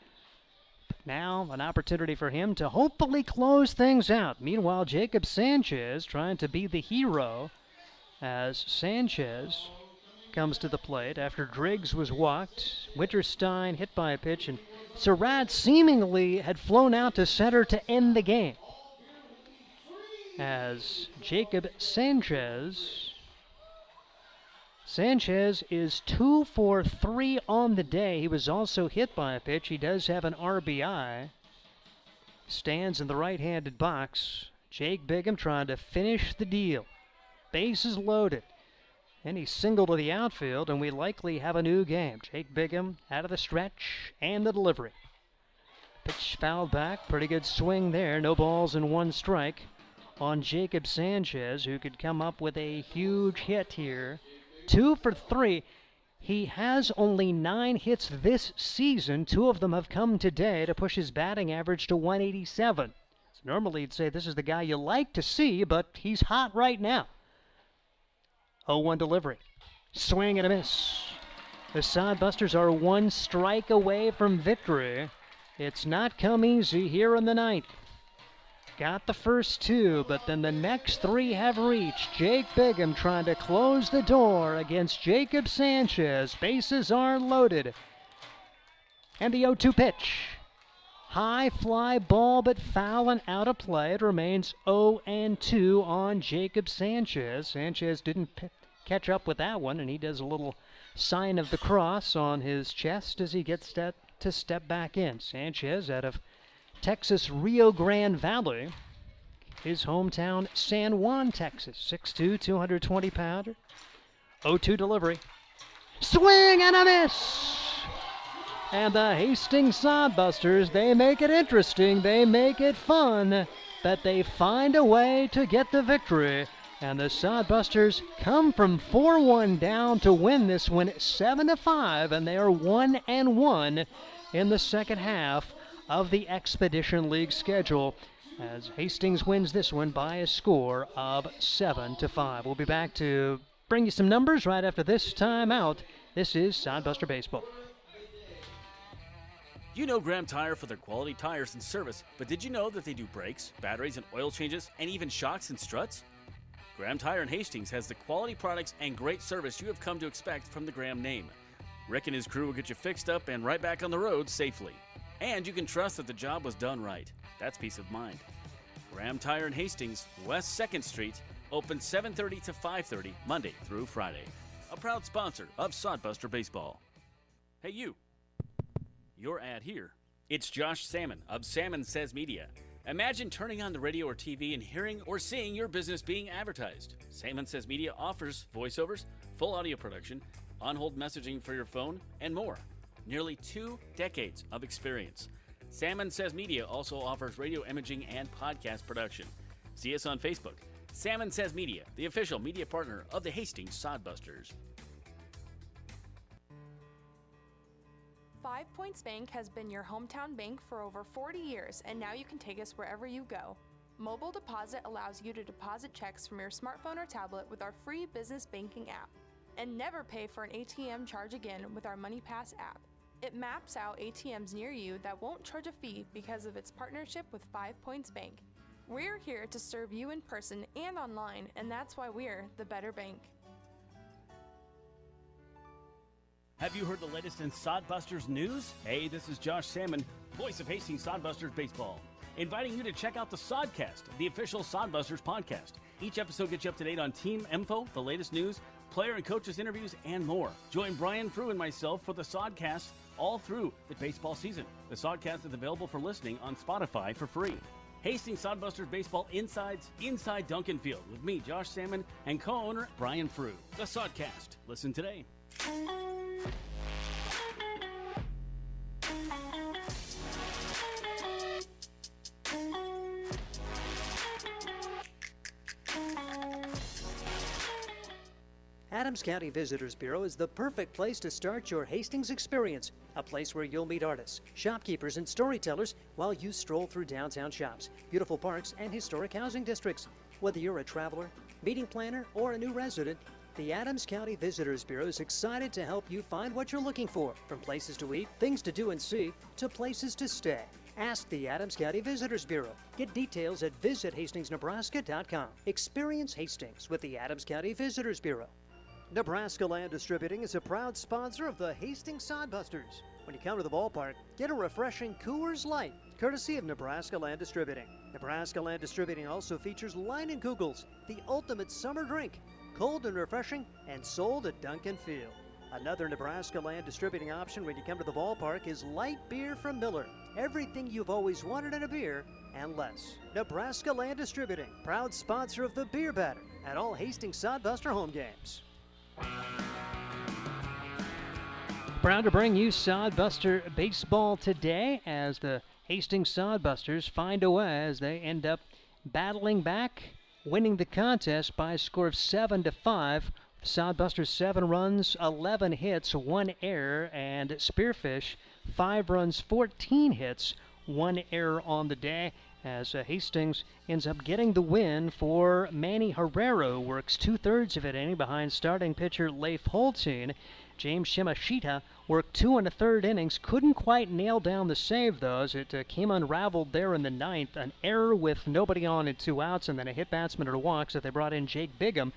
Now, an opportunity for him to hopefully close things out. Meanwhile, Jacob Sanchez trying to be the hero as Sanchez comes to the plate after Driggs was walked. Winterstein hit by a pitch, and Surratt seemingly had flown out to center to end the game. As Jacob Sanchez is 2 for 3 on the day. He was also hit by a pitch. He does have an RBI. Stands in the right-handed box. Jake Bigham trying to finish the deal. Bases loaded. And he singled to the outfield, and we likely have a new game. Jake Bigham out of the stretch and the delivery. Pitch fouled back. Pretty good swing there. No balls and 1 strike on Jacob Sanchez, who could come up with a huge hit here. 2 for 3. He has only 9 hits this season. 2 of them have come today to push his batting average to 187. So normally you'd say this is the guy you like to see, but he's hot right now. 0-1 delivery. Swing and a miss. The Sodbusters are 1 strike away from victory. It's not come easy here in the 9th. Got the first 2, but then the next 3 have reached. Jake Bigham trying to close the door against Jacob Sanchez. Bases are loaded. And the 0-2 pitch. High fly ball, but foul and out of play. It remains 0-2 on Jacob Sanchez. Sanchez didn't catch up with that one, and he does a little sign of the cross on his chest as he gets to step back in. Sanchez out of Texas Rio Grande Valley, his hometown San Juan, Texas. 6'2", 220-pounder. 0-2 delivery. Swing and a miss! And the Hastings Sodbusters, they make it interesting, they make it fun, but they find a way to get the victory. And the Sodbusters come from 4-1 down to win this one 7-5, and they are 1-1 in the second half of the Expedition League schedule, as Hastings wins this one by a score of 7-5. We'll be back to bring you some numbers right after this timeout. This is Sodbuster Baseball. You know Graham Tire for their quality tires and service, but did you know that they do brakes, batteries, and oil changes, and even shocks and struts? Graham Tire in Hastings has the quality products and great service you have come to expect from the Graham name. Rick and his crew will get you fixed up and right back on the road safely. And you can trust that the job was done right. That's peace of mind. Graham Tire in Hastings, West 2nd Street, open 7:30 to 5:30, Monday through Friday. A proud sponsor of Sodbuster Baseball. Hey you, your ad here. It's Josh Salmon of Salmon Says Media. Imagine turning on the radio or TV and hearing or seeing your business being advertised. Salmon Says Media offers voiceovers, full audio production, on-hold messaging for your phone, and more. Nearly 2 decades of experience. Salmon Says Media also offers radio imaging and podcast production. See us on Facebook. Salmon Says Media, the official media partner of the Hastings Sodbusters. 5 Points Bank has been your hometown bank for over 40 years, and now you can take us wherever you go. Mobile Deposit allows you to deposit checks from your smartphone or tablet with our free business banking app. And never pay for an ATM charge again with our MoneyPass app. It maps out ATMs near you that won't charge a fee because of its partnership with 5 Points Bank. We're here to serve you in person and online, and that's why we're the better bank. Have you heard the latest in Sodbusters news? Hey, this is Josh Salmon, voice of Hastings Sodbusters Baseball, inviting you to check out the Sodcast, the official Sodbusters podcast. Each episode gets you up to date on team info, the latest news, player and coaches interviews, and more. Join Brian Frew and myself for the Sodcast all through the baseball season. The Sodcast is available for listening on Spotify for free. Hastings Sodbusters Baseball Insides Inside Duncan Field with me, Josh Salmon, and co-owner Brian Frew. The Sodcast. Listen today. Adams County Visitors Bureau is the perfect place to start your Hastings experience, a place where you'll meet artists, shopkeepers, and storytellers while you stroll through downtown shops, beautiful parks, and historic housing districts. Whether you're a traveler, meeting planner, or a new resident, the Adams County Visitors Bureau is excited to help you find what you're looking for, from places to eat, things to do and see, to places to stay. Ask the Adams County Visitors Bureau. Get details at visithastingsnebraska.com. Experience Hastings with the Adams County Visitors Bureau. Nebraska Land Distributing is a proud sponsor of the Hastings Sodbusters. When you come to the ballpark, get a refreshing Coors Light, courtesy of Nebraska Land Distributing. Nebraska Land Distributing also features Leinenkugels, the ultimate summer drink, cold and refreshing, and sold at Duncan Field. Another Nebraska Land Distributing option when you come to the ballpark is light beer from Miller. Everything you've always wanted in a beer and less. Nebraska Land Distributing, proud sponsor of the Beer Batter at all Hastings Sodbuster home games. Proud to bring you Sodbuster Baseball today as the Hastings Sodbusters find a way as they end up battling back, winning the contest by a score of 7-5. Sodbusters 7 runs, 11 hits, 1 error, and Spearfish 5 runs, 14 hits, 1 error on the day. As Hastings ends up getting the win for Manny Herrero, works 2/3 of it inning behind starting pitcher Leif Holstein. James Shimashita worked 2 1/3 innings, couldn't quite nail down the save though, as it came unraveled there in the ninth. An error with nobody on and 2 outs, and then a hit batsman at a walk, so they brought in Jake Bigham.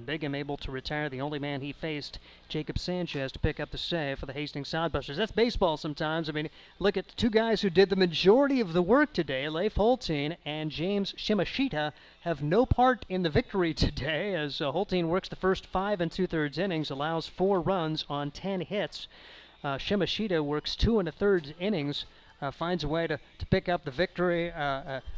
Bigham able to retire the only man he faced, Jacob Sanchez, to pick up the save for the Hastings Sodbusters. That's baseball sometimes. I mean, look at the 2 guys who did the majority of the work today. Leif Holstein and James Shimashita have no part in the victory today, as Holstein works the first 5 2/3 innings, allows 4 runs on 10 hits. Shimashita works 2 1/3 innings, finds a way to pick up the victory,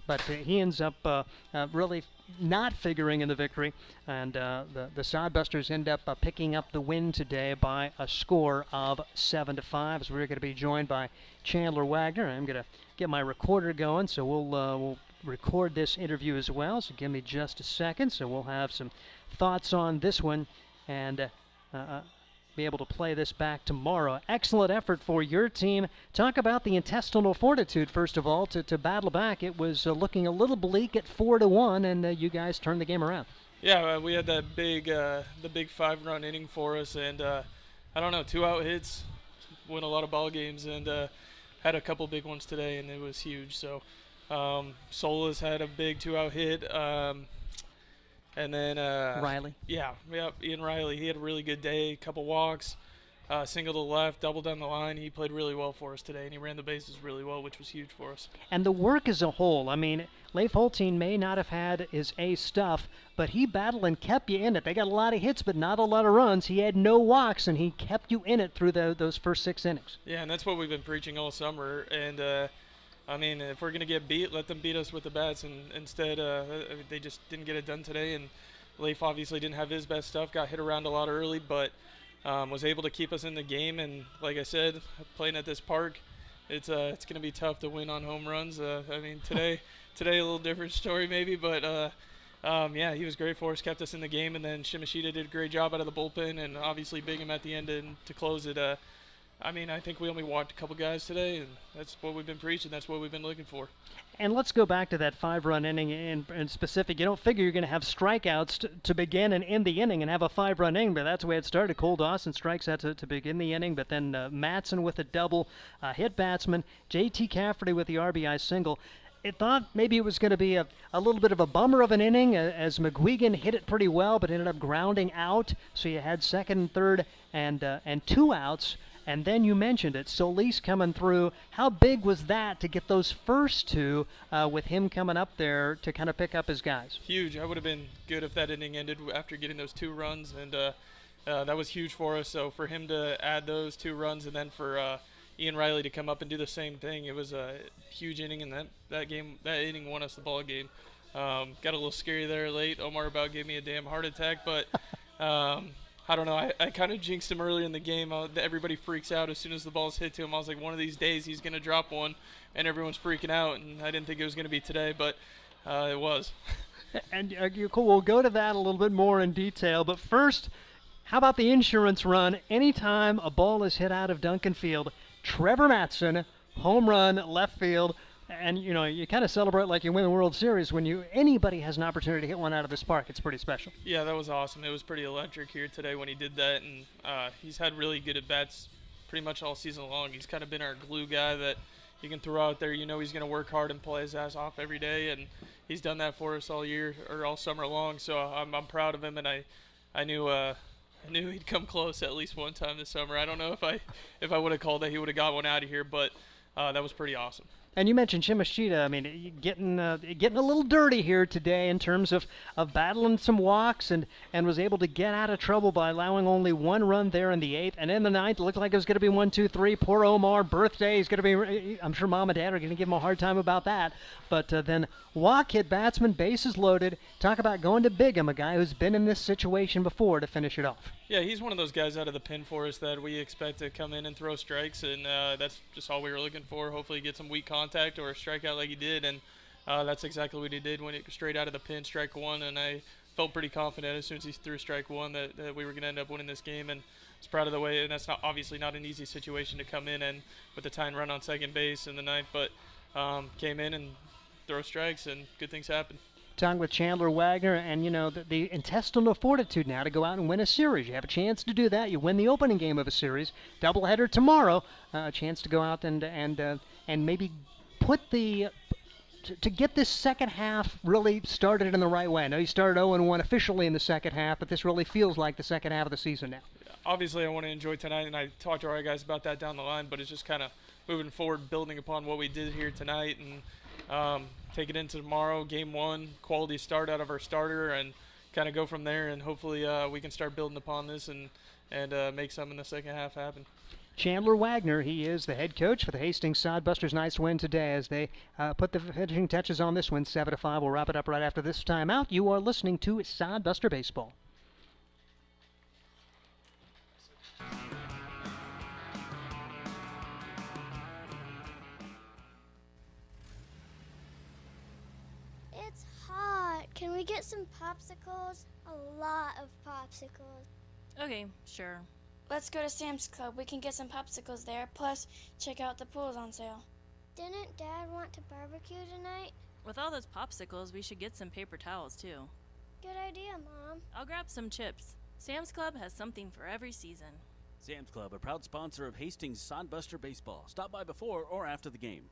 but he ends up really not figuring in the victory, and the Sodbusters end up picking up the win today by a score of 7-5. As we're going to be joined by Chandler Wagner. I'm going to get my recorder going, so we'll record this interview as well. So give me just a second. So we'll have some thoughts on this one and be able to play this back tomorrow. Excellent effort for your team. Talk about the intestinal fortitude, first of all, to battle back. It was looking a little bleak at 4-1, and you guys turned the game around. Yeah, we had that big, the big 5-run inning for us, and I don't know, 2 out hits, win a lot of ball games, and had a couple big ones today, and it was huge. So Solis had a big 2-out hit. And then Riley. Yeah, Ian Riley. He had a really good day. Couple walks, single to the left, double down the line. He played really well for us today, and he ran the bases really well, which was huge for us. And the work as a whole, I mean, Leif Holstein may not have had his A stuff, but he battled and kept you in it. They got a lot of hits, but not a lot of runs. He had no walks, and he kept you in it through those first 6 innings. Yeah, and that's what we've been preaching all summer. And I mean, if we're going to get beat, let them beat us with the bats. And instead, they just didn't get it done today. And Leif obviously didn't have his best stuff, got hit around a lot early, but was able to keep us in the game. And like I said, playing at this park, it's going to be tough to win on home runs. I mean, today a little different story maybe, but yeah, he was great for us, kept us in the game. And then Shimashita did a great job out of the bullpen, and obviously Bigham at the end and to close it. I mean, I think we only walked a couple guys today, and that's what we've been preaching. That's what we've been looking for. And let's go back to that 5-run inning in specific. You don't figure you're going to have strikeouts to begin and end the inning and have a 5-run inning, but that's the way it started. Cole Dawson strikes out to begin the inning, but then Matson with a double, hit batsman, J.T. Cafferty with the RBI single. It thought maybe it was going to be a little bit of a bummer of an inning as McGuigan hit it pretty well, but ended up grounding out. So you had second and third and 2 outs. And then you mentioned it, Solis coming through. How big was that to get those first two with him coming up there to kind of pick up his guys? Huge. I would have been good if that inning ended after getting those 2 runs, and that was huge for us. So for him to add those 2 runs and then for Ian Riley to come up and do the same thing, it was a huge inning, and that inning won us the ball game. Got a little scary there late. Omar about gave me a damn heart attack, but I don't know. I kind of jinxed him early in the game. Everybody freaks out as soon as the ball's hit to him. I was like, one of these days he's going to drop one, and everyone's freaking out, and I didn't think it was going to be today, but it was. And cool. We'll go to that a little bit more in detail, but first, how about the insurance run? Anytime a ball is hit out of Duncan Field, Trevor Mattson, home run, left field, and you kind of celebrate like you win the World Series when anybody has an opportunity to hit one out of this park. It's pretty special. Yeah, that was awesome. It was pretty electric here today when he did that, and he's had really good at-bats pretty much all season long. He's kind of been our glue guy that you can throw out there. He's going to work hard and play his ass off every day, and he's done that for us all year or all summer long. So I'm proud of him, and I knew he'd come close at least one time this summer. I don't know if I would have called that he would have got one out of here, but that was pretty awesome. And you mentioned Shimashita. I mean, getting a little dirty here today in terms of battling some walks and was able to get out of trouble by allowing only 1 run there in the 8th. And in the 9th, it looked like it was going to be 1, 2, 3. Poor Omar, birthday. He's going to be, I'm sure Mom and Dad are going to give him a hard time about that. But then walk hit batsman, bases loaded. Talk about going to Bigham, a guy who's been in this situation before, to finish it off. Yeah, he's one of those guys out of the pen for us that we expect to come in and throw strikes, and that's just all we were looking for. Hopefully get some weak contact or a strikeout like he did, and that's exactly what he did when it straight out of the pen, strike 1, and I felt pretty confident as soon as he threw strike 1 that we were going to end up winning this game, and I was proud of the way, and that's obviously not an easy situation to come in and with the tying run on second base in the 9th, but came in and throw strikes, and good things happen. Talking with Chandler Wagner, and the intestinal fortitude now to go out and win a series. You have a chance to do that. You win the opening game of a series, doubleheader tomorrow. A chance to go out and maybe put to get this second half really started in the right way. I know you started 0-1 officially in the second half, but this really feels like the second half of the season now. Obviously, I want to enjoy tonight, and I talked to our guys about that down the line, but it's just kind of moving forward, building upon what we did here tonight, and take it into tomorrow, game 1, quality start out of our starter, and kind of go from there, and hopefully we can start building upon this and make some in the second half happen. Chandler Wagner, he is the head coach for the Hastings Sodbusters. Nice win today as they put the finishing touches on this one, 7-5. We'll wrap it up right after this timeout. You are listening to Sodbuster Baseball. It's hot. Can we get some popsicles? A lot of popsicles. Okay, sure. Let's go to Sam's Club. We can get some popsicles there. Plus, check out the pools on sale. Didn't Dad want to barbecue tonight? With all those popsicles, we should get some paper towels, too. Good idea, Mom. I'll grab some chips. Sam's Club has something for every season. Sam's Club, a proud sponsor of Hastings Sodbuster Baseball. Stop by before or after the game.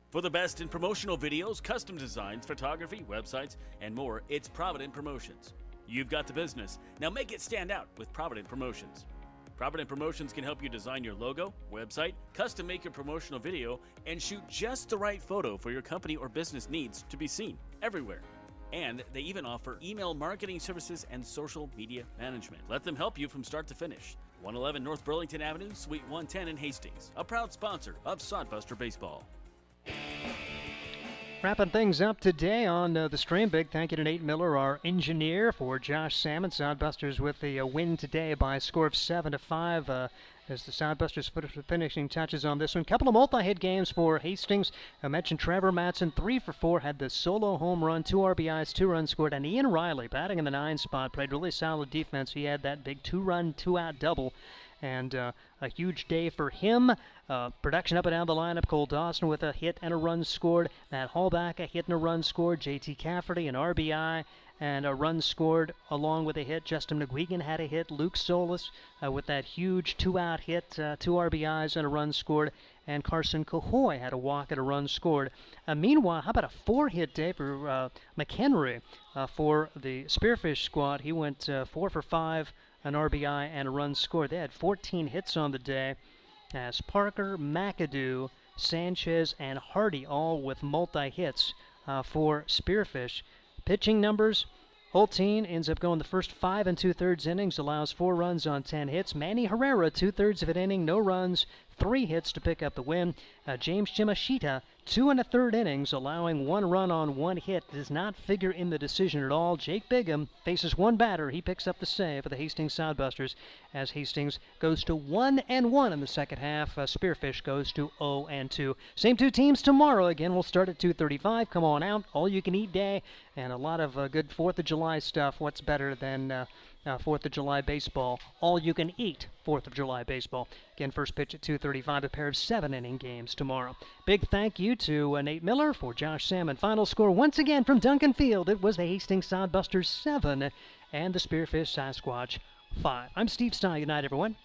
For the best in promotional videos, custom designs, photography, websites, and more, it's Provident Promotions. You've got the business. Now make it stand out with Provident Promotions. Provident Promotions can help you design your logo, website, custom make your promotional video, and shoot just the right photo for your company or business needs to be seen everywhere. And they even offer email marketing services and social media management. Let them help you from start to finish. 111 North Burlington Avenue, Suite 110 in Hastings. A proud sponsor of Sodbuster Baseball. Wrapping things up today on the stream. Big thank you to Nate Miller, our engineer, for Josh Salmon. Sodbusters with the win today by a score of 7-5 as the Sodbusters put finishing touches on this one. Couple of multi-hit games for Hastings. I mentioned Trevor Mattson, 3 for 4, had the solo home run, 2 RBIs, 2 runs scored. And Ian Riley, batting in the 9 spot, played really solid defense. He had that big 2-run, 2-out double. And a huge day for him. Production up and down the lineup. Cole Dawson with a hit and a run scored. Matt Hallback, a hit and a run scored. J.T. Cafferty, an RBI and a run scored along with a hit. Justin McGuigan had a hit. Luke Solis with that huge 2-out hit, 2 RBIs and a run scored. And Carson Cahoy had a walk and a run scored. Meanwhile, how about a 4-hit day for McHenry for the Spearfish squad? He went 4 for 5. An RBI and a run scored. They had 14 hits on the day. as Parker, McAdoo, Sanchez, and Hardy all with multi-hits for Spearfish. Pitching numbers, Holteen ends up going the first 5 2/3 innings, allows 4 runs on 10 hits. Manny Herrera, 2/3 of an inning, no runs, 3 hits to pick up the win. James Chimashita, 2 1/3 innings, allowing 1 run on 1 hit. Does not figure in the decision at all. Jake Bigham faces 1 batter. He picks up the save for the Hastings Sodbusters as Hastings goes to 1-1 in the second half. Spearfish goes to 0-2. Same 2 teams tomorrow. Again, we'll start at 2:35. Come on out. All-you-can-eat day and a lot of good 4th of July stuff. What's better than 4th of July baseball? All-you-can-eat 4th of July baseball. Again, first pitch at 2:35, a pair of 7-inning games tomorrow. Big thank you to Nate Miller for Josh Salmon. Final score once again from Duncan Field. It was the Hastings Sodbusters 7 and the Spearfish Sasquatch 5. I'm Steve Stein. Good night, everyone.